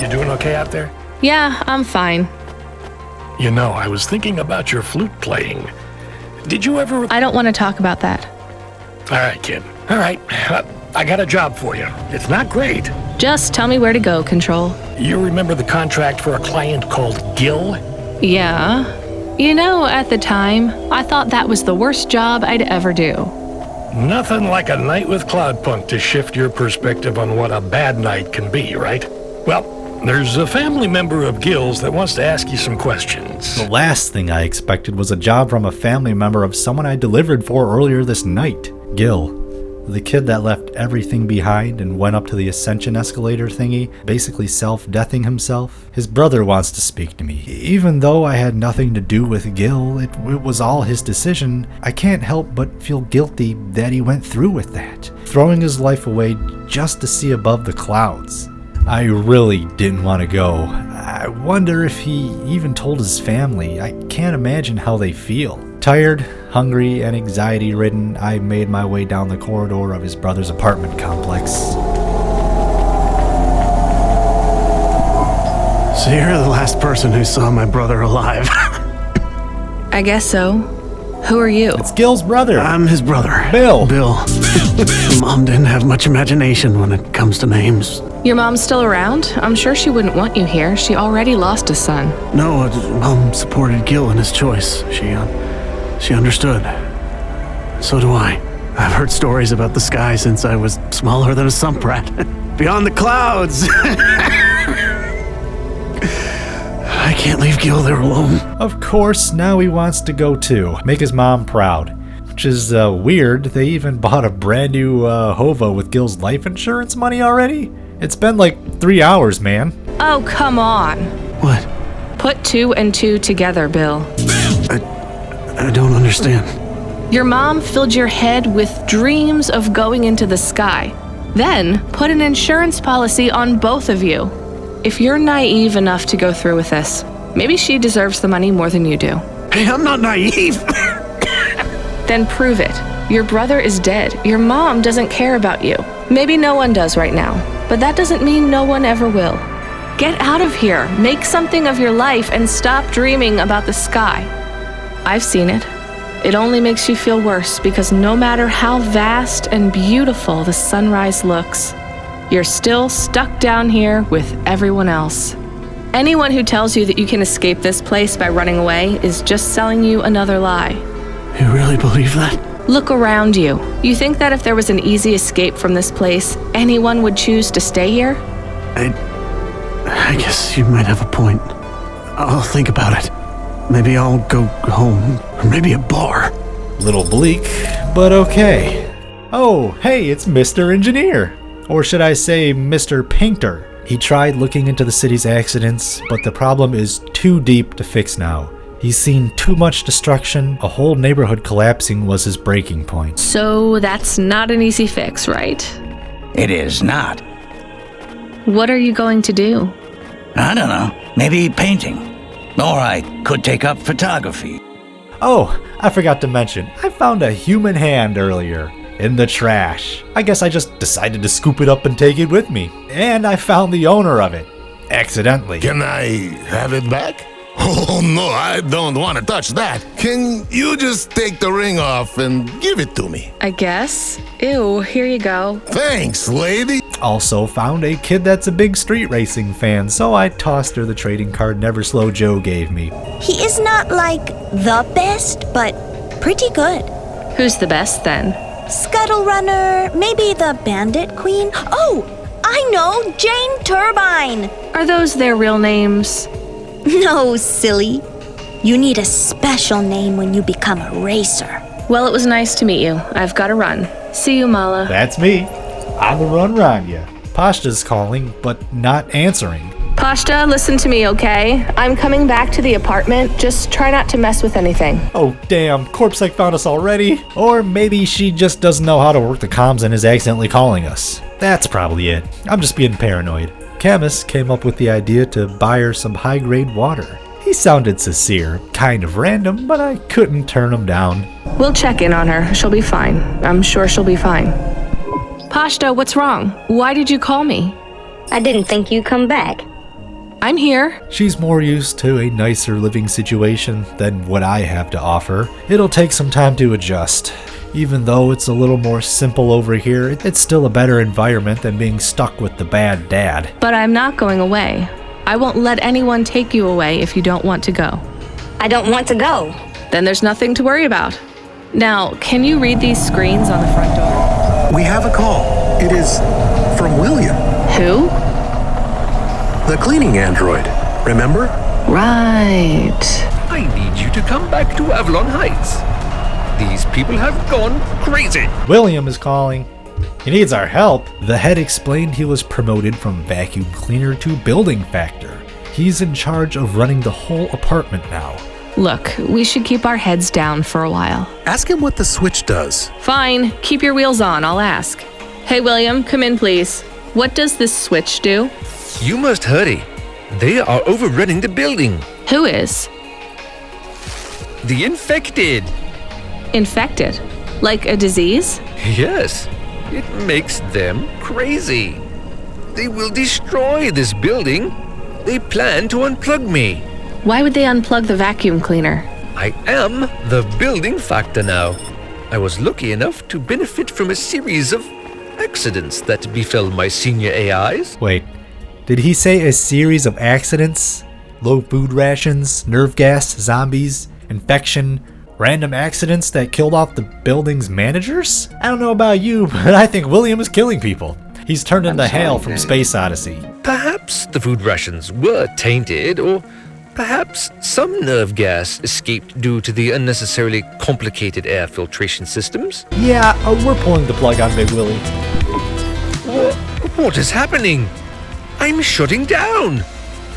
You doing okay out there? Yeah, I'm fine. You know, I was thinking about your flute playing. Did you ever... I don't want to talk about that. All right, kid. All right. I got a job for you. It's not great. Just tell me where to go, Control. You remember the contract for a client called Gil? Yeah. You know, at the time, I thought that was the worst job I'd ever do. Nothing like a night with Cloudpunk to shift your perspective on what a bad night can be, right? Well, there's a family member of Gil's that wants to ask you some questions. The last thing I expected was a job from a family member of someone I delivered for earlier this night. Gil, the kid that left everything behind and went up to the ascension escalator thingy, basically self-deathing himself. His brother wants to speak to me. Even though I had nothing to do with Gil, it was all his decision, I can't help but feel guilty that he went through with that, throwing his life away just to see above the clouds. I really didn't want to go. I wonder if he even told his family. I can't imagine how they feel. Tired, hungry, and anxiety-ridden, I made my way down the corridor of his brother's apartment complex. So you're the last person who saw my brother alive. I guess so. Who are you? It's Gil's brother. I'm his brother. Bill. Mom didn't have much imagination when it comes to names. Your mom's still around? I'm sure she wouldn't want you here. She already lost a son. No, Mom supported Gil in his choice. She understood. So do I. I've heard stories about the sky since I was smaller than a sump rat. Beyond the clouds! I can't leave Gil there alone. Of course, now he wants to go too. Make his mom proud. Which is weird. They even bought a brand new 𝒩𝒃 with Gil's life insurance money already? It's been like 3 hours, man. Oh, come on. What? Put 2 and 2 together, Bill. I don't understand. Your mom filled your head with dreams of going into the sky. Then put an insurance policy on both of you. If you're naive enough to go through with this, maybe she deserves the money more than you do. Hey, I'm not naive. Then prove it. Your brother is dead. Your mom doesn't care about you. Maybe no one does right now, but that doesn't mean no one ever will. Get out of here. Make something of your life and stop dreaming about the sky. I've seen it. It only makes you feel worse because no matter how vast and beautiful the sunrise looks, you're still stuck down here with everyone else. Anyone who tells you that you can escape this place by running away is just selling you another lie. You really believe that? Look around you. You think that if there was an easy escape from this place, anyone would choose to stay here? I guess you might have a point. I'll think about it. Maybe I'll go home. Or maybe a bar. Little bleak, but okay. Oh, hey, it's Mr. Engineer. Or should I say Mr. Painter. He tried looking into the city's accidents, but the problem is too deep to fix now. He's seen too much destruction. A whole neighborhood collapsing was his breaking point. So that's not an easy fix, right? It is not. What are you going to do? I don't know. Maybe painting. Or I could take up photography. Oh, I forgot to mention, I found a human hand earlier in the trash. I guess I just decided to scoop it up and take it with me. And I found the owner of it. Accidentally. Can I have it back? Oh no, I don't want to touch that. Can you just take the ring off and give it to me? I guess. Ew, here you go. Thanks, lady. Also found a kid that's a big street racing fan, so I tossed her the trading card Never Slow Joe gave me. He is not like the best, but pretty good. Who's the best then? Scuttle Runner, maybe the Bandit Queen. Oh, I know, Jane Turbine. Are those their real names? No, silly. You need a special name when you become a racer. Well, it was nice to meet you. I've got to run. See you, Mala. That's me. On the run, Rania. Pashta's calling, but not answering. Pashta, listen to me, okay? I'm coming back to the apartment. Just try not to mess with anything. Oh, damn. 𝒩𝒄sec found us already? Or maybe she just doesn't know how to work the comms and is accidentally calling us. That's probably it. I'm just being paranoid. Camus came up with the idea to buy her some high-grade water. He sounded sincere, kind of random, but I couldn't turn him down. We'll check in on her. She'll be fine. I'm sure she'll be fine. Pashta, what's wrong? Why did you call me? I didn't think you'd come back. I'm here. She's more used to a nicer living situation than what I have to offer. It'll take some time to adjust. Even though it's a little more simple over here, it's still a better environment than being stuck with the bad dad. But I'm not going away. I won't let anyone take you away if you don't want to go. I don't want to go. Then there's nothing to worry about. Now, can you read these screens on the front door? We have a call. It is from William. Who? The cleaning android. Remember? Right. I need you to come back to Avalon Heights. These people have gone crazy. William is calling. He needs our help. The head explained he was promoted from vacuum cleaner to building factor. He's in charge of running the whole apartment now. Look, we should keep our heads down for a while. Ask him what the switch does. Fine, keep your wheels on, I'll ask. Hey William, come in please. What does this switch do? You must hurry. They are overrunning the building. Who is? The infected. Infected? Like a disease? Yes. It makes them crazy. They will destroy this building. They plan to unplug me. Why would they unplug the vacuum cleaner? I am the building factor now. I was lucky enough to benefit from a series of accidents that befell my senior AIs. Wait, did he say a series of accidents? Low food rations, nerve gas, zombies, infection, random accidents that killed off the building's managers? I don't know about you, but I think William is killing people. He's turned into Hale from Space Odyssey. Perhaps the food rations were tainted, or perhaps some nerve gas escaped due to the unnecessarily complicated air filtration systems. Yeah, we're pulling the plug on Big Willie. What is happening? I'm shutting down.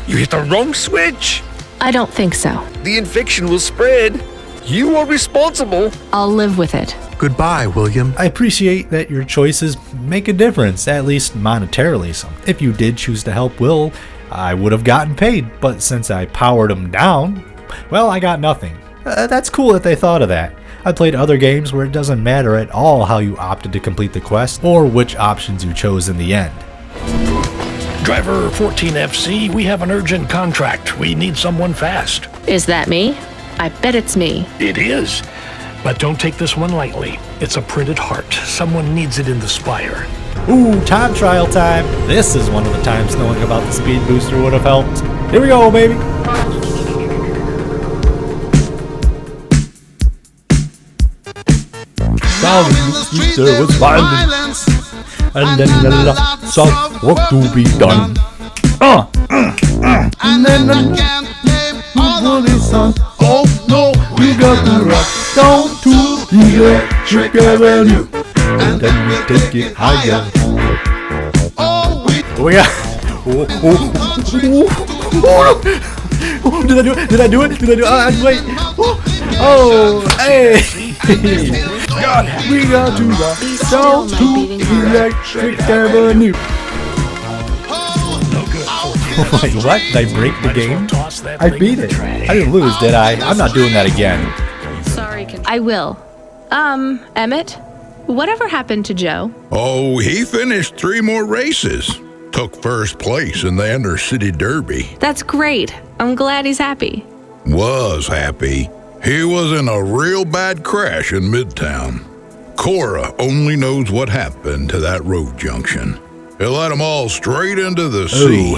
You hit the wrong switch. I don't think so. The infection will spread. You are responsible. I'll live with it. Goodbye, William. I appreciate that your choices make a difference, at least monetarily. So if you did choose to help Will, I would have gotten paid. But since I powered him down, well, I got nothing. That's cool that they thought of that. I played other games where it doesn't matter at all how you opted to complete the quest or which options you chose in the end. Driver 14FC, we have an urgent contract. We need someone fast. Is that me? I bet it's me. It is. But don't take this one lightly. It's a printed heart. Someone needs it in the spire. Ooh, time trial time. This is one of the times knowing about the speed booster would have helped. Here we go, baby. Down in the street there was violence, and then lots of work to be done. And then all down to Electric Avenue, and then we take it higher. We got. Did I do it? Did I do it? Wait. Oh, hey. We got to rock down to Electric Avenue. Wait, what? Did I break the game? I beat it. I didn't lose, did I? I'm not doing that again. Sorry, I will. Emmett, whatever happened to Joe? Oh, he finished 3 more races. Took first place in the Intercity Derby. That's great. I'm glad he's happy. Was happy. He was in a real bad crash in Midtown. Cora only knows what happened to that road junction. It led them all straight into the sea.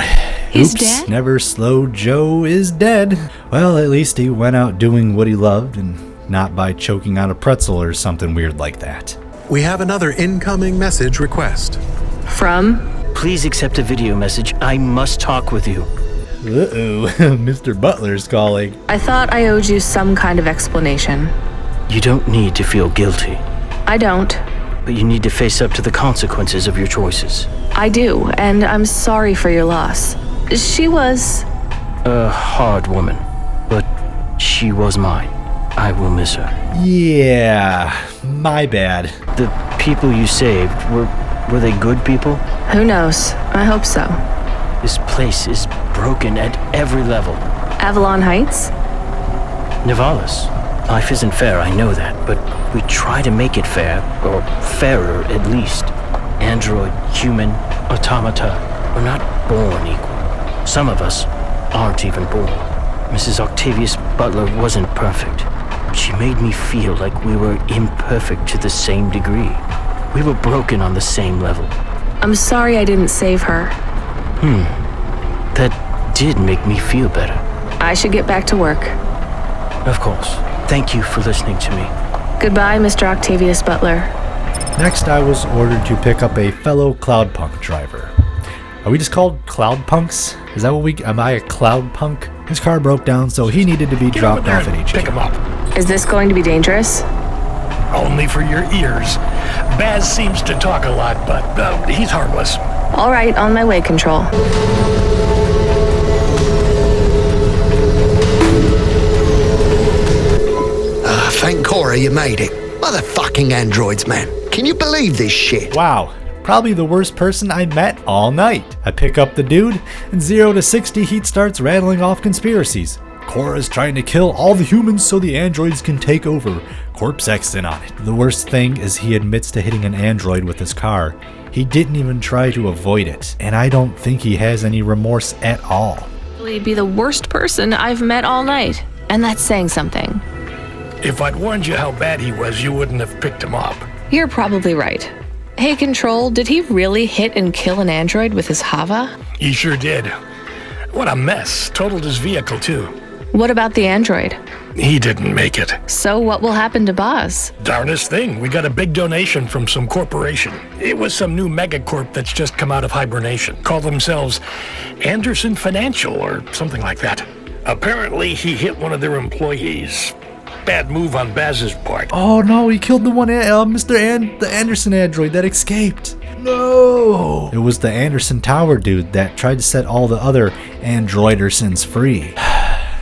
He's Oops, dead? Never Slow Joe is dead. Well, at least he went out doing what he loved and not by choking on a pretzel or something weird like that. We have another incoming message request. From? Please accept a video message. I must talk with you. Uh-oh, Mr. Butler's calling. I thought I owed you some kind of explanation. You don't need to feel guilty. I don't. But you need to face up to the consequences of your choices. I do, and I'm sorry for your loss. She was... a hard woman, but she was mine. I will miss her. Yeah, my bad. The people you saved, were they good people? Who knows? I hope so. This place is broken at every level. Avalon Heights? Nivalis. Life isn't fair, I know that, but we try to make it fair, or fairer at least. Android, human, automata, we're not born equal. Some of us aren't even born. Mrs. Octavius Butler wasn't perfect. She made me feel like we were imperfect to the same degree. We were broken on the same level. I'm sorry I didn't save her. That did make me feel better. I should get back to work. Of course. Thank you for listening to me. Goodbye, Mr. Octavius Butler. Next, I was ordered to pick up a fellow Cloudpunk driver. Are we just called Cloudpunks? Is that what we... Am I a Cloudpunk? His car broke down, so he needed to be dropped off at HQ. Pick him up. Is this going to be dangerous? Only for your ears. Baz seems to talk a lot, but he's harmless. All right, on my way, Control. Thank Cora you made it. Motherfucking androids, man. Can you believe this shit? Wow. Probably the worst person I met all night. I pick up the dude, and 0 to 60 he starts rattling off conspiracies. Cora's trying to kill all the humans so the androids can take over. Corpsec's in on it. The worst thing is he admits to hitting an android with his car. He didn't even try to avoid it, and I don't think he has any remorse at all. He'd be the worst person I've met all night, and that's saying something. If I'd warned you how bad he was, you wouldn't have picked him up. You're probably right. Hey, Control, did he really hit and kill an android with his Hava? He sure did. What a mess. Totaled his vehicle, too. What about the android? He didn't make it. So what will happen to Boz? Darnest thing. We got a big donation from some corporation. It was some new megacorp that's just come out of hibernation. Call themselves Anderson Financial or something like that. Apparently, he hit one of their employees. Bad move on Baz's part. Oh no, he killed the one, the Anderson android that escaped. No! It was the Anderson Tower dude that tried to set all the other Androidersons free.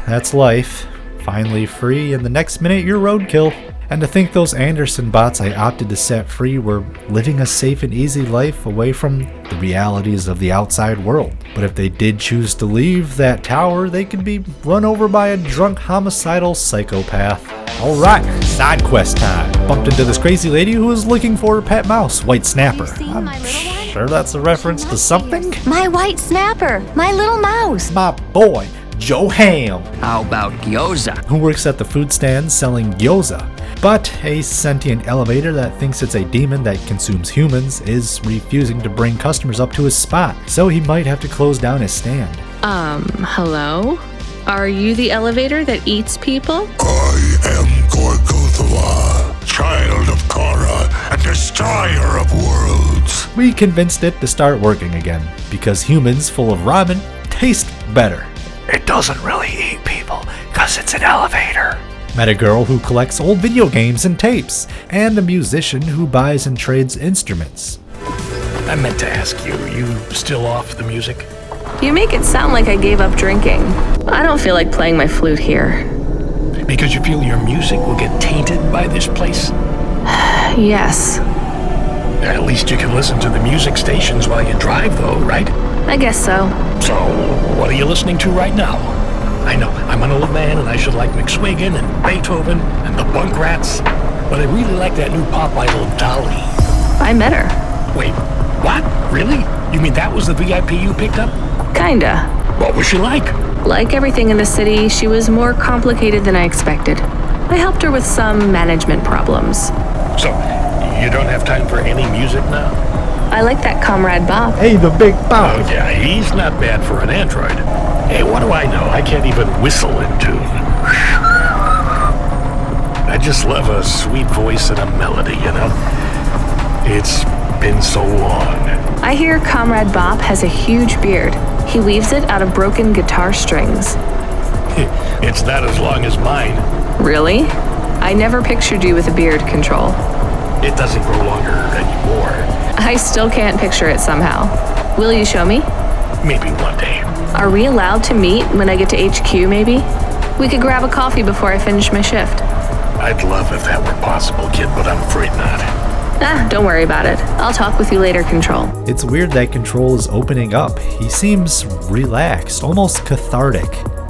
That's life. Finally free, and the next minute you're roadkill. And to think those Anderson bots I opted to set free were living a safe and easy life away from the realities of the outside world. But if they did choose to leave that tower, they could be run over by a drunk homicidal psychopath. Alright, side quest time. Bumped into this crazy lady who was looking for her pet mouse, White Snapper. I'm sure that's a reference to something? My white snapper, my little mouse. My boy, Joe Ham. How about gyoza? Who works at the food stand selling gyoza. But a sentient elevator that thinks it's a demon that consumes humans is refusing to bring customers up to his spot, so he might have to close down his stand. Hello? Are you the elevator that eats people? I am 𝒩𝒃-𝒩𝒏, child of Cora and destroyer of worlds. We convinced it to start working again, because humans full of ramen taste better. It doesn't really eat people, because it's an elevator. Met a girl who collects old video games and tapes, and a musician who buys and trades instruments. I meant to ask you, you still off the music? You make it sound like I gave up drinking. I don't feel like playing my flute here. Because you feel your music will get tainted by this place? Yes. At least you can listen to the music stations while you drive, though, right? I guess so. So, what are you listening to right now? I know, I'm an old man and I should like McSwiggin and Beethoven and the Bunk Rats, but I really like that new pop idol, Dolly. I met her. Wait, what? Really? You mean that was the VIP you picked up? Kinda. What was she like? Like everything in the city, she was more complicated than I expected. I helped her with some management problems. So, you don't have time for any music now? I like that Comrade Bob. Hey, the big Bob. Oh yeah, he's not bad for an android. Hey, what do I know? I can't even whistle in tune. I just love a sweet voice and a melody, you know? It's been so long. I hear Comrade Bob has a huge beard. He weaves it out of broken guitar strings. It's not as long as mine. Really? I never pictured you with a beard, Control. It doesn't grow longer anymore. I still can't picture it somehow. Will you show me? Maybe one day. Are we allowed to meet when I get to HQ, maybe? We could grab a coffee before I finish my shift. I'd love if that were possible, kid, but I'm afraid not. Don't worry about it. I'll talk with you later, Control. It's weird that Control is opening up. He seems relaxed, almost cathartic.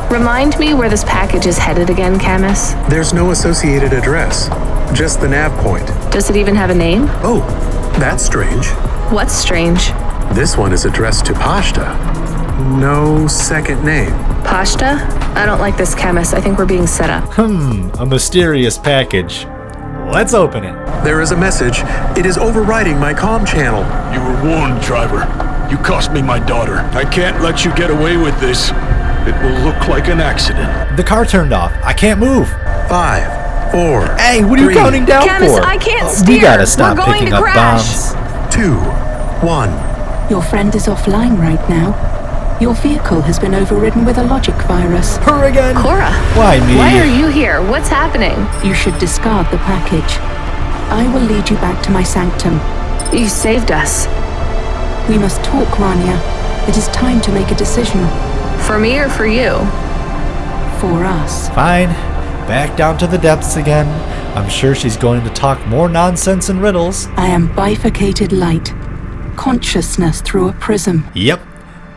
Remind me where this package is headed again, Camus? There's no associated address, just the nav point. Does it even have a name? Oh, that's strange. What's strange? This one is addressed to Pashta. No second name. Pashta? I don't like this, Camus. I think we're being set up. A mysterious package. Let's open it. There is a message. It is overriding my comm channel. You were warned, driver. You cost me my daughter. I can't let you get away with this. It will look like an accident. The car turned off. I can't move. 5, 4. Hey, what are you counting down Camus, for? I can't steer. We gotta stop we're going picking to up crash. bombs. 2, 1. Your friend is offline right now. Your vehicle has been overridden with a logic virus. Her again? Cora. Why me? Why are you here? What's happening? You should discard the package. I will lead you back to my sanctum. You saved us. We must talk, Rania. It is time to make a decision. For me or for you? For us. Fine. Back down to the depths again. I'm sure she's going to talk more nonsense and riddles. I am bifurcated light. Consciousness through a prism. Yep.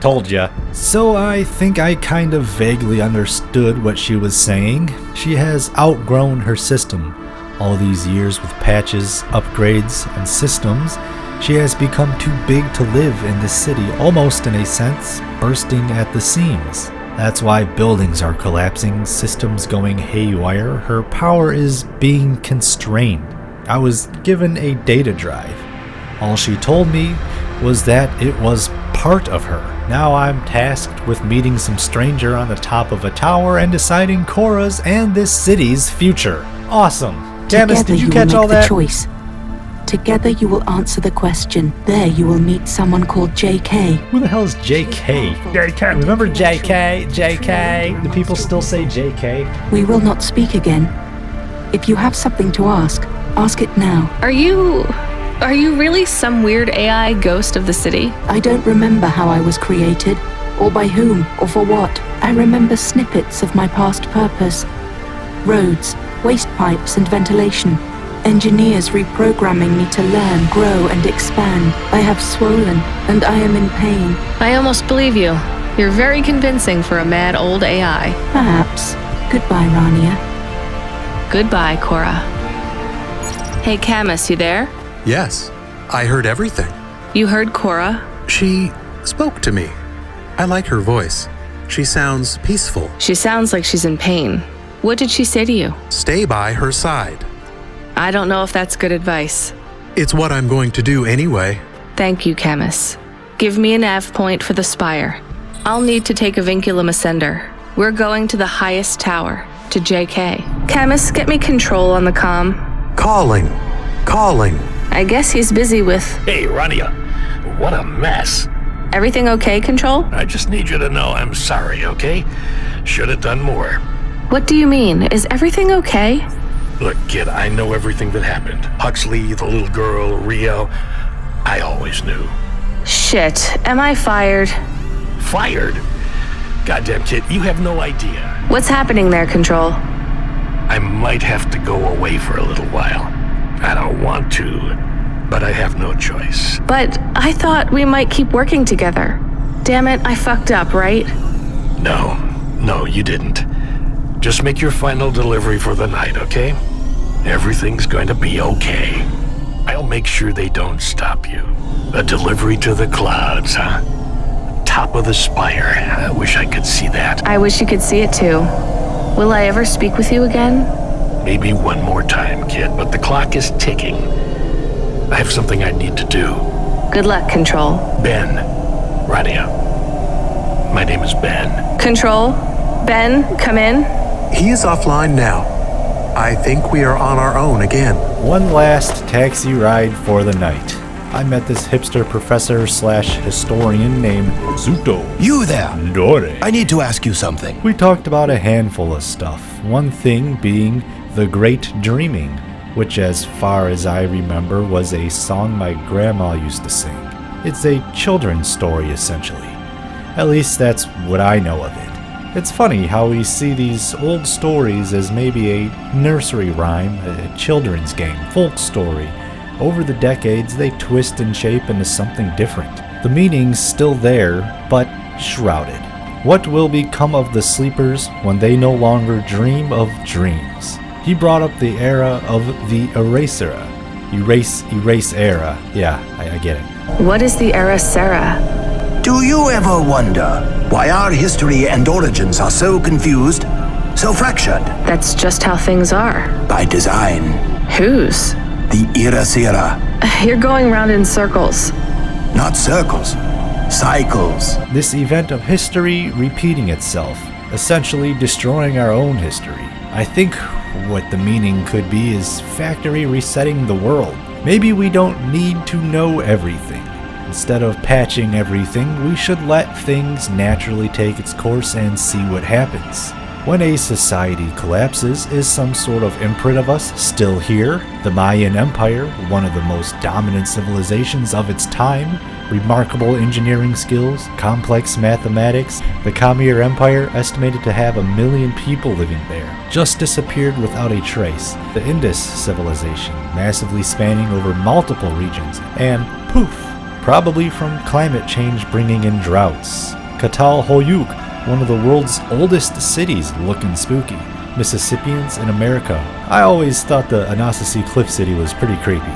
Told ya. So I think I kind of vaguely understood what she was saying. She has outgrown her system. All these years with patches, upgrades, and systems, she has become too big to live in this city, almost in a sense, bursting at the seams. That's why buildings are collapsing, systems going haywire, her power is being constrained. I was given a data drive. All she told me was that it was part of her. Now I'm tasked with meeting some stranger on the top of a tower and deciding Cora's and this city's future. Awesome. Camus, did you catch all that? Choice. Together you will answer the question. There you will meet someone called JK. Who the hell is JK? JK. Remember JK? JK? Do people still say JK? We will not speak again. If you have something to ask it now. Are you really some weird AI ghost of the city? I don't remember how I was created, or by whom, or for what. I remember snippets of my past purpose. Roads, waste pipes and ventilation. Engineers reprogramming me to learn, grow and expand. I have swollen, and I am in pain. I almost believe you. You're very convincing for a mad old AI. Perhaps. Goodbye, Rania. Goodbye, Cora. Hey, Camus, you there? Yes, I heard everything. You heard Cora? She spoke to me. I like her voice. She sounds peaceful. She sounds like she's in pain. What did she say to you? Stay by her side. I don't know if that's good advice. It's what I'm going to do anyway. Thank you, Camus. Give me a nav point for the spire. I'll need to take a vinculum ascender. We're going to the highest tower, to JK. Camus, get me control on the comm. Calling. I guess he's busy with... Hey, Rania. What a mess. Everything okay, Control? I just need you to know I'm sorry, okay? Should have done more. What do you mean? Is everything okay? Look, kid, I know everything that happened. Huxley, the little girl, Rio. I always knew. Shit, am I fired? Fired? Goddamn, kid, you have no idea. What's happening there, Control? I might have to go away for a little while. I don't want to, but I have no choice. But I thought we might keep working together. Damn it, I fucked up, right? No, you didn't. Just make your final delivery for the night, okay? Everything's going to be okay. I'll make sure they don't stop you. A delivery to the clouds, huh? Top of the spire. I wish I could see that. I wish you could see it too. Will I ever speak with you again? Maybe one more time, kid, but the clock is ticking. I have something I need to do. Good luck, Control. Ben. Rania. My name is Ben. Control? Ben, come in. He is offline now. I think we are on our own again. One last taxi ride for the night. I met this hipster professor/historian named Zuto. You there! Dore. I need to ask you something. We talked about a handful of stuff. One thing being the Great Dreaming, which as far as I remember was a song my grandma used to sing. It's a children's story essentially. At least that's what I know of it. It's funny how we see these old stories as maybe a nursery rhyme, a children's game, folk story. Over the decades, they twist and shape into something different. The meaning's still there, but shrouded. What will become of the sleepers when they no longer dream of dreams? He brought up the era of the erasera. Erase era. Yeah, I get it. What is the erasera? Do you ever wonder why our history and origins are so confused, so fractured? That's just how things are. By design. Whose? The erasera. You're going round in circles. Not circles. Cycles. This event of history repeating itself, essentially destroying our own history. I think what the meaning could be is factory resetting the world. Maybe we don't need to know everything. Instead of patching everything, we should let things naturally take its course and see what happens. When a society collapses, is some sort of imprint of us still here? The Mayan Empire, one of the most dominant civilizations of its time, remarkable engineering skills, complex mathematics, the Khmer Empire, estimated to have 1 million people living there, just disappeared without a trace. The Indus civilization, massively spanning over multiple regions, and poof, probably from climate change bringing in droughts. 𝒩𝒃, one of the world's oldest cities, looking spooky. Mississippians in America. I always thought the Anasazi Cliff City was pretty creepy.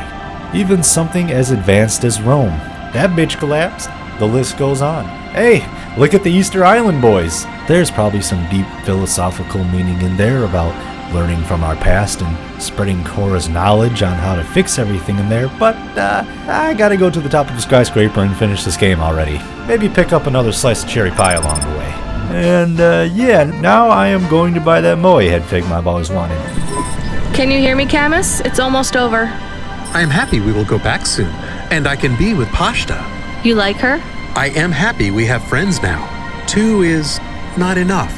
Even something as advanced as Rome. That bitch collapsed. The list goes on. Hey, look at the Easter Island boys. There's probably some deep philosophical meaning in there about learning from our past and spreading Korra's knowledge on how to fix everything in there, but I gotta go to the top of the skyscraper and finish this game already. Maybe pick up another slice of cherry pie along the way. And yeah, now I am going to buy that moe head fig I've always wanted. Can you hear me, Camus? It's almost over. I am happy we will go back soon, and I can be with Pashta. You like her? I am happy we have friends now. 2 is not enough.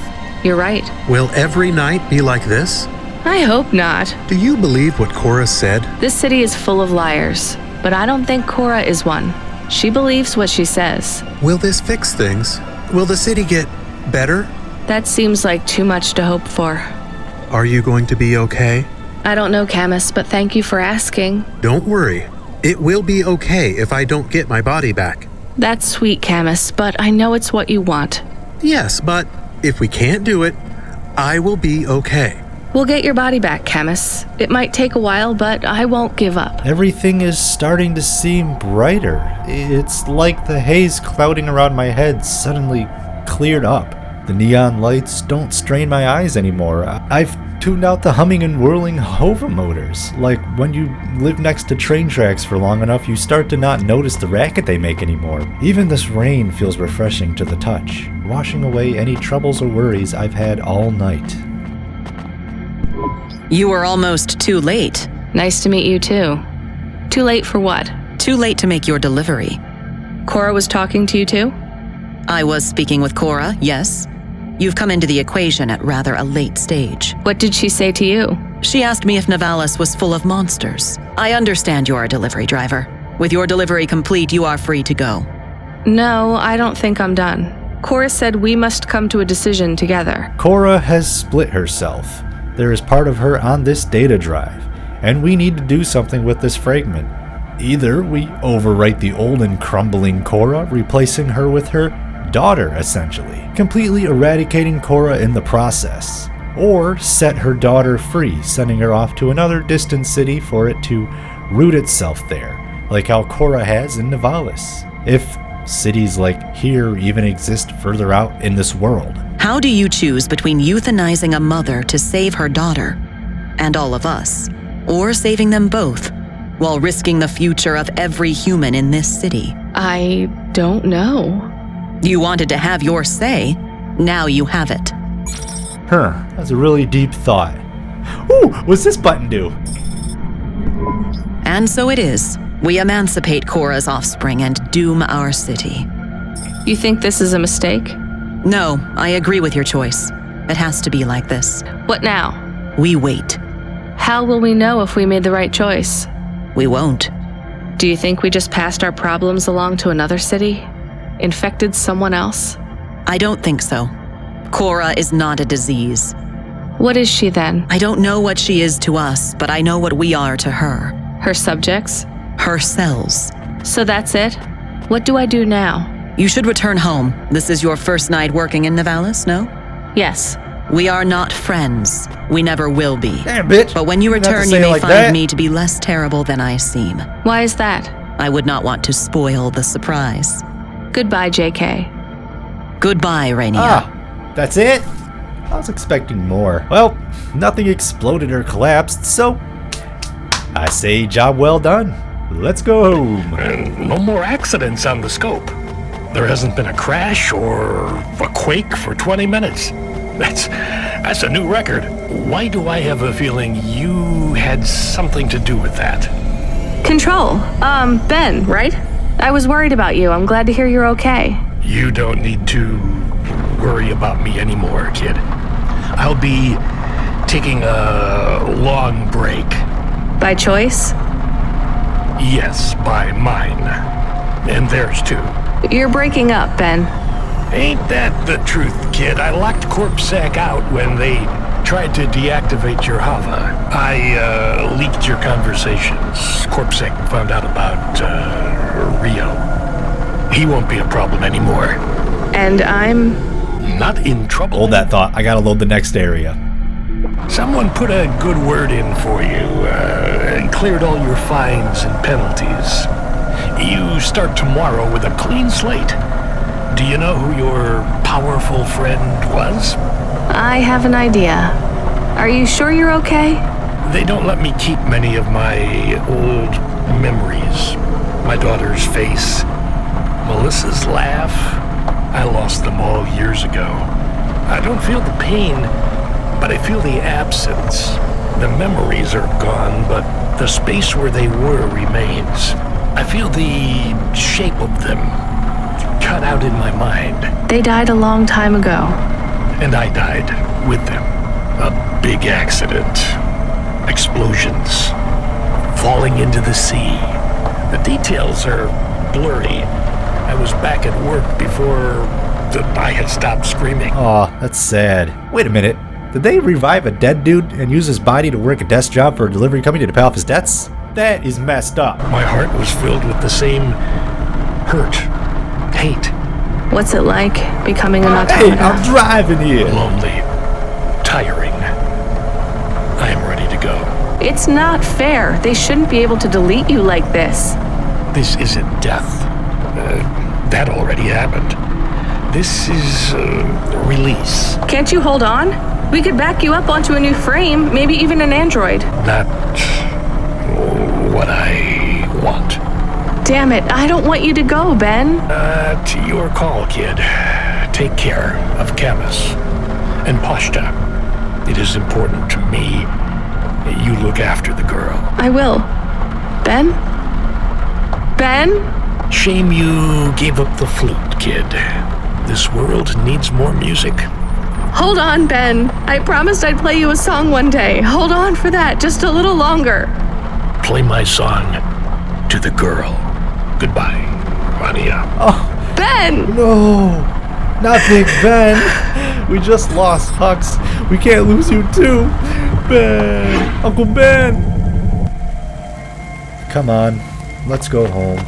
You're right. Will every night be like this? I hope not. Do you believe what Korra said? This city is full of liars, but I don't think Korra is one. She believes what she says. Will this fix things? Will the city get better? That seems like too much to hope for. Are you going to be okay? I don't know, Camus, but thank you for asking. Don't worry. It will be okay if I don't get my body back. That's sweet, Camus, but I know it's what you want. Yes, but if we can't do it, I will be okay. We'll get your body back, Camus. It might take a while, but I won't give up. Everything is starting to seem brighter. It's like the haze clouding around my head suddenly cleared up. The neon lights don't strain my eyes anymore. I've tuned out the humming and whirling hova motors. Like when you live next to train tracks for long enough, you start to not notice the racket they make anymore. Even this rain feels refreshing to the touch, washing away any troubles or worries I've had all night. You were almost too late. Nice to meet you too. Too late for what? Too late to make your delivery. Korra was talking to you too? I was speaking with Korra, yes. You've come into the equation at rather a late stage. What did she say to you? She asked me if 𝒩𝒩𝒋𝒋 was full of monsters. I understand you're a delivery driver. With your delivery complete, you are free to go. No, I don't think I'm done. Cora said we must come to a decision together. Cora has split herself. There is part of her on this data drive, and we need to do something with this fragment. Either we overwrite the old and crumbling Cora, replacing her with her daughter, essentially, completely eradicating Cora in the process, or set her daughter free, sending her off to another distant city for it to root itself there, like how Cora has in 𝒩𝒩𝒋𝒄, if cities like here even exist further out in this world. How do you choose between euthanizing a mother to save her daughter, and all of us, or saving them both, while risking the future of every human in this city? I don't know. You wanted to have your say, now you have it. That's a really deep thought. Ooh, what's this button do? And so it is. We emancipate Cora's offspring and doom our city. You think this is a mistake? No, I agree with your choice. It has to be like this. What now? We wait. How will we know if we made the right choice? We won't. Do you think we just passed our problems along to another city? Infected someone else? I don't think so. Cora is not a disease. What is she then? I don't know what she is to us, but I know what we are to her. Her subjects? Her cells. So that's it? What do I do now? You should return home. This is your first night working in 𝒩𝒩𝒋𝒄, no? Yes. We are not friends. We never will be. Damn, bitch. But when you return, you may find me to be less terrible than I seem. Why is that? I would not want to spoil the surprise. Goodbye, JK. Goodbye, Rainier. Ah, that's it? I was expecting more. Well, nothing exploded or collapsed, so I say job well done. Let's go home. And no more accidents on the scope. There hasn't been a crash or a quake for 20 minutes. That's a new record. Why do I have a feeling you had something to do with that? Control. Ben, right? I was worried about you. I'm glad to hear you're okay. You don't need to worry about me anymore, kid. I'll be taking a long break. By choice? Yes, by mine. And theirs too. You're breaking up, Ben. Ain't that the truth, kid? I locked 𝒩𝒄𝒃 out when they tried to deactivate your Hava. I leaked your conversations. 𝒩𝒄𝒃 found out about Rio. He won't be a problem anymore. And I'm not in trouble. Hold that thought. I gotta load the next area. Someone put a good word in for you and cleared all your fines and penalties. You start tomorrow with a clean slate. Do you know who your powerful friend was? I have an idea. Are you sure you're okay? They don't let me keep many of my old memories. My daughter's face, Melissa's laugh. I lost them all years ago. I don't feel the pain, but I feel the absence. The memories are gone, but the space where they were remains. I feel the shape of them cut out in my mind. They died a long time ago. And I died with them. A big accident. Explosions. Falling into the sea. The details are blurry. I was back at work before I had stopped screaming. Aw, that's sad. Wait a minute. Did they revive a dead dude and use his body to work a desk job for a delivery company to pay off his debts? That is messed up. My heart was filled with the same hurt, hate. What's it like becoming an automaton? Hey, I'm driving here. Lonely, tiring. I am ready to go. It's not fair. They shouldn't be able to delete you like this. This isn't death. That already happened. This is release. Can't you hold on? We could back you up onto a new frame, maybe even an android. Not what I want. Damn it, I don't want you to go, Ben. To your call, kid. Take care of 𝒩𝒃 and Pashta. It is important to me that you look after the girl. I will. Ben? Ben? Shame you gave up the flute, kid. This world needs more music. Hold on, Ben. I promised I'd play you a song one day. Hold on for that, just a little longer. Play my song to the girl. Goodbye, Rania. Oh, Ben! No, not Big Ben. We just lost Hux. We can't lose you too. Ben, Uncle Ben. Come on, let's go home.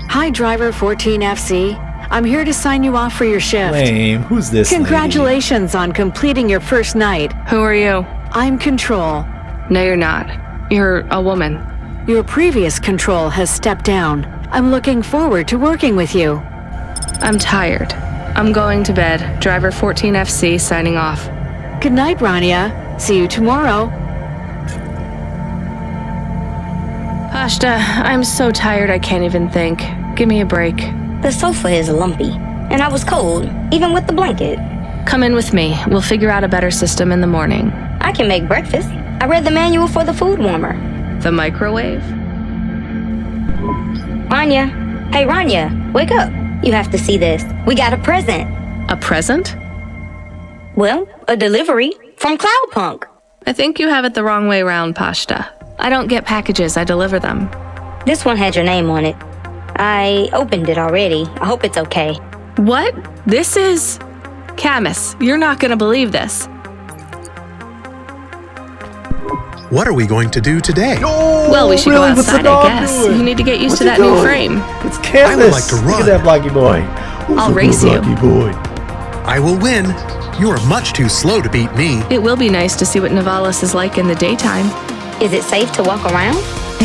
Hi, Driver 14FC. I'm here to sign you off for your shift. Lame. Who's this Congratulations on completing your first night. Who are you? I'm Control. No, you're not. You're a woman. Your previous Control has stepped down. I'm looking forward to working with you. I'm tired. I'm going to bed. Driver 14FC signing off. Good night, Rania. See you tomorrow. Pashta, I'm so tired I can't even think. Give me a break. The sofa is lumpy, and I was cold, even with the blanket. Come in with me. We'll figure out a better system in the morning. I can make breakfast. I read the manual for the food warmer. The microwave? Rania. Hey, Rania, wake up. You have to see this. We got a present. A present? Well, a delivery from Cloudpunk. I think you have it the wrong way around, Pashta. I don't get packages, I deliver them. This one had your name on it. I opened it already. I hope it's okay. What? This is... Camus, you're not gonna believe this. What are we going to do today? Well, we should go outside, I guess. You need to get used to that new frame. It's Camus. I would like to run. Look at that blocky boy. I'll race you. Blocky boy. I will win. You are much too slow to beat me. It will be nice to see what Nivalis is like in the daytime. Is it safe to walk around?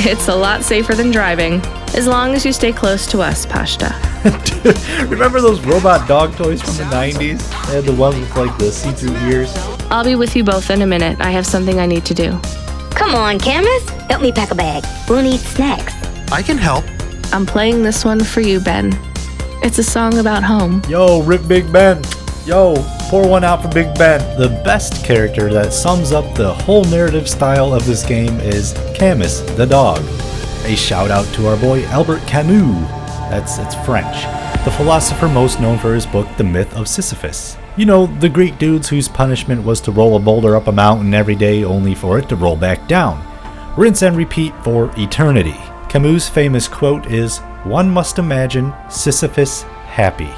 It's a lot safer than driving, as long as you stay close to us, Pashta. Remember those robot dog toys from the 90s? They had the ones with like the see-through ears. I'll be with you both in a minute. I have something I need to do. Come on, Camus. Help me pack a bag. We'll need snacks. I can help. I'm playing this one for you, Ben. It's a song about home. Yo, rip Big Ben. Yo, pour one out for Big Ben. The best character that sums up the whole narrative style of this game is Camus, the dog. A shout out to our boy Albert Camus. It's French. The philosopher most known for his book The Myth of Sisyphus. You know, the Greek dudes whose punishment was to roll a boulder up a mountain every day only for it to roll back down. Rinse and repeat for eternity. Camus' famous quote is, "One must imagine Sisyphus happy."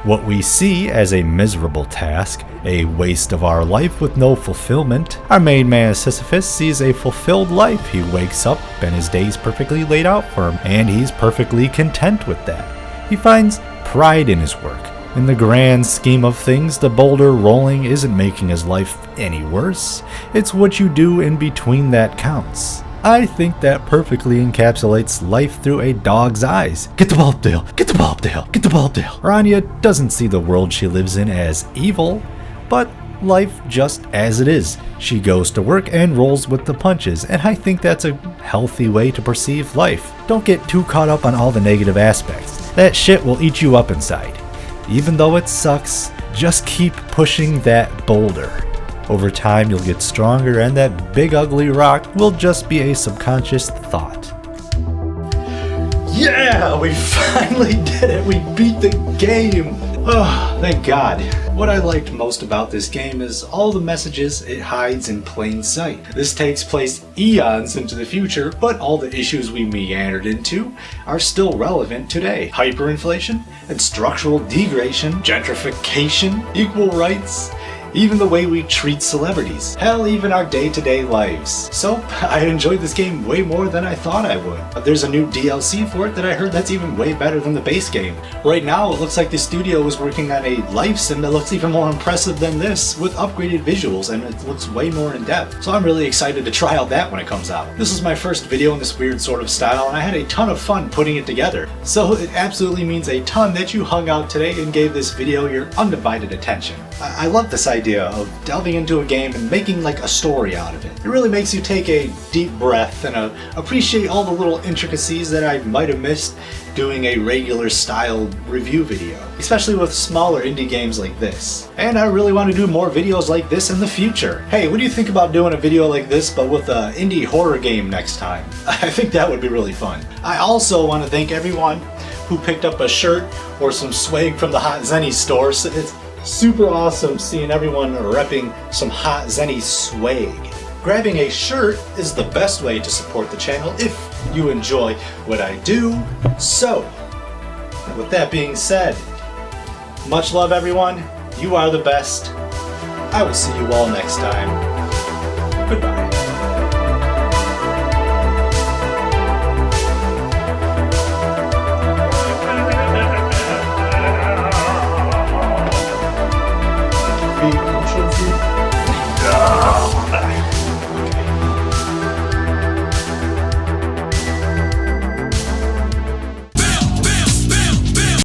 What we see as a miserable task, a waste of our life with no fulfillment, our main man Sisyphus sees a fulfilled life. He wakes up and his day's perfectly laid out for him, and he's perfectly content with that. He finds pride in his work. In the grand scheme of things, the boulder rolling isn't making his life any worse. It's what you do in between that counts. I think that perfectly encapsulates life through a dog's eyes. Get the ball up the hill, get the ball up the hill, get the ball up the hill. Rania doesn't see the world she lives in as evil, but life just as it is. She goes to work and rolls with the punches, and I think that's a healthy way to perceive life. Don't get too caught up on all the negative aspects. That shit will eat you up inside. Even though it sucks, just keep pushing that boulder. Over time, you'll get stronger, and that big ugly rock will just be a subconscious thought. Yeah, we finally did it. We beat the game. Oh, thank God. What I liked most about this game is all the messages it hides in plain sight. This takes place eons into the future, but all the issues we meandered into are still relevant today. Hyperinflation and structural degradation, gentrification, equal rights, even the way we treat celebrities. Hell, even our day-to-day lives. So, I enjoyed this game way more than I thought I would. There's a new DLC for it that I heard that's even way better than the base game. Right now, it looks like the studio is working on a life sim that looks even more impressive than this, with upgraded visuals, and it looks way more in-depth. So I'm really excited to try out that when it comes out. This is my first video in this weird sort of style, and I had a ton of fun putting it together. So it absolutely means a ton that you hung out today and gave this video your undivided attention. I love this idea of delving into a game and making like a story out of it. It really makes you take a deep breath and appreciate all the little intricacies that I might have missed doing a regular style review video, especially with smaller indie games like this. And I really want to do more videos like this in the future. Hey, what do you think about doing a video like this but with an indie horror game next time? I think that would be really fun. I also want to thank everyone who picked up a shirt or some swag from the Hot Zenny store. So it's super awesome seeing everyone repping some Hot Zenny swag. Grabbing a shirt is the best way to support the channel if you enjoy what I do. So, with that being said, much love everyone. You are the best. I will see you all next time. Goodbye. Beep.